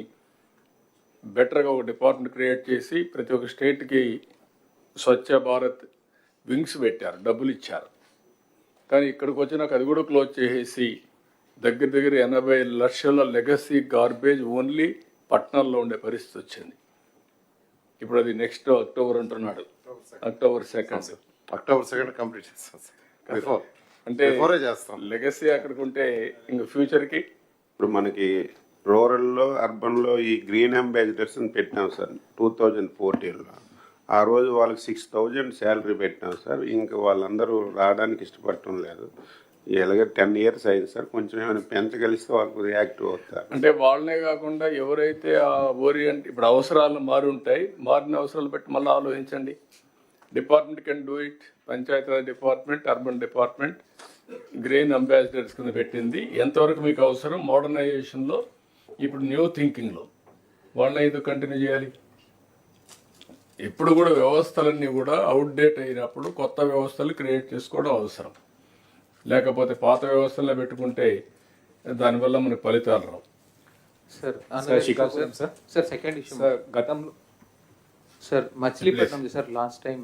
బెటర్గా ఒక డిపార్ట్మెంట్ క్రియేట్ చేసి ప్రతి ఒక్క స్టేట్కి స్వచ్ఛ భారత్ వింగ్స్ పెట్టారు, డబ్బులు ఇచ్చారు. కానీ ఇక్కడికి వచ్చినాక అది కూడా క్లోజ్ చేసేసి దగ్గర 80 లక్షల లెగసీ గార్బేజ్ ఓన్లీ పట్టణాల్లో ఉండే పరిస్థితి వచ్చింది. ఇప్పుడు అది నెక్స్ట్ అక్టోబర్ అంటున్నాడు, October 2nd కంప్లీట్ చేస్తాం అంటే లెగసీ అక్కడికి ఉంటే ఇంక ఫ్యూచర్కి. ఇప్పుడు మనకి రూరల్లో, అర్బన్లో ఈ గ్రీన్ అంబాసిడర్స్ అని పెట్టినాం సార్ 2014లో. ఆ రోజు వాళ్ళకి 6,000 శాలరీ పెట్టినాం సార్. ఇంకా వాళ్ళందరూ రావడానికి ఇష్టపడటం లేదు. ఇలాగే 10 years అయింది సార్. కొంచెం ఏమైనా పెంచగలిస్తే వాళ్ళకు యాక్టివ్ అవుతారు. అంటే వాళ్ళనే కాకుండా ఎవరైతే ఆ ఓరియంట్ ఇప్పుడు అవసరాలు మారుంటాయి, మారిన అవసరాలు బట్టి మళ్ళీ ఆలోచించండి. Department can do it. Panchayati Raj department, urban department green ambassadors కింద పెట్టింది. ఎంతవరకు మీకు అవసరం మోడర్నైజేషన్లో, ఇప్పుడు న్యూ థింకింగ్లో వాళ్ళని ఇది కంటిన్యూ చేయాలి. ఇప్పుడు కూడా వ్యవస్థలన్నీ కూడా అవుట్డేట్ అయినప్పుడు కొత్త వ్యవస్థలు క్రియేట్ చేసుకోవడం అవసరం. లేకపోతే పాత వ్యవస్థల్లో పెట్టుకుంటే దానివల్ల మనకు ఫలితాలు రావు. సార్ సెకండ్ ఇష్యూ గతంలో sir Machilipatnam sir last time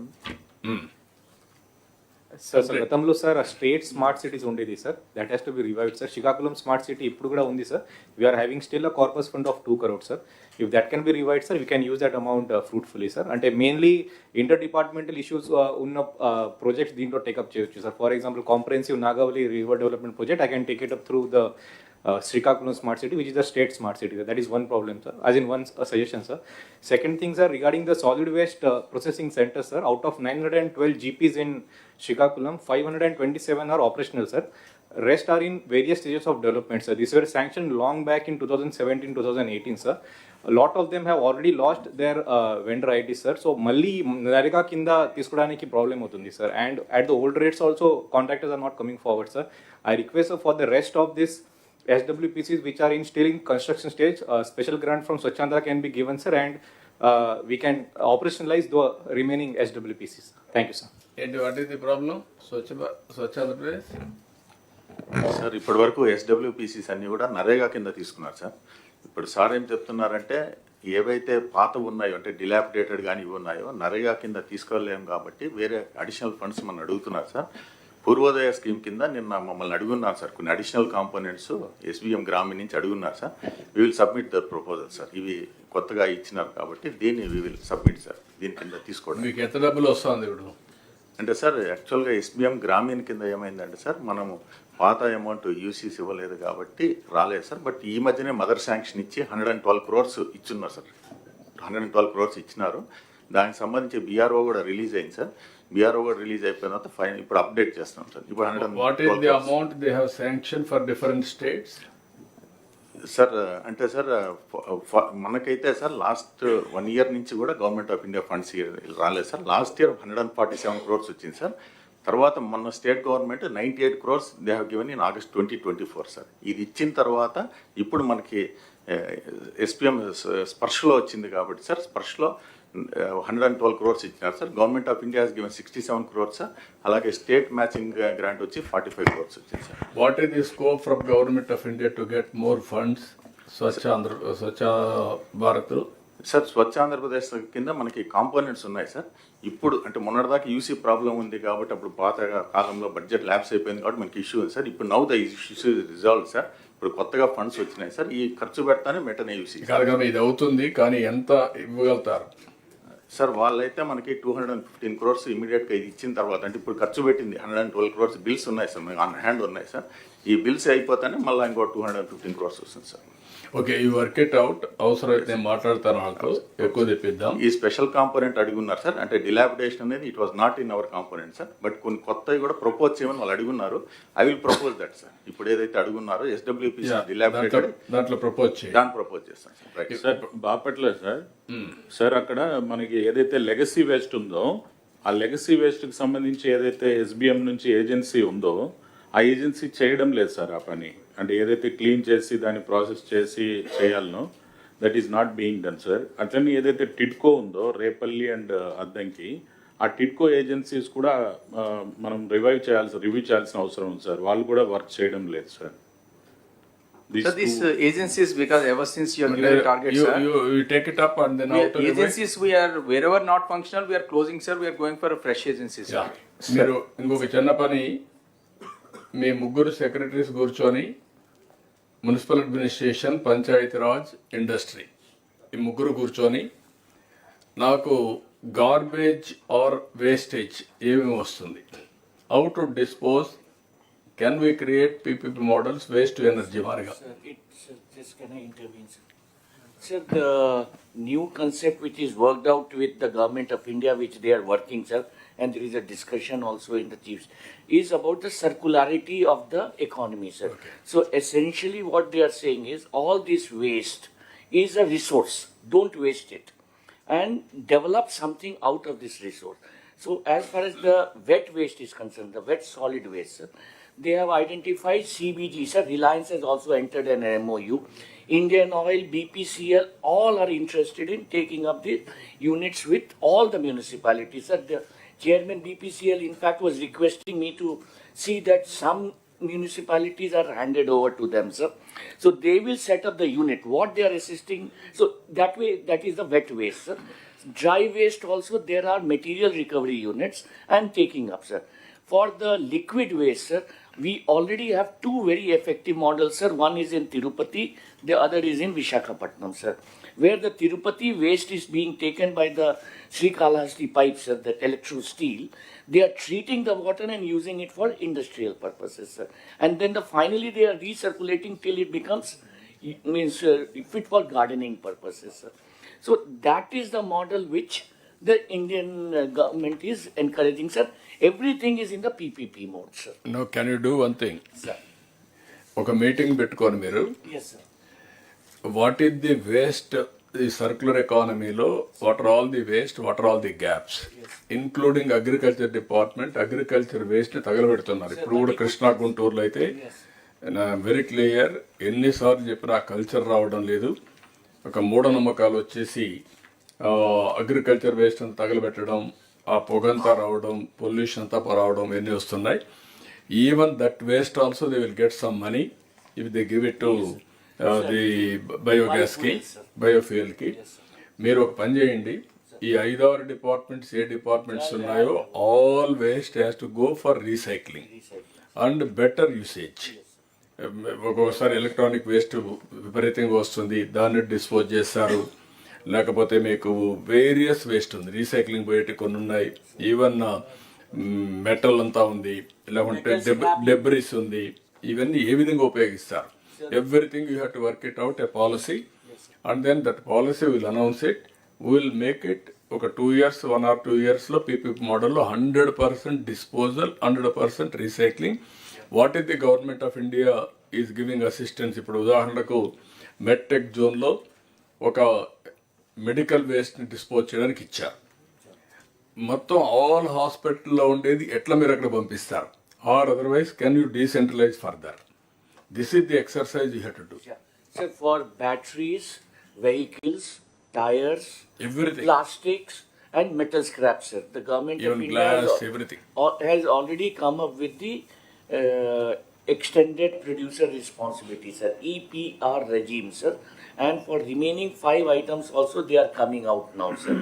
sir గతంలో సార్ స్టేట్ స్మార్ట్ సిటీస్ ఉండేది sir, that has to be revived sir. Srikakulam smart city ఇప్పుడు కూడా ఉంది sir. We are having still a corpus fund of 2 crores sir. If that can be revived sir, we can use that amount fruitfully sir. అంటే mainly inter departmental issues ఉన్న projects దీంట్లో take up చేయొచ్చు sir. For example comprehensive Nagavali river development project, I can take it up through the Srikakulam smart city, which is the state smart city. That is one problem, sir. As in one suggestion, sir. Second thing, sir, regarding the solid waste processing center, sir. Out of 912 GPs in Srikakulam, 527 are operational, sir. Rest are in various stages of development, sir. These were sanctioned long back in 2017-2018, sir. A lot of them have already lost their vendor IDs, sir. So, malli Narega kinda తీసుకురానికి problem అవుతుంది, sir. And at the old rates also, contractors are not coming forward, sir. I request, sir, for the rest of this SWPCs which are in still in construction stage, special grant from Swachhandra can be given, sir, and we can operationalize the remaining SWPCs. Thank you, sir. And what is the problem? Swachhandra Pradesh? Sir ఇప్పటి వరకు SWPCs అన్నీ కూడా నరేగా కింద తీసుకున్నారు sir. ఇప్పుడు sir ఏం చెప్తున్నారంటే ఏవైతే పాత ఉన్నాయో అంటే డిలాపిడేటెడ్ కానీ ఇవి ఉన్నాయో నరేగా కింద తీసుకోలేము కాబట్టి వేరే అడిషనల్ ఫండ్స్ మనం అడుగుతున్నారు సార్. పూర్వోదయ స్కీమ్ కింద నిన్న మమ్మల్ని అడుగున్నారు సార్, కొన్ని అడిషనల్ కాంపోనెంట్స్ SBM గ్రామీణ నుంచి అడుగున్నారు sir. We will submit the proposal sir. ఇవి కొత్తగా ఇచ్చినారు కాబట్టి దీన్ని వీ విల్ సబ్మిట్ సార్. దీని కింద తీసుకోవడం. మీకు ఎంత డబ్బులు వస్తుంది ఇప్పుడు? అంటే సార్ యాక్చువల్గా SBM గ్రామీణ కింద ఏమైందంటే సార్, మనము పాత అమౌంట్ యూసీస్ ఇవ్వలేదు కాబట్టి రాలేదు సార్. బట్ ఈ మధ్యనే మదర్ శాంక్షన్ ఇచ్చి 112 crores ఇచ్చున్నారు సార్. 112 crores ఇచ్చినారు. దానికి సంబంధించి BRO కూడా రిలీజ్ అయింది సార్. BRO కూడా రిలీజ్ అయిపోయిన తర్వాత ఫైన్ ఇప్పుడు అప్డేట్ చేస్తున్నాం సార్. ఇప్పుడు what is the amount they have sanction for different states? Sir అంటే సార్ మనకైతే సార్ లాస్ట్ 1 year నుంచి కూడా గవర్నమెంట్ ఆఫ్ ఇండియా ఫండ్స్ రాలేదు సార్. లాస్ట్ ఇయర్ 147 crores వచ్చింది సార్. తర్వాత మొన్న state government 98 crores they have given in August 2024 sir. ఇది ఇచ్చిన తర్వాత ఇప్పుడు మనకి SPM స్పర్శలో వచ్చింది కాబట్టి సార్, స్పర్శలో 112 crores ఇచ్చినారు sir. Government of India given 67 crores sir. అలాగే స్టేట్ మ్యాచింగ్ గ్రాంట్ వచ్చి 45 crores వచ్చింది sir. What is the scope from government of India to get more funds Swachh Bharat sir Swachh Andhra Pradesh కింద మనకి కాంపోనెంట్స్ ఉన్నాయి సార్. ఇప్పుడు అంటే మొన్నటిదాకా యూసీ ప్రాబ్లం ఉంది కాబట్టి అప్పుడు పాత కాలంలో బడ్జెట్ ల్యాబ్స్ అయిపోయింది కాబట్టి మనకి ఇష్యూ ఉంది సార్. ఇప్పుడు now the issue resolve sir. ఇప్పుడు కొత్తగా ఫండ్స్ వచ్చినాయి సార్. ఈ ఖర్చు పెడతానే వెంటనే యూసీ కాదు ఇది అవుతుంది, కానీ ఎంత ఇవ్వగలుగుతారు సార్? వాళ్ళైతే మనకి 215 crores ఇమీడియట్గా ఇది ఇచ్చిన తర్వాత, అంటే ఇప్పుడు ఖర్చు పెట్టింది 112 crores బిల్స్ ఉన్నాయి సార్, మనకి ఆన్ హ్యాండ్ ఉన్నాయి సార్. ఈ బిల్స్ అయిపోతానే మళ్ళీ ఇంకో 215 crores వస్తుంది సార్. ఓకే, ఈ వర్క్ ఇట్ అవుట్. అవసరమైతే నేను మాట్లాడతాను, వాళ్ళతో ఎక్కువ తెప్పిద్దాం. ఈ స్పెషల్ కాంపోనెంట్ అడుగున్నారు సార్. అంటే డిలాబిడేషన్ అనేది it was not in our component sir, but కొన్ని కొత్తవి కూడా ప్రపోజ్ చేయమని వాళ్ళు అడుగున్నారు. I will propose that sir. ఇప్పుడు ఏదైతే అడుగున్నారో ఎస్డబ్ల్యూపీ డిలాబిడేటెడ్ దాంట్లో ప్రపోజ్ చేయండి. దాన్ని ప్రపోజ్ చేస్తాను sir. Right sir. Bapatla sir sir అక్కడ మనకి ఏదైతే లెగసీ వేస్ట్ ఉందో ఆ లెగసీ వేస్ట్కి సంబంధించి ఏదైతే ఎస్బిఎం నుంచి ఏజెన్సీ ఉందో ఆ ఏజెన్సీ చేయడం లేదు సార్ ఆ పని. అంటే ఏదైతే క్లీన్ చేసి దాన్ని ప్రాసెస్ చేసి చేయాలనో that is not being done sir. అట్లనే ఏదైతే టిడ్కో ఉందో రేపల్లి అండ్ అద్దంకి, ఆ టిడ్కో ఏజెన్సీస్ కూడా మనం రివ్యూ చేయాల్సిన అవసరం ఉంది సార్. వాళ్ళు కూడా వర్క్ చేయడం లేదు sir. So these agencies, because ever since you are given targets, sir, you take it up and then agencies we are wherever not functional we are closing, sir. We are going for a fresh agencies, sir. మీరు ఇంకొక చిన్న పని, మీ ముగ్గురు secretaries కూర్చొని municipal administration, Panchayati Raj, industry ఈ ముగ్గురు కూర్చొని నాకు గార్బేజ్ ఆర్ వేస్టేజ్ ఏమేమి వస్తుంది, how to dispose, can we create PPP models, waste to energy మారిగా. Can I intervene, sir? Sir, the new concept which is worked out with the government of India, which they are working, sir, and there is a discussion also in the chiefs, is about the circularity of the economy, sir. Okay. So essentially what they are saying is all this waste is a resource. Don't waste it and develop something out of this resource. So as far as the wet waste is concerned, the wet solid waste, sir, they have identified CBG, sir. Reliance has also entered an MOU. Indian Oil, BPCL, all are interested in taking up the units with all the municipalities. Sir, the chairman BPCL in fact was requesting me to see that some municipalities are handed over to them, sir. So they will set up the unit. What they are assisting, so that way, that is the wet waste, sir. Dry waste also, there are material recovery units and taking up, sir. For the liquid waste, sir, we already have two very effective models, sir. One is in Tirupati, the other is in Visakhapatnam, sir. Where the Tirupati waste is being taken by the Srikalahasti pipes, sir, that electro steel, they are treating the water and using it for industrial purposes, sir. And then finally they are recirculating till it becomes fit for gardening purposes, sir. So that is the model which the Indian government is encouraging, sir. Everything is in the PPP mode, sir. No, can you do one thing? Sir. ఒక meeting పెట్టుకోండి మీరు. Yes, sir. What is the waste, ఈ circular ఎకానమీలో what are all the waste, what are all the gaps, including agriculture department. Agriculture waste తగలబెడుతున్నారు. ఇప్పుడు కూడా కృష్ణా గుంటూరులో అయితే వెరీ క్లియర్, ఎన్నిసార్లు చెప్పినా కల్చర్ రావడం లేదు. ఒక మూఢనమ్మకాలు వచ్చేసి అగ్రికల్చర్ వేస్ట్ అంతా తగలబెట్టడం, ఆ పొగంతా రావడం, పొల్యూషన్ అంతా రావడం, ఇవన్నీ వస్తున్నాయి. Even that waste also they will get some money if they give it to the బయోగ్యాస్కి, బయోఫ్యూయల్కి. మీరు ఒక పని చేయండి, ఈ 5-6 డిపార్ట్మెంట్స్ ఏ డిపార్ట్మెంట్స్ ఉన్నాయో all waste has to go for recycling and better usage. ఒక్కొక్కసారి ఎలక్ట్రానిక్ వేస్ట్ విపరీతంగా వస్తుంది, దాన్ని డిస్పోజ్ చేస్తారు. లేకపోతే మీకు వేరియస్ వేస్ట్ ఉంది, రీసైక్లింగ్ పోయేటి కొన్ని ఉన్నాయి, ఈవెన్ మెటల్ అంతా ఉంది, లేకుంటే డెబ్రిస్ ఉంది. ఇవన్నీ ఏ విధంగా ఉపయోగిస్తారు? Everything you have to work it out a policy and then that policy will announce it, will make it. ఒక 2 years, 1 or 2 yearsలో పీపీపీ మోడల్లో 100% disposal, 100% recycling. What is the government of India is giving assistance? ఇప్పుడు ఉదాహరణకు medtech జోన్లో ఒక medical వేస్ట్ని dispose చేయడానికి ఇచ్చారు. మొత్తం all హాస్పిటల్లో ఉండేది ఎట్లా మీరు అక్కడ పంపిస్తారు? Or otherwise can you decentralise further? This is the exercise you have to do. So for batteries, vehicles, tires, everything, plastics and metal scrap, sir, the government even of India glass, everything has already come up with the extended producer responsibility, sir, EPR regime, sir. And for remaining 5 items also, they are coming out now, sir.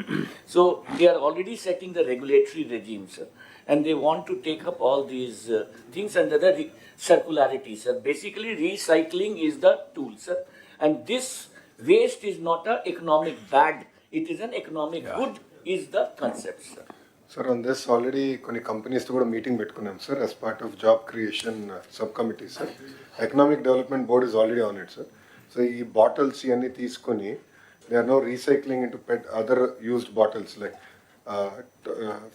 So they are already setting the regulatory regime, sir. And they want to take up all these things under the circularity, sir. Basically, recycling is the tool, sir. And this waste is not an economic bad, it is an economic good, is the concept, sir. Sir on this already కొన్ని కంపెనీస్తో కూడా meeting పెట్టుకున్నాం sir as part of job creation sub committee sir. Economic development board is already on it sir. So ఈ bottles ఇవన్నీ తీసుకొని they are no recycling in to pet other used bottles like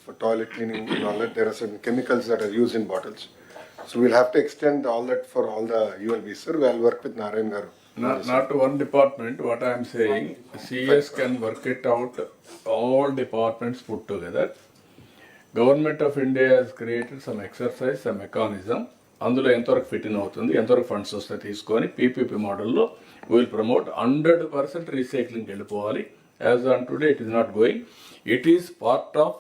for toilet cleaning and all that there are certain chemicals that are use in bottles. So we'll have to extend all that for all the ULBs sir. Wheel work with Narayan గారు. Not one department, what I am saying, CS can work it out, all departments put together. Government of India has created some exercise, some mechanism. అందులో ఎంతవరకు fit in అవుతుంది, ఎంతవరకు funds వస్తాయి తీసుకొని PPP మోడల్లో will promote 100% recycling వెళ్ళిపోవాలి. As on today it is not going. It is part of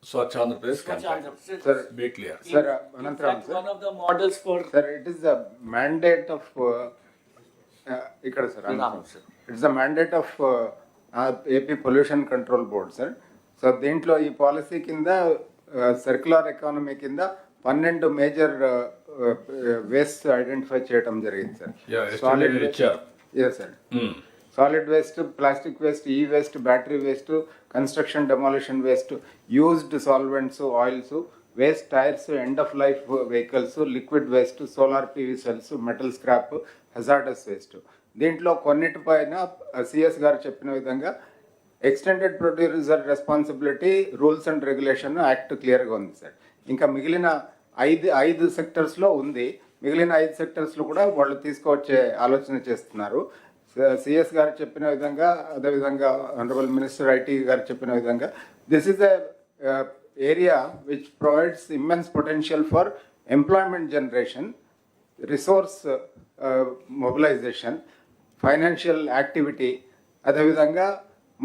Swachh Andhra Pradesh campaign. Sir, be clear. Sir, Anantram, sir. One of the models for... Sir, it is the mandate of... ikkada, sir. It's the mandate of AP Pollution Control Board, sir. So, దీంట్లో ఈ policy కింద circular economy కింద 12 major waste identify చేయడం జరిగింది sir. Solid waste, sir, solid waste, plastic waste, e waste, battery waste, construction demolition waste, used solvents, oils, waste tyres, end of life vehicles, liquid waste, solar PV cells, metal scrap, hazardous waste. దీంట్లో కొన్నిటిపైన CS గారు చెప్పిన విధంగా extended producer responsibility rules and regulation act క్లియర్గా ఉంది sir. ఇంకా మిగిలిన ఐదు సెక్టర్స్లో ఉంది. మిగిలిన 5 సెక్టర్స్లో కూడా వాళ్ళు తీసుకువచ్చే ఆలోచన చేస్తున్నారు. CS గారు చెప్పిన విధంగా, అదేవిధంగా ఆనరబుల్ మినిస్టర్ IT గారు చెప్పిన విధంగా, this is a area which provides immense potential for employment generation, resource mobilisation, financial activity, అదేవిధంగా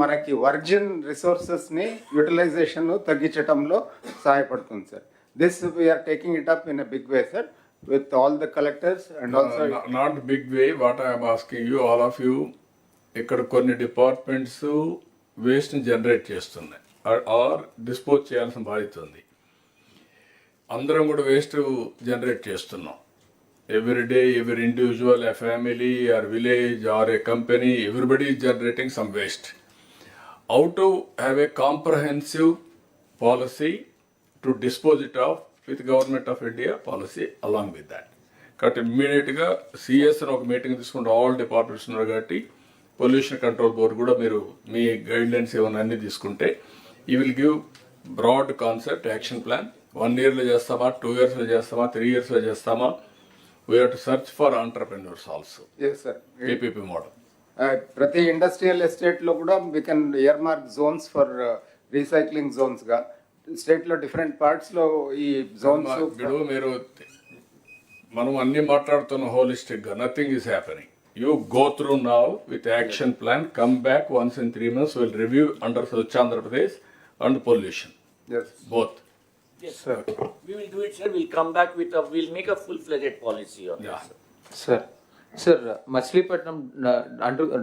మనకి వర్జిన్ రిసోర్సెస్ని యూటిలైజేషన్ తగ్గించడంలో సహాయపడుతుంది sir. This we're taking it up in a big way sir with all the collectors and also... Not big way, what I am asking you, all of you, ఇక్కడ కొన్ని departments వేస్ట్ని generate చేస్తున్నాయి or dispose చేయాల్సిన బాధ్యత ఉంది. అందరం కూడా waste generate చేస్తున్నాం. Every day, every individual, a family or village or a company, everybody is generating some waste. How to have a comprehensive policy to dispose it off with Government of India policy along with that. కాబట్టి ఇమ్మీడియట్గా CS ఒక meeting తీసుకుంటే all departments ఉన్నారు కాబట్టి pollution control board కూడా మీరు మీ guide lines ఏమైనా అన్నీ తీసుకుంటే you will give broad concept action plan. 1 yearలో చేస్తామా, 2 yearsలో చేస్తామా, 3 yearsలో చేస్తామా? We have to search for entrepreneurs also. Yes sir. PPP model ప్రతి ఇండస్ట్రియల్ ఎస్టేట్లో కూడా we can earmark zones for recycling జోన్స్గా. స్టేట్లో డిఫరెంట్ పార్ట్స్లో ఈ జోన్స్. ఇప్పుడు మీరు మనం అన్ని మాట్లాడుతున్న హోలిస్టిక్గా, nothing is happening. You go through now with action plan, come back once in 3 months, will review under Swachh Andhra Pradesh and pollution. Both. Yes, sir. We will do it, sir. We'll come back with we'll make a full-fledged policy on this. Sir, Machilipatnam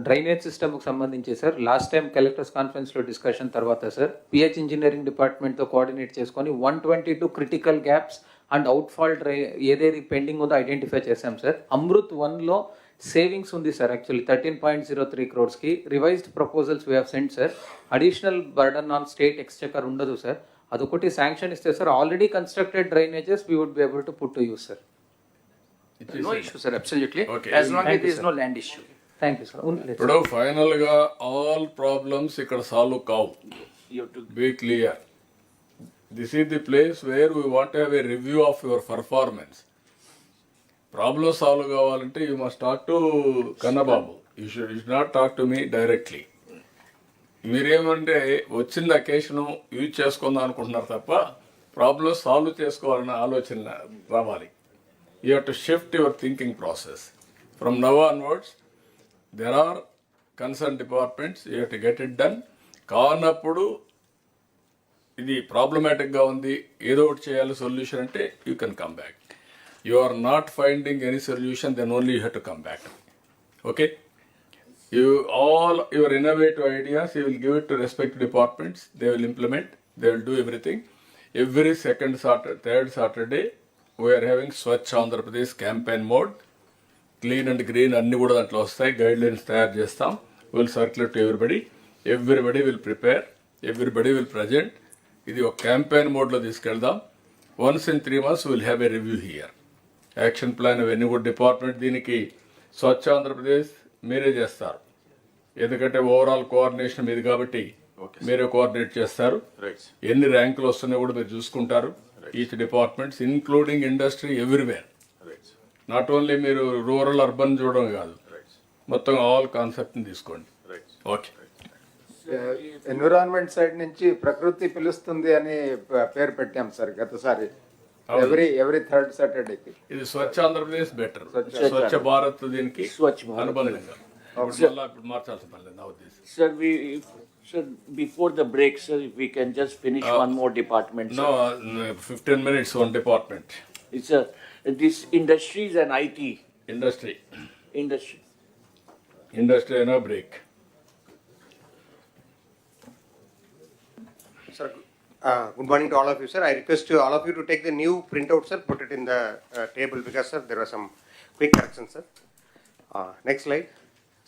drainage సిస్టమ్కి సంబంధించి sir last time collectors కాన్ఫరెన్స్లో discussion తర్వాత sir PH engineering డిపార్ట్మెంట్తో coordinate చేసుకొని 122 critical gaps and outfall ఏదేది pending ఉందో identify చేశాం sir. Amrut 1లో సేవింగ్స్ ఉంది sir. Actually 13.03 crores revised proposals we have sent sir. Additional burden on state exchequer ఉండదు సార్. అదొకటి శాంక్షన్ ఇస్తే sir already constructed drainages we would be able to put to use sir. No issue, sir. Absolutely. Okay. As long as there is no land issue. Thank you, sir. ఇప్పుడు ఫైనల్గా all problems ఇక్కడ solve కావు. Be clear. This is the place where we want have a review of your performance. Problem solve కావాలంటే you must talk to Kannababu. You should not talk to me డైరెక్ట్లీ. మీరేమంటే వచ్చిన occasion use చేసుకుందాం అనుకుంటున్నారు తప్ప problem solve చేసుకోవాలన్న ఆలోచన రావాలి. You have to shift your thinking process. From now onwards, there are concerned departments, you have to get it done. కానప్పుడు ఇది ప్రాబ్లమాటిక్గా ఉంది, ఏదో ఒకటి చేయాలి సొల్యూషన్ అంటే you can come back. You are not finding any solution, then only you have to come back. Okay? You all your innovative ideas, you will give it to respective departments. They will implement. They will do everything. Every second Saturday, third Saturday, we are having Swachh Andhra Pradesh campaign mode. Clean and green అన్ని కూడా దాంట్లో వస్తాయి. Guidelines తయారు చేస్తాం. We'll circulate to everybody. Everybody will prepare. Everybody will present. ఇది ఒక campaign మోడ్లో తీసుకెళ్దాం. Once in 3 months we'll have a review here. Action plan అవన్నీ కూడా డిపార్ట్మెంట్ దీనికి స్వచ్ఛ ఆంధ్రప్రదేశ్ మీరే చేస్తారు. ఎందుకంటే ఓవరాల్ కోఆర్డినేషన్ మీది కాబట్టి మీరే కోఆర్డినేట్ చేస్తారు. ఎన్ని ర్యాంకులు వస్తున్నాయో కూడా మీరు చూసుకుంటారు. Each departments including industry everywhere. Not only మీరు రూరల్ అర్బన్ చూడడం కాదు, మొత్తం ఆల్ కాన్సెప్ట్ని తీసుకోండి. ఓకే. ఎన్విరాన్మెంట్ సైడ్ నుంచి ప్రకృతి పిలుస్తుంది అని పేరు పెట్టాం సార్ గతసారి. ఎవ్రీ థర్డ్ సాటర్డేకి ఇది స్వచ్ఛ ఆంధ్రప్రదేశ్ బెటర్, స్వచ్ఛ భారత్ దీనికి అనుబంధంగా ఇప్పుడు మార్చాల్సిన పని లేదు నా ఉద్దేశం. Sir, before the break, sir, if we can just finish one more department. No, 15 minutes one department. It's this industries and IT. Industry. Industry no break. Sir, good morning to all of you, sir. I request all of you to take the new printout, sir, put it in the table because, sir, there were some quick corrections, sir. Next slide.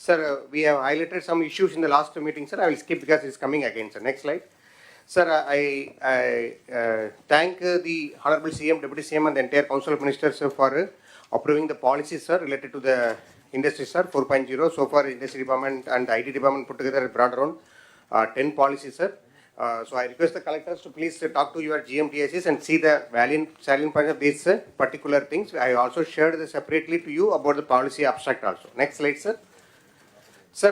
Sir, we have highlighted some issues in the last meeting, sir. I will skip because it's coming again, sir. Next slide. Sir, I thank the Honorable CM, Deputy CM and the entire Council of Ministers, sir, for approving the policies, sir, related to the industry, sir, 4.0. So far, Industry Department and the IT Department put together brought around 10 policies, sir. So I request the collectors to please talk to your GMTSs and see the salient points of these particular things. I also shared this separately to you about the policy abstract also. Next slide, sir. Sir,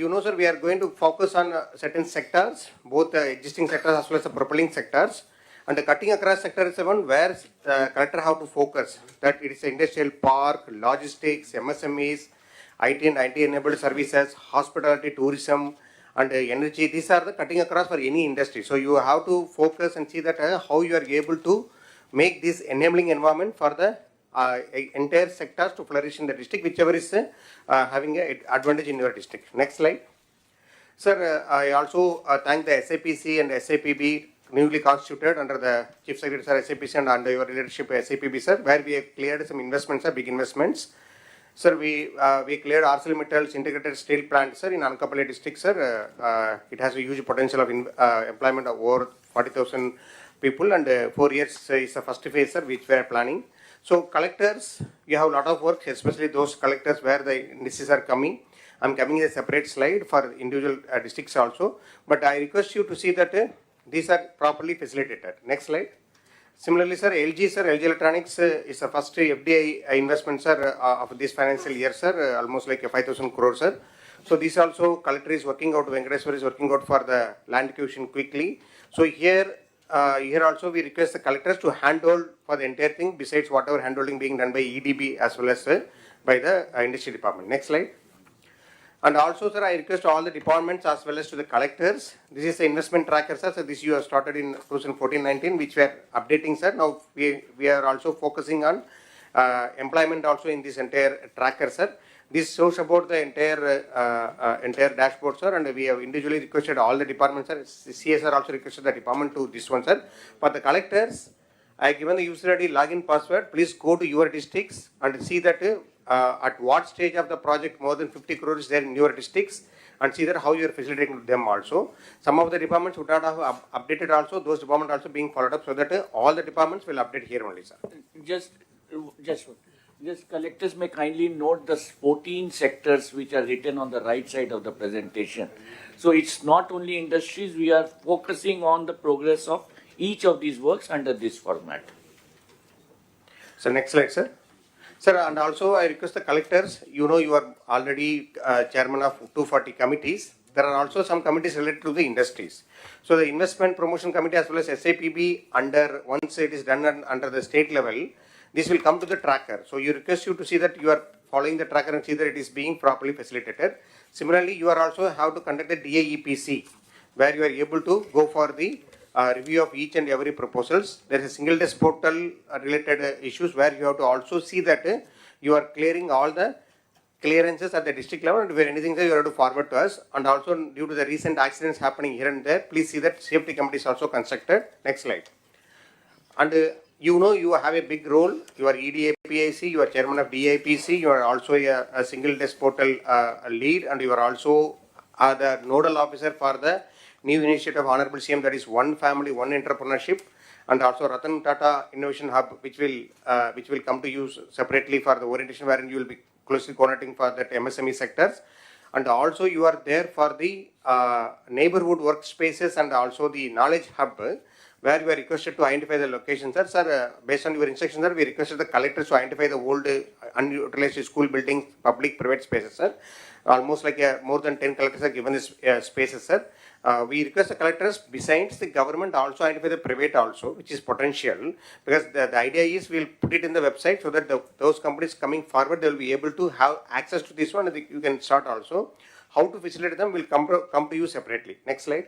you know, sir, we are going to focus on certain sectors, both existing sectors as well as the propelling sectors. And the cutting across sector is the one where the collector have to focus. That it is industrial park, logistics, MSMEs, IT and IT-enabled services, hospitality, tourism, and energy. These are the cutting across for any industry. So you have to focus and see that how you are able to make this enabling environment for the entire sectors to flourish in the district, whichever is having an advantage in your district. Next slide. Sir, I also thank the SAPC and SAPB newly constituted under the Chief Secretary, sir, SAPC and under your leadership, SAPB, sir, where we have cleared some investments, sir, big investments. Sir, we cleared ArcelorMittal's integrated steel plant, sir, in Anakapalli district, sir. It has a huge potential of employment of over 40,000 people, and 4 years is the first phase, sir, which we are planning. So collectors, you have a lot of work, especially those collectors where the indices are coming. I'm coming a separate slide for individual districts also, but I request you to see that these are properly facilitated. Next slide. Similarly, sir, LG Electronics is the first FDI investment, sir, of this financial year, sir, almost like 5,000 crores, sir. So this also collector is working out, Venkateswar is working out for the land acquisition quickly. So here also we request the collectors to handhold for the entire thing besides whatever handholding being done by EDB as well as by the industry department. Next slide. And also, sir, I request all the departments as well as to the collectors. This is the investment tracker, sir. So this you have started in 2014-19, which we are updating, sir. Now we are also focusing on employment also in this entire tracker, sir. This shows about the entire dashboard, sir, and we have individually requested all the departments, sir. CSR also requested the department to this one, sir. For the collectors, I have given the user ID login password. Please go to your districts and see that at what stage of the project more than 50 crores is there in your districts, and see that how you are facilitating them also. Some of the departments would not have updated also, those departments also being followed up, so that all the departments will update here only, sir. Just collectors may kindly note the 14 sectors which are written on the right side of the presentation. So it's not only industries, we are focusing on the progress of each of these works under this format. So next slide, sir. Sir, and also I request the collectors, you know you are already chairman of 240 committees. There are also some committees related to the industries. So the investment promotion committee as well as SAPB, once it is done under the state level, this will come to the tracker. So you request you to see that you are following the tracker and see that it is being properly facilitated. Similarly, you are also have to conduct the DAEPC, where you are able to go for the review of each and every proposals. There is a single desk portal related issues where you have to also see that you are clearing all the clearances at the district level, and where anything that you have to forward to us. And also due to the recent accidents happening here and there, please see that safety committee is also constructed. Next slide. And you know you have a big role. You are EDAPIC, you are chairman of DIPC, you are also a single desk portal lead, and you are also the nodal officer for the new initiative of Honorable CM, that is One Family, One Entrepreneurship, and also Ratan Tata Innovation Hub, which will come to use separately for the orientation, wherein you will be closely coordinating for that MSME sectors. And also you are there for the neighborhood workspaces and also the knowledge hub, where we are requested to identify the locations. Sir, based on your instructions, sir, we requested the collectors to identify the old unutilized school buildings, public, private spaces, sir. Almost like more than 10 collectors are given this spaces, sir. We request the collectors, besides the government, also identify the private also, which is potential, because the idea is we'll put it in the website so that those companies coming forward, they will be able to have access to this one, and you can start also. How to facilitate them will come to you separately. Next slide.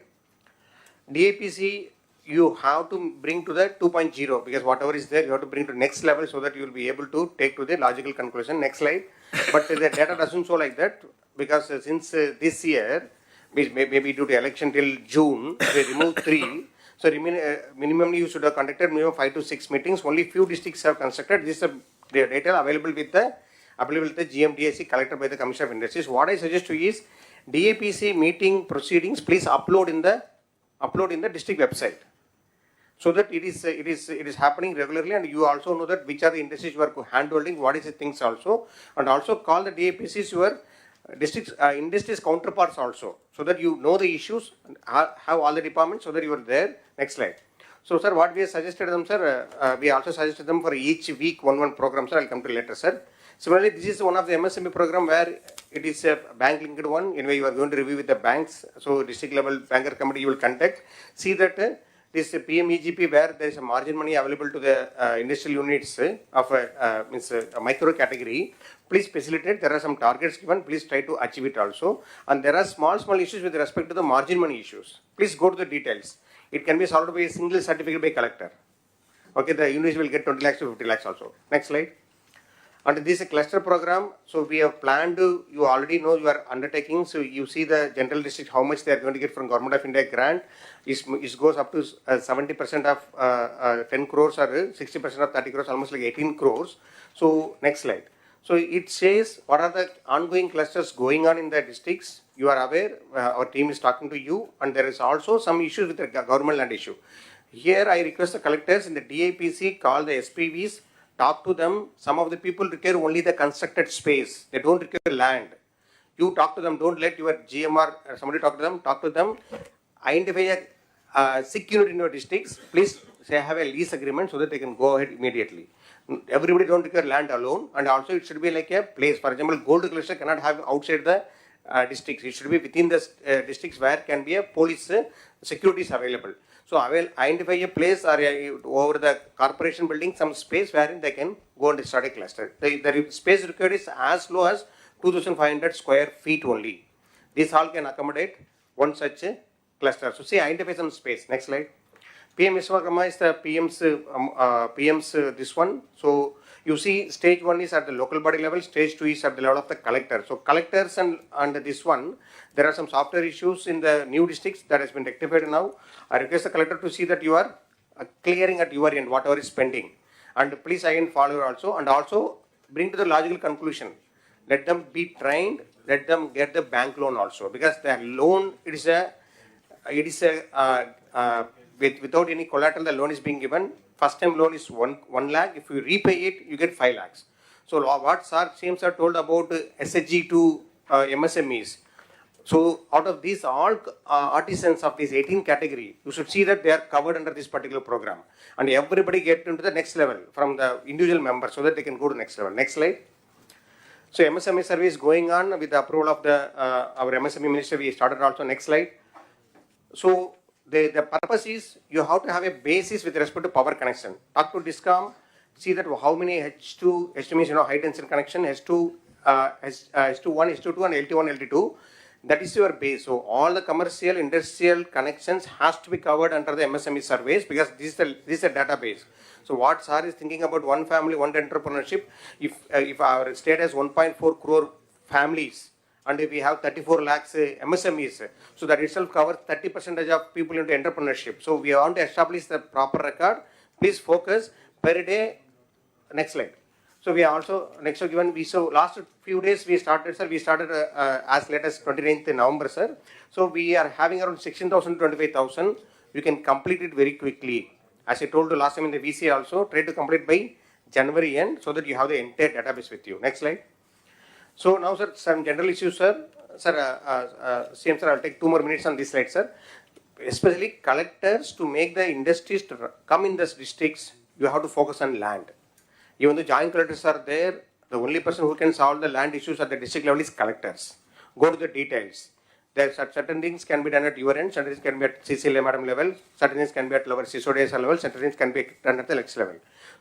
DAPC, you have to bring to the 2.0, because whatever is there, you have to bring to next level so that you will be able to take to the logical conclusion. Next slide. But the data doesn't show like that, because since this year, maybe due to election till June, they removed 3. So minimally you should have conducted minimum 5 to 6 meetings. Only few districts have constructed. This is the data available with the GMDAC collected by the Commissioner of Industries. What I suggest to you is DAPC meeting proceedings, please upload in the district website, so that it is happening regularly, and you also know that which are the industries you are handholding, what is the things also, and also call the DAPCs your districts industries counterparts also, so that you know the issues and have all the departments, so that you are there. Next slide. So sir, what we have suggested them, sir, we also suggested them for each week one program, sir. I'll come to later, sir. Similarly, this is one of the MSME program where it is a bank linked one. Anyway, you are going to review with the banks. So district level banker committee you will contact. See that this PMEGP, where there is a margin money available to the industrial units of a micro category, please facilitate. There are some targets given. Please try to achieve it also. And there are small issues with respect to the margin money issues. Please go to the details. It can be solved by a single certificate by collector. Okay, the units will get 20 lakhs to 50 lakhs also. Next slide. And this is a cluster program. So we have planned, you already know you are undertaking. So you see the general district, how much they are going to get from Government of India grant. It goes up to 70% of 10 crores or 60% of 30 crores, almost like 18 crores. So next slide. So it says what are the ongoing clusters going on in the districts. You are aware, our team is talking to you, and there is also some issues with the government land issue. Here I request the collectors in the DAPC, call the SPVs, talk to them. Some of the people require only the constructed space. They don't require land. You talk to them. Don't let your GMR or somebody talk to them. Identify a sick unit in your districts. Please say have a lease agreement so that they can go ahead immediately. Everybody don't require land alone, and also it should be like a place. For example, gold cluster cannot have outside the districts. It should be within the districts where can be a police security is available. So I will identify a place or over the corporation building some space wherein they can go and start a cluster. The space required is as low as 2,500 square feet only. This all can accommodate one such cluster. So see, identify some space. Next slide. PM Vishwakarma is the PM's this one. So you see stage 1 is at the local body level, stage 2 is at the level of the collector. So collectors and this one, there are some software issues in the new districts that has been rectified now. I request the collector to see that you are clearing at your end whatever is pending. And please again follow also, and also bring to the logical conclusion. Let them be trained, let them get the bank loan also, because the loan, without any collateral, the loan is being given. First time loan is 1 lakh. If you repay it, you get 5 lakhs. So what CMs are told about SHG to MSMEs. So out of these all artisans of this 18 category, you should see that they are covered under this particular program. And everybody get into the next level from the individual members so that they can go to next level. Next slide. So MSME survey is going on with the approval of our MSME minister. We started also. Next slide. So the purpose is you have to have a basis with respect to power connection. Talk to DISCOM, see that how many H2 means high tension connection, H2, H1, H2, and LT1, LT2. That is your base. So all the commercial, industrial connections has to be covered under the MSME surveys because this is a database. So what sir is thinking about one family, one entrepreneurship, if our state has 1.4 crore families and if we have 34 lakhs MSMEs, so that itself covers 30% of people into entrepreneurship. So we want to establish the proper record. Please focus per day. Next slide. So we are also next given last few days we started, sir. We started as late as 29th November, sir. So we are having around 16,000 to 25,000. You can complete it very quickly. As I told you last time in the VC also, try to complete by January end so that you have the entire database with you. Next slide. So now, sir, some general issues, sir. CM sir, I'll take 2 more minutes on this slide, sir. Especially collectors, to make the industries to come in these districts, you have to focus on land. Even though joint collectors are there, the only person who can solve the land issues at the district level is collectors. Go to the details. There are certain things can be done at your end, certain things can be at CCLA madam level, certain things can be at lower CSODS level, certain things can be done at the next level.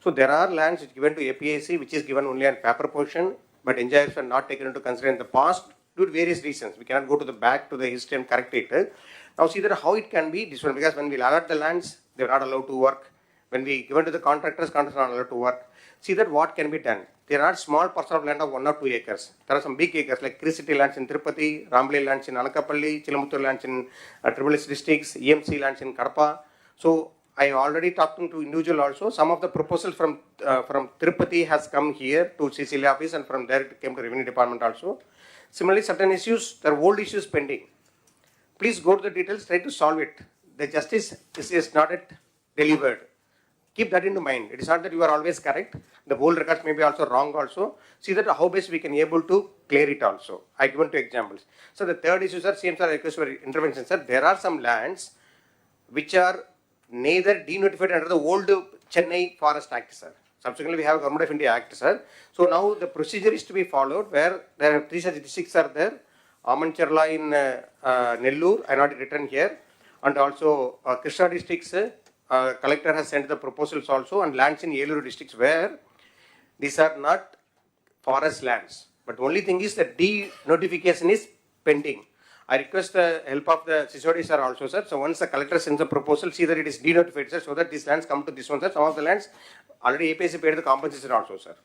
So there are lands which given to APIC, which is given only on paper portion, but engineers are not taken into consideration in the past due to various reasons. We cannot go to the back to the history and correct it. Now see that how it can be this one, because when we allot the lands, they are not allowed to work. When we given to the contractors are not allowed to work. See that what can be done. There are small parcels of land of 1 or 2 acres. There are some big acres like City lands in Tirupati, Ramble lands in Anakapalli, Chilamuttur lands in Tribal districts, EMC lands in Kadapa. So I already talking to individual also. Some of the proposals from Tirupati has come here to CCLA office and from there it came to Revenue Department also. Similarly, certain issues, there are old issues pending. Please go to the details, try to solve it. The justice is not yet delivered. Keep that into mind. It is not that you are always correct. The whole records may be also wrong also. See that how best we can able to clear it also. I given 2 examples. So the third issue, sir, CM sir, request for intervention, sir. There are some lands which are neither denotified under the old Chennai Forest Act, sir. Subsequently, we have a Government of India Act, sir. So now the procedure is to be followed where there are 3 such districts are there. Amancherla in Nellore, I not written here. And also Krishna districts, collector has sent the proposals also, and lands in Yellow districts where these are not forest lands. But the only thing is that denotification is pending. I request the help of the CSOD sir also, sir. So once the collector sends a proposal, see that it is denotified, sir, so that these lands come to this one, sir. Some of the lands already APC paid the compensation also, sir.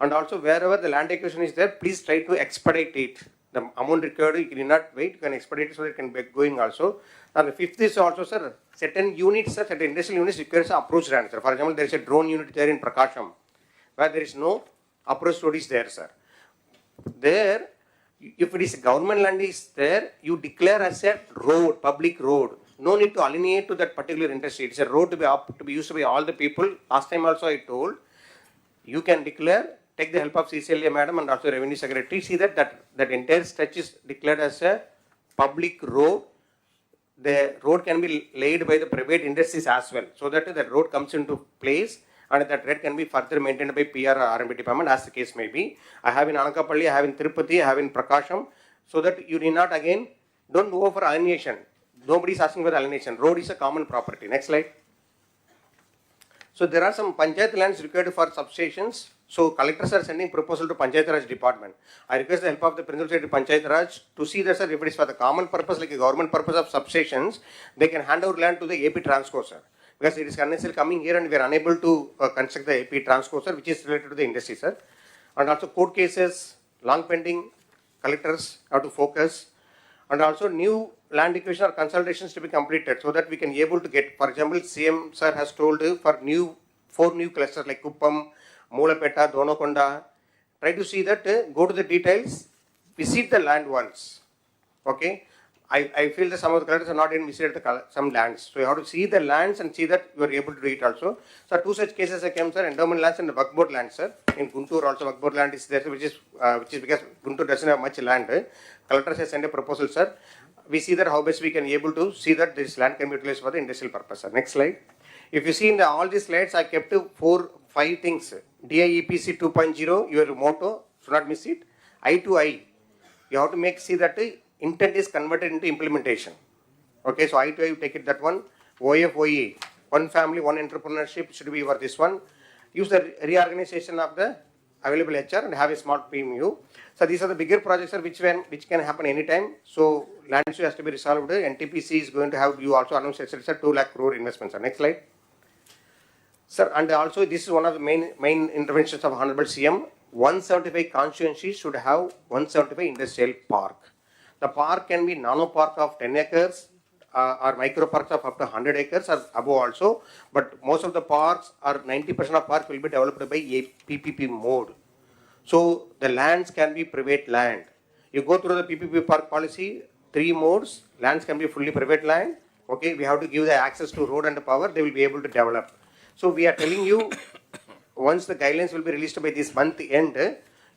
And also wherever the land acquisition is there, please try to expedite it. The amount required, you cannot wait, you can expedite it so that it can be going also. And the 5th is also, sir, certain units, sir, certain industrial units requires approach land, sir. For example, there is a drone unit there in Prakasham, where there is no approach road is there, sir. There, if it is government land is there, you declare as a road, public road. No need to alienate to that particular industry. It's a road to be used by all the people. Last time also I told, you can declare, take the help of CCLA madam and also Revenue Secretary, see that entire stretch is declared as a public road. The road can be laid by the private industries as well, so that the road comes into place and that road can be further maintained by PR or R&B department as the case may be. I have in Anakapalli, I have in Tirupati, I have in Prakasham, so that you need not again, don't go for alienation. Nobody is asking for alienation. Road is a common property. Next slide. So there are some Panchayat lands required for substations. So collectors are sending proposal to Panchayat Raj department. I request the help of the Principal Secretary Panchayat Raj to see that, sir, if it is for the common purpose like a government purpose of substations, they can hand over land to the AP Transco, sir. Because it is unnecessarily coming here and we are unable to construct the AP Transco, sir, which is related to the industry, sir. And also court cases, long pending, collectors have to focus. And also new land acquisition or consultations to be completed so that we can be able to get, for example, CM sir has told for 4 new clusters like Kuppam, Moolapeta, Donakonda. Try to see that, go to the details, visit the land once. Okay. I feel that some of the collectors are not even visited some lands. So you have to see the lands and see that you are able to do it also. So 2 such cases I came, sir, endowment lands and the Waqf board land, sir. In Guntur also Waqf board land is there, which is because Guntur doesn't have much land. Collectors has sent a proposal, sir. We see that how best we can be able to see that this land can be utilized for the industrial purpose, sir. Next slide. If you see in all these slides, I kept 4-5 things. DIEPC 2.0, your motto, should not miss it. I to I. You have to see that intent is converted into implementation. Okay, so I to I, you take it that one. OFOE, one family, one entrepreneurship should be for this one. Use the reorganization of the available HR and have a smart PMU. So these are the bigger projects, sir, which can happen anytime. So land issue has to be resolved. NTPC is going to have, you also announced, it's a 2 lakh crore investment, sir. Next slide. Sir, and also this is one of the main interventions of Honorable CM. 175 constituencies should have 175 industrial park. The park can be nano park of 10 acres or micro parks of up to 100 acres or above also. But most of the parks or 90% of park will be developed by a PPP mode. So the lands can be private land. You go through the PPP park policy, 3 modes. Lands can be fully private land. Okay, we have to give the access to road and power. They will be able to develop. So we are telling you, once the guidelines will be released by this month end,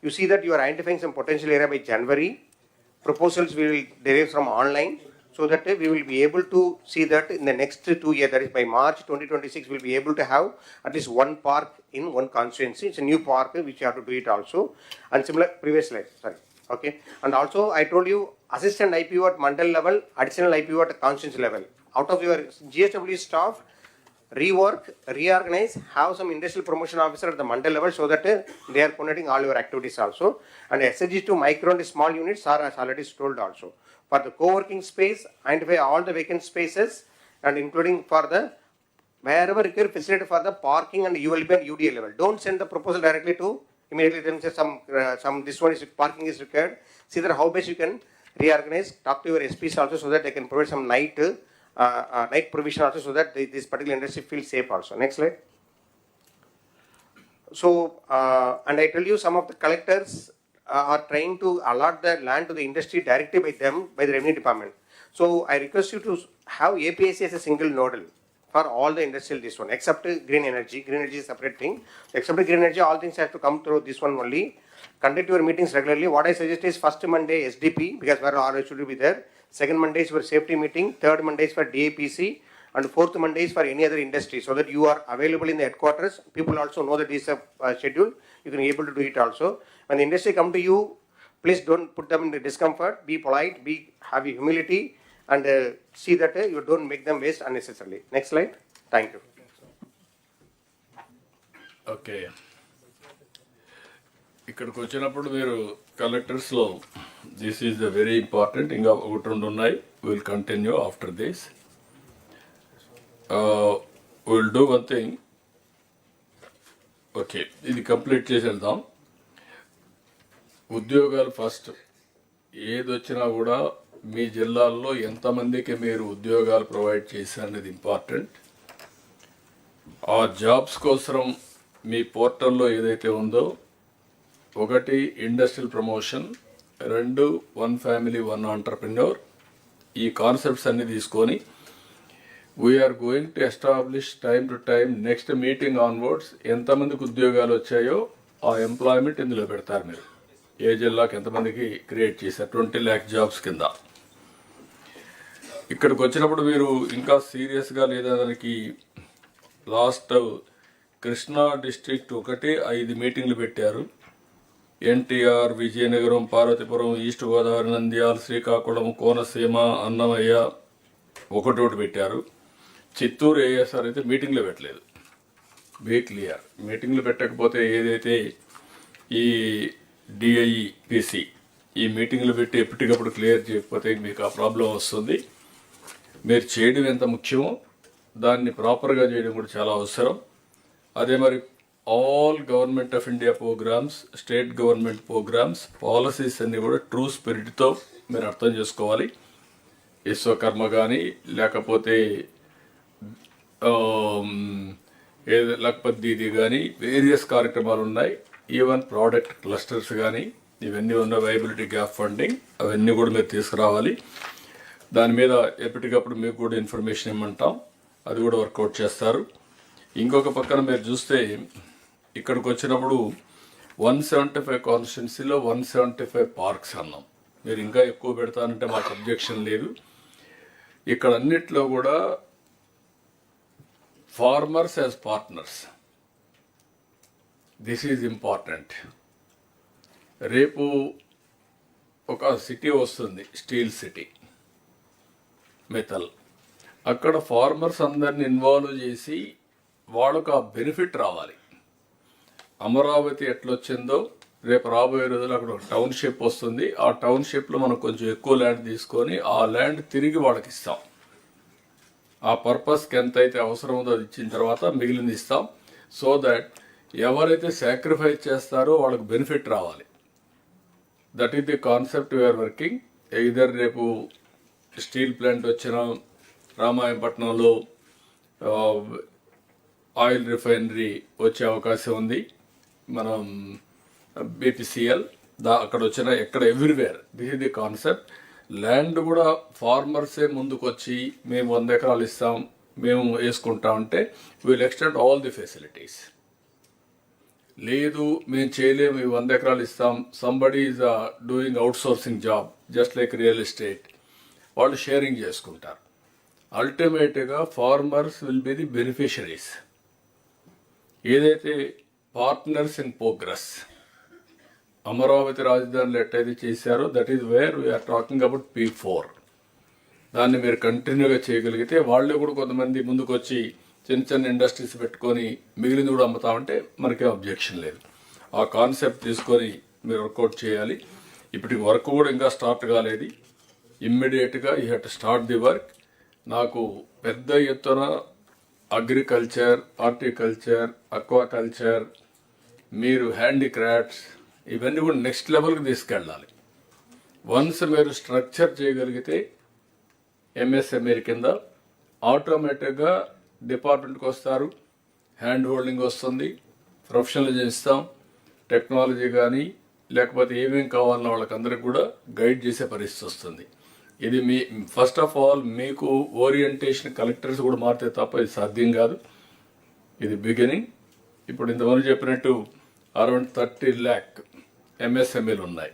you see that you are identifying some potential area by January. Proposals will derive from online, so that we will be able to see that in the next 2 years, that is by March 2026, we'll be able to have at least 1 park in 1 constituency. It's a new park which you have to do it also. And similar, previous slide, sorry. Okay. And also I told you assistant IPO at mandal level, additional IPO at constituency level. Out of your GSW staff, rework, reorganize, have some industrial promotion officer at the mandal level so that they are coordinating all your activities also. And SSG to micro and small units are as already told also. For the co-working space, identify all the vacant spaces and including for the wherever required facility for the parking and ULB and UDA level. Don't send the proposal directly to immediately then say some this one is parking is required. See that how best you can reorganize. Talk to your SPs also so that they can provide some night provision also so that this particular industry feels safe also. Next slide. So, and I tell you some of the collectors are trying to allot the land to the industry directly by them, by the revenue department. So I request you to have APIC as a single nodal for all the industrial this one, except green energy. Green energy is a separate thing. Except green energy, all things have to come through this one only. Conduct your meetings regularly. What I suggest is first Monday SDP, because where all should be there. Second Monday is for safety meeting. Third Monday is for DAPC. And fourth Monday is for any other industry, so that you are available in the headquarters. People also know that this is a schedule. You can be able to do it also. When the industry come to you, please don't put them in the discomfort. Be polite, have humility, and see that you don't make them waste unnecessarily. Next slide. Thank you. Okay, ఇక్కడికి వచ్చినప్పుడు మీరు కలెక్టర్స్లో this is the very important. ఇంకా 1-2 ఉన్నాయి. Will continue after this. Will do one thing. Okay, ఇది complete చేసేద్దాం. ఉద్యోగాలు first. ఏది వచ్చినా కూడా మీ జిల్లాల్లో ఎంతమందికి మీరు ఉద్యోగాలు ప్రొవైడ్ చేశారనేది ఇంపార్టెంట్. ఆ జాబ్స్ కోసం మీ పోర్టల్లో ఏదైతే ఉందో, 1 ఇండస్ట్రియల్ ప్రమోషన్, 2 1 ఫ్యామిలీ 1 ఆంటర్ప్రెన్యూర్, ఈ కాన్సెప్ట్స్ అన్ని తీసుకొని we're going to establish time to time next meeting onwards ఎంతమందికి ఉద్యోగాలు వచ్చాయో ఆ ఎంప్లాయ్మెంట్ ఇందులో పెడతారు. మీరు ఏ జిల్లాకి ఎంతమందికి క్రియేట్ చేశారు 20 lakh జాబ్స్ కింద. ఇక్కడికి వచ్చినప్పుడు మీరు ఇంకా సీరియస్గా లేదా దానికి లాస్ట్ కృష్ణా డిస్ట్రిక్ట్ 5 మీటింగ్లు పెట్టారు. ఎన్టీఆర్, విజయనగరం, పార్వతీపురం, ఈస్ట్ గోదావరి, నంద్యాల, శ్రీకాకుళం, కోనసీమ, అన్నమయ్య ఒకటి పెట్టారు. చిత్తూరు ఏఎస్ఆర్ అయితే మీటింగ్లు పెట్టలేదు. Be clear. మీటింగ్లు పెట్టకపోతే ఏదైతే ఈ డిఐపిసి ఈ మీటింగ్లు పెట్టి ఎప్పటికప్పుడు క్లియర్ చేయకపోతే మీకు ఆ ప్రాబ్లం వస్తుంది. మీరు చేయడం ఎంత ముఖ్యమో దాన్ని ప్రాపర్గా చేయడం కూడా చాలా అవసరం. అదే మరి all government of India programmes, state government programmes, policies అన్నీ కూడా ట్రూ స్పిరిట్తో మీరు అర్థం చేసుకోవాలి. విశ్వకర్మ కానీ లేకపోతే లక్పత్ దీది కానీ వేరియస్ కార్యక్రమాలు ఉన్నాయి. ఈవెన్ ప్రోడక్ట్ క్లస్టర్స్ కానీ ఇవన్నీ ఉన్న వైబిలిటీ గ్యాప్ ఫండింగ్ అవన్నీ కూడా మీరు తీసుకురావాలి. దాని మీద ఎప్పటికప్పుడు మీకు కూడా ఇన్ఫర్మేషన్ ఇమ్మంటాం, అది కూడా వర్కౌట్ చేస్తారు. ఇంకొక పక్కన మీరు చూస్తే ఇక్కడికి వచ్చినప్పుడు 175 కాన్స్టిట్యున్సీలో 175 పార్క్స్ అన్నాం. మీరు ఇంకా ఎక్కువ పెడతానంటే మాకు అబ్జెక్షన్ లేదు. ఇక్కడ అన్నిట్లో కూడా farmers as partners, this is important. రేపు ఒక సిటీ వస్తుంది, స్టీల్ సిటీ, మెటల్. అక్కడ ఫార్మర్స్ అందరిని ఇన్వాల్వ్ చేసి వాళ్ళకు ఆ బెనిఫిట్ రావాలి. అమరావతి ఎట్లొచ్చిందో రేపు రాబోయే రోజుల్లో అక్కడ ఒక టౌన్షిప్ వస్తుంది. ఆ టౌన్షిప్లో మనం కొంచెం ఎక్కువ ల్యాండ్ తీసుకొని ఆ ల్యాండ్ తిరిగి వాళ్ళకి ఇస్తాం. ఆ పర్పస్కి ఎంతైతే అవసరం ఉందో అది ఇచ్చిన తర్వాత మిగిలింది ఇస్తాం. సో దట్ ఎవరైతే సాక్రిఫైస్ చేస్తారో వాళ్ళకి బెనిఫిట్ రావాలి. That is the concept we're working. ఇదర్ రేపు స్టీల్ ప్లాంట్ వచ్చిన రామాయపట్నంలో ఆయిల్ రిఫైనరీ వచ్చే అవకాశం ఉంది. మనం బీపీసీఎల్ అక్కడ వచ్చిన ఎక్కడ everywhere this is the concept. Land కూడా ఫార్మర్సే ముందుకు వచ్చి మేము 100 ఎకరాలు ఇస్తాం, మేము వేసుకుంటాం అంటే will extend all the facilities. లేదు మేము చేయలేము, ఈ 100 ఎకరాలు ఇస్తాం, somebody is doing outsourcing job just like real estate, వాళ్ళు షేరింగ్ చేసుకుంటారు. అల్టిమేట్గా farmers will be the beneficiaries. ఏదైతే పార్ట్నర్స్ ఇన్ ప్రోగ్రెస్ అమరావతి రాజధానిలో ఎట్టయితే చేశారో that is where we're talking about P4. దాన్ని మీరు కంటిన్యూగా చేయగలిగితే వాళ్ళే కూడా కొంతమంది ముందుకు వచ్చి చిన్న చిన్న ఇండస్ట్రీస్ పెట్టుకొని మిగిలింది కూడా అమ్ముతామంటే మనకేం అబ్జెక్షన్ లేదు. ఆ కాన్సెప్ట్ తీసుకొని మీరు వర్కౌట్ చేయాలి. ఇప్పటికి వర్క్ కూడా ఇంకా స్టార్ట్ కాలేదు. ఇమ్మీడియట్గా you have to start the work. నాకు పెద్ద ఎత్తున అగ్రికల్చర్, హార్టికల్చర్, అక్వాకల్చర్, మీరు హ్యాండీక్రాఫ్ట్స్ ఇవన్నీ కూడా నెక్స్ట్ లెవెల్కి తీసుకెళ్ళాలి. వన్స్ మీరు స్ట్రక్చర్ చేయగలిగితే ఎంఎస్ఎంఈ కింద ఆటోమేటిక్గా డిపార్ట్మెంట్కి వస్తారు, హ్యాండ్ హోల్డింగ్ వస్తుంది, ప్రొఫెషనలిజం ఇస్తాం, టెక్నాలజీ కానీ లేకపోతే ఏమేం కావాలన్న వాళ్ళకందరికి కూడా గైడ్ చేసే పరిస్థితి వస్తుంది. ఇది మీ ఫస్ట్ ఆఫ్ ఆల్ మీకు ఓరియంటేషన్ కలెక్టర్స్ కూడా మారితే తప్ప ఇది సాధ్యం కాదు. ఇది బిగినింగ్. ఇప్పుడు ఇంతమంది చెప్పినట్టు అరౌండ్ 30 lakh ఎంఎస్ఎంఈలు ఉన్నాయి.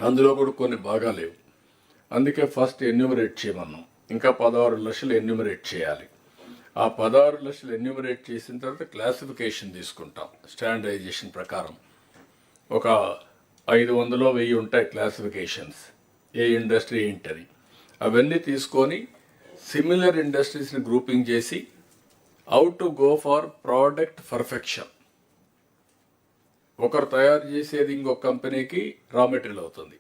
అందులో కూడా కొన్ని బాగా లేవు. అందుకే ఫస్ట్ ఎన్యూమరేట్ చేయమన్నాం. ఇంకా 16 లక్షలు ఎన్యూమరేట్ చేయాలి. ఆ 16 లక్షలు ఎన్యూమరేట్ చేసిన తర్వాత క్లాసిఫికేషన్ తీసుకుంటాం. స్టాండర్డైజేషన్ ప్రకారం ఒక 500-1000 ఉంటాయి క్లాసిఫికేషన్స్, ఏ ఇండస్ట్రీ ఏంటని. అవన్నీ తీసుకొని సిమిలర్ ఇండస్ట్రీస్ని గ్రూపింగ్ చేసి how to go for product perfection. ఒకరు తయారు చేసేది ఇంకొక కంపెనీకి రా మెటీరియల్ అవుతుంది.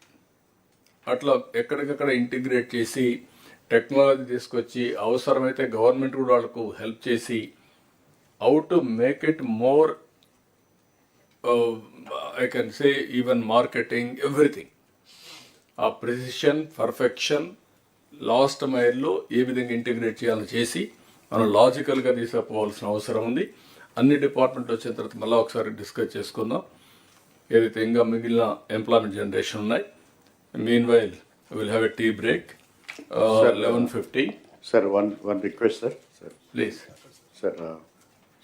అట్లా ఎక్కడికక్కడ ఇంటిగ్రేట్ చేసి టెక్నాలజీ తీసుకొచ్చి అవసరమైతే గవర్నమెంట్ కూడా వాళ్ళకు హెల్ప్ చేసి how to make it more I can say even marketing everything. ఆ ప్రిసిషన్, పర్ఫెక్షన్ లాస్ట్ మైల్లో ఏ విధంగా ఇంటిగ్రేట్ చేయాలని చేసి మనం లాజికల్గా తీసుకుపోవాల్సిన అవసరం ఉంది. అన్ని డిపార్ట్మెంట్ వచ్చిన తర్వాత మళ్ళీ ఒకసారి డిస్కస్ చేసుకుందాం. ఏదైతే ఇంకా మిగిలిన ఎంప్లాయ్మెంట్ జనరేషన్ ఉన్నాయి. Meanwhile will have a tea break 11:50. Sir, one request, sir. Please.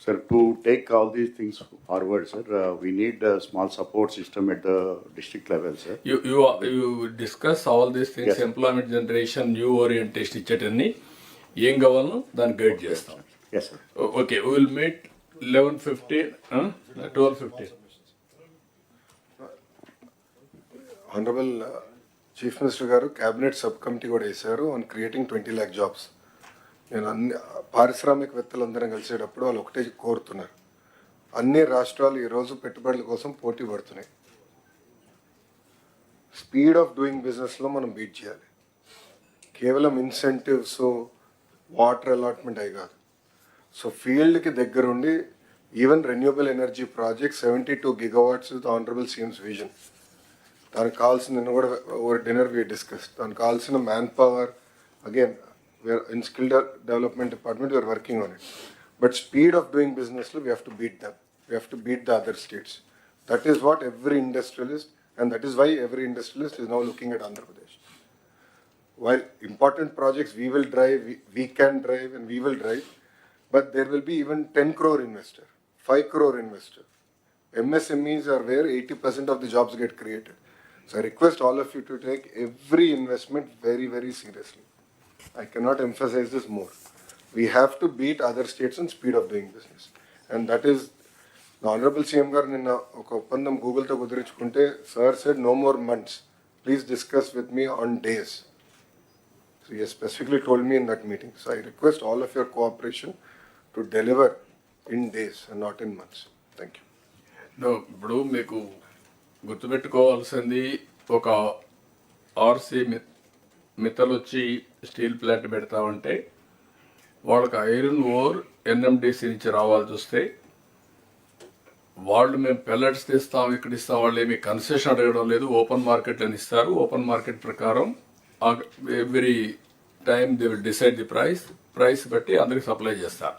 Sir, to take all these things forward, sir, we need a small support system at the district level, sir. You discuss all these things, Yes, sir. Employment generation, new orientation ఇచ్చేటన్ని ఏం కావాలో దాన్ని guide చేస్తాం. Yes, sir. ఓకే, we will meet 11:50, 12:50. Honourable chief minister గారు cabinet sub committee కూడా వేశారు on creating 20 lakh jobs. నేను అన్ని పారిశ్రామికవేత్తలందరం కలిసేటప్పుడు వాళ్ళు ఒకటే కోరుతున్నారు, అన్ని రాష్ట్రాలు ఈరోజు పెట్టుబడుల కోసం పోటీ పడుతున్నాయి. స్పీడ్ ఆఫ్ డూయింగ్ బిజినెస్లో మనం బీట్ చేయాలి. కేవలం ఇన్సెంటివ్స్, వాటర్ అలాట్మెంట్ అవి కాదు. సో ఫీల్డ్కి దగ్గరుండి even renewable energy project 72 gigawatts with honourable CMs vision. దానికి కావాల్సిన నిన్న కూడా ఓవర్ డిన్నర్ వి డిస్కస్. దానికి కావాల్సిన man power again we're in skill development department we're working on it. But speed of doing బిజినెస్లో we have to beat them. We have to beat the other states. That is what every industrialist and that is why every industrialist is now looking at Andhra Pradesh. While important projects we will drive, we can drive and we will drive, but there will be even 10 crore investor, 5 crore investor. MSMEs are where 80% of the jobs get created. So I request all of you to take every investment very, very seriously. I cannot emphasize this more. We have to beat other states in speed of doing business. And that is, the Honorable CM garu ninna oka oppandam Google to kudirichukunte, sir said no more months. Please discuss with me on days. So he has specifically told me in that meeting. So I request all of your cooperation to deliver in days and not in months. Thank you. ఇప్పుడు మీకు గుర్తుపెట్టుకోవాల్సింది ఒక RC మిత్తలు వచ్చి steel plant పెడతామంటే వాళ్ళకి iron ore NMDC నుంచి రావాల్సి వస్తే వాళ్ళు మేము పెల్లెట్స్ తీస్తాం ఇక్కడ ఇస్తాం వాళ్ళు ఏమి కన్సెషన్ అడగడం లేదు, ఓపెన్ మార్కెట్ అని ఇస్తారు. ఓపెన్ మార్కెట్ ప్రకారం every time they will decide the price బట్టి అందరికి సప్లై చేస్తారు.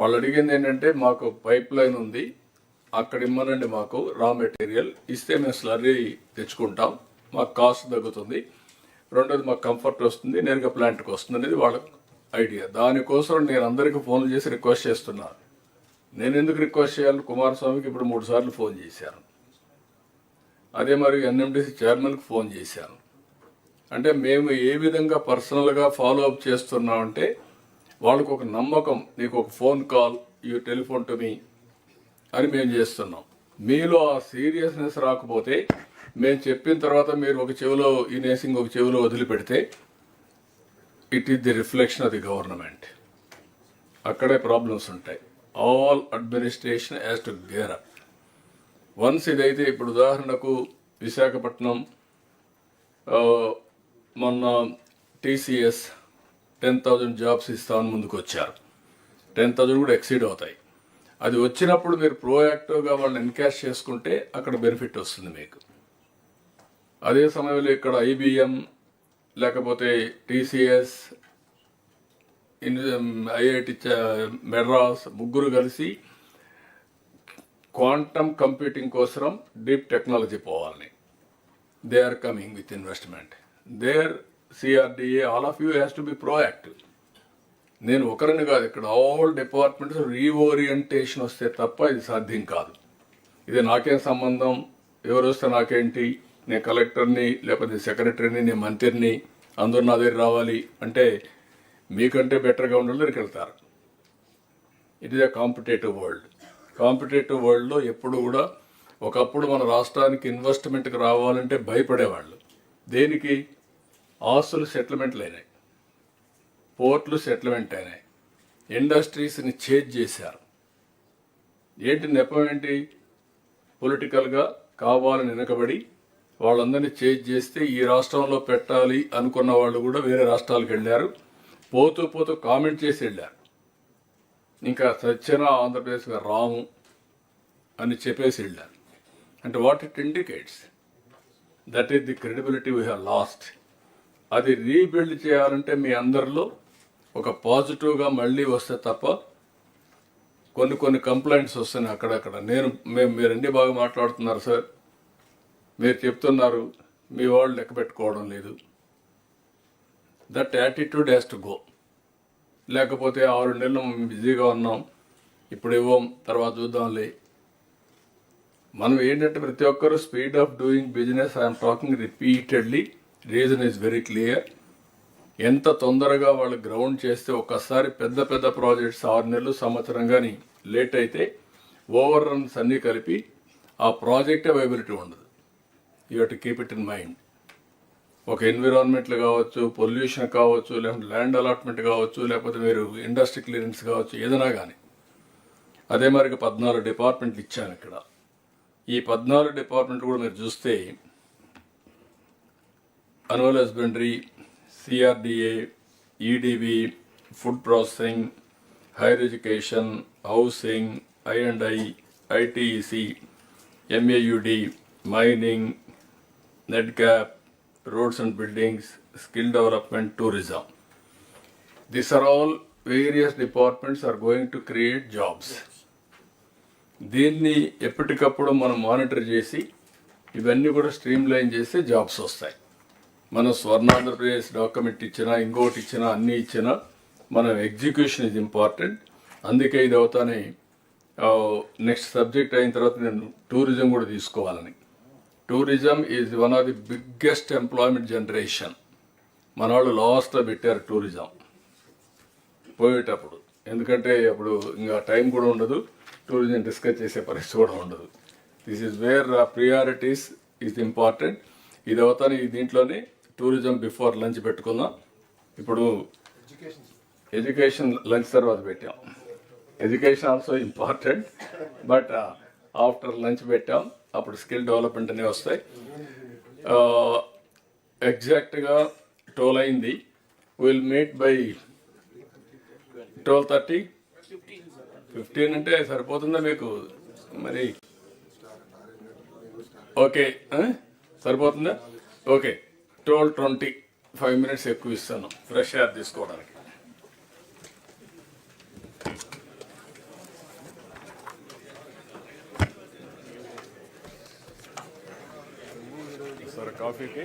వాళ్ళు అడిగింది ఏంటంటే మాకు పైప్ లైన్ ఉంది, అక్కడ ఇమ్మనండి మాకు రా మెటీరియల్ ఇస్తే మేము స్లర్రీ తెచ్చుకుంటాం, మాకు కాస్ట్ తగ్గుతుంది, రెండోది మాకు కంఫర్ట్ వస్తుంది, నేరుగా ప్లాంట్కి వస్తుంది అనేది వాళ్ళ ఐడియా. దానికోసం నేను అందరికీ ఫోన్లు చేసి రిక్వెస్ట్ చేస్తున్నాను. నేను ఎందుకు రిక్వెస్ట్ చేయాలి? కుమారస్వామికి ఇప్పుడు 3 సార్లు ఫోన్ చేశాను, అదే మరి ఎన్ఎండిసి చైర్మన్కి ఫోన్ చేశాను. అంటే మేము ఏ విధంగా పర్సనల్గా ఫాలో అప్ చేస్తున్నామంటే వాళ్ళకు ఒక నమ్మకం, నీకు ఒక phone call, you telephone to me అని మేము చేస్తున్నాం. మీలో ఆ సీరియస్నెస్ రాకపోతే మేము చెప్పిన తర్వాత మీరు ఒక చెవిలో ఇనేసి ఇంకొక చెవిలో వదిలిపెడితే it is the reflection of the government. అక్కడే ప్రాబ్లమ్స్ ఉంటాయి. All administration has to gear up. Once ఇదైతే ఇప్పుడు ఉదాహరణకు విశాఖపట్నం మొన్న టీసీఎస్ 10,000 జాబ్స్ ఇస్తామని ముందుకు వచ్చారు. 10,000 కూడా ఎక్సీడ్ అవుతాయి. అది వచ్చినప్పుడు మీరు ప్రోయాక్టివ్గా వాళ్ళని ఎన్కాష్ చేసుకుంటే అక్కడ బెనిఫిట్ వస్తుంది మీకు. అదే సమయంలో ఇక్కడ ఐబిఎం లేకపోతే టీసీఎస్, ఐఐటి మెడ్రాస్ ముగ్గురు కలిసి క్వాంటమ్ కంప్యూటింగ్ కోసం డీప్ టెక్నాలజీ పోవాలని they are coming with investment. There CRDA all of you has to be proactive. నేను ఒకరిని కాదు, ఇక్కడ ఆల్ డిపార్ట్మెంట్స్ రీఓరియంటేషన్ వస్తే తప్ప ఇది సాధ్యం కాదు. ఇది నాకేం సంబంధం, ఎవరు వస్తే నాకేంటి, నేను కలెక్టర్ని లేకపోతే సెక్రటరీని, నేను మంత్రిని, అందరూ నా దగ్గర రావాలి అంటే మీకంటే బెటర్గా ఉండే దగ్గరికి వెళ్తారు. It is a competitive world. Competitive వరల్డ్లో ఎప్పుడు కూడా ఒకప్పుడు మన రాష్ట్రానికి ఇన్వెస్ట్మెంట్కి రావాలంటే భయపడేవాళ్ళు. దేనికి? ఆస్తులు సెటిల్మెంట్లు అయినాయి, పోర్ట్లు సెటిల్మెంట్ అయినాయి, ఇండస్ట్రీస్ని చేంజ్ చేశారు. ఏంటి నెపం ఏంటి? పొలిటికల్గా కావాలని వెనకబడి వాళ్ళందరినీ చేంజ్ చేస్తే ఈ రాష్ట్రంలో పెట్టాలి అనుకున్న వాళ్ళు కూడా వేరే రాష్ట్రాలకు వెళ్ళారు. పోతూ పోతూ కామెంట్ చేసి వెళ్ళారు. ఇంకా సత్యన ఆంధ్రప్రదేశ్గా రాము అని చెప్పేసి వెళ్ళారు. అంటే what it indicates? That is the credibility we have lost. అది రీబిల్డ్ చేయాలంటే మీ అందరిలో ఒక పాజిటివ్గా మళ్ళీ వస్తే తప్ప కొన్ని కంప్లైంట్స్ వస్తున్నాయి అక్కడక్కడ. మీరు అన్ని బాగా మాట్లాడుతున్నారు సార్, మీరు చెప్తున్నారు, మీ వాళ్ళు లెక్క పెట్టుకోవడం లేదు. That attitude has to go. లేకపోతే 6 నెలలు బిజీగా ఉన్నాం, ఇప్పుడు ఇవ్వం, తర్వాత చూద్దాంలే. మనం ఏంటంటే ప్రతి ఒక్కరు speed of doing business, I'm talking repeatedly, reason is very clear. ఎంత తొందరగా వాళ్ళు గ్రౌండ్ చేస్తే ఒక్కసారి పెద్ద పెద్ద ప్రాజెక్ట్స్ 6 నెలలు సంవత్సరం కానీ లేట్ అయితే ఓవర్ రన్స్ అన్నీ కలిపి ఆ ప్రాజెక్టే అవైలబిలిటీ ఉండదు. You have to keep it in mind. ఒక ఎన్విరాన్మెంట్లు కావచ్చు, పొల్యూషన్ కావచ్చు, లేకపోతే ల్యాండ్ అలాట్మెంట్ కావచ్చు, లేకపోతే మీరు ఇండస్ట్రీ క్లియరెన్స్ కావచ్చు, ఏదైనా కానీ. అదే మరికి 14 డిపార్ట్మెంట్లు ఇచ్చాను ఇక్కడ. ఈ 14 డిపార్ట్మెంట్ కూడా మీరు చూస్తే animal husbandry, CRDA, EDB, food processing, higher education, housing, ఐ&ఐ, ITEC, MAUD, mining, NEDCAP, roads and buildings, skill development, tourism. These are all various departments are going to create jobs. దీన్ని ఎప్పటికప్పుడు మనం మానిటర్ చేసి ఇవన్నీ కూడా స్ట్రీమ్ లైన్ చేస్తే jobs వస్తాయి. మనం స్వర్ణాంధ్రప్రదేశ్ డాక్యుమెంట్ ఇచ్చినా, ఇంకోటి ఇచ్చినా, అన్నీ ఇచ్చినా మనం ఎగ్జిక్యూషన్ ఇస్ ఇంపార్టెంట్. అందుకే ఇది అవుతానే నెక్స్ట్ సబ్జెక్ట్ అయిన తర్వాత నేను టూరిజం కూడా తీసుకోవాలని. Tourism is one of the biggest employment generation. మన వాళ్ళు లాస్ట్లో పెట్టారు టూరిజం పోయేటప్పుడు, ఎందుకంటే అప్పుడు ఇంకా టైం కూడా ఉండదు, టూరిజం డిస్కస్ చేసే పరిస్థితి కూడా ఉండదు. This is where priorities is important. ఇది అవుతానే దీంట్లోనే టూరిజం బిఫోర్ లంచ్ పెట్టుకుందాం. ఇప్పుడు ఎడ్యుకేషన్ లంచ్ తర్వాత పెట్టాం. Education also important, but after lunch పెట్టాం, అప్పుడు స్కిల్ డెవలప్మెంట్ అనేవి వస్తాయి. ఎగ్జాక్ట్గా 12 అయింది. Will meet by 12:30. 15 అంటే సరిపోతుందా మీకు? మరి ఓకే, సరిపోతుందా? ఓకే, 12:20, 5 minutes ఎక్కువ ఇస్తాను ఫ్రెష్ ఎయిర్ తీసుకోవడానికి. సరే, కాఫీకి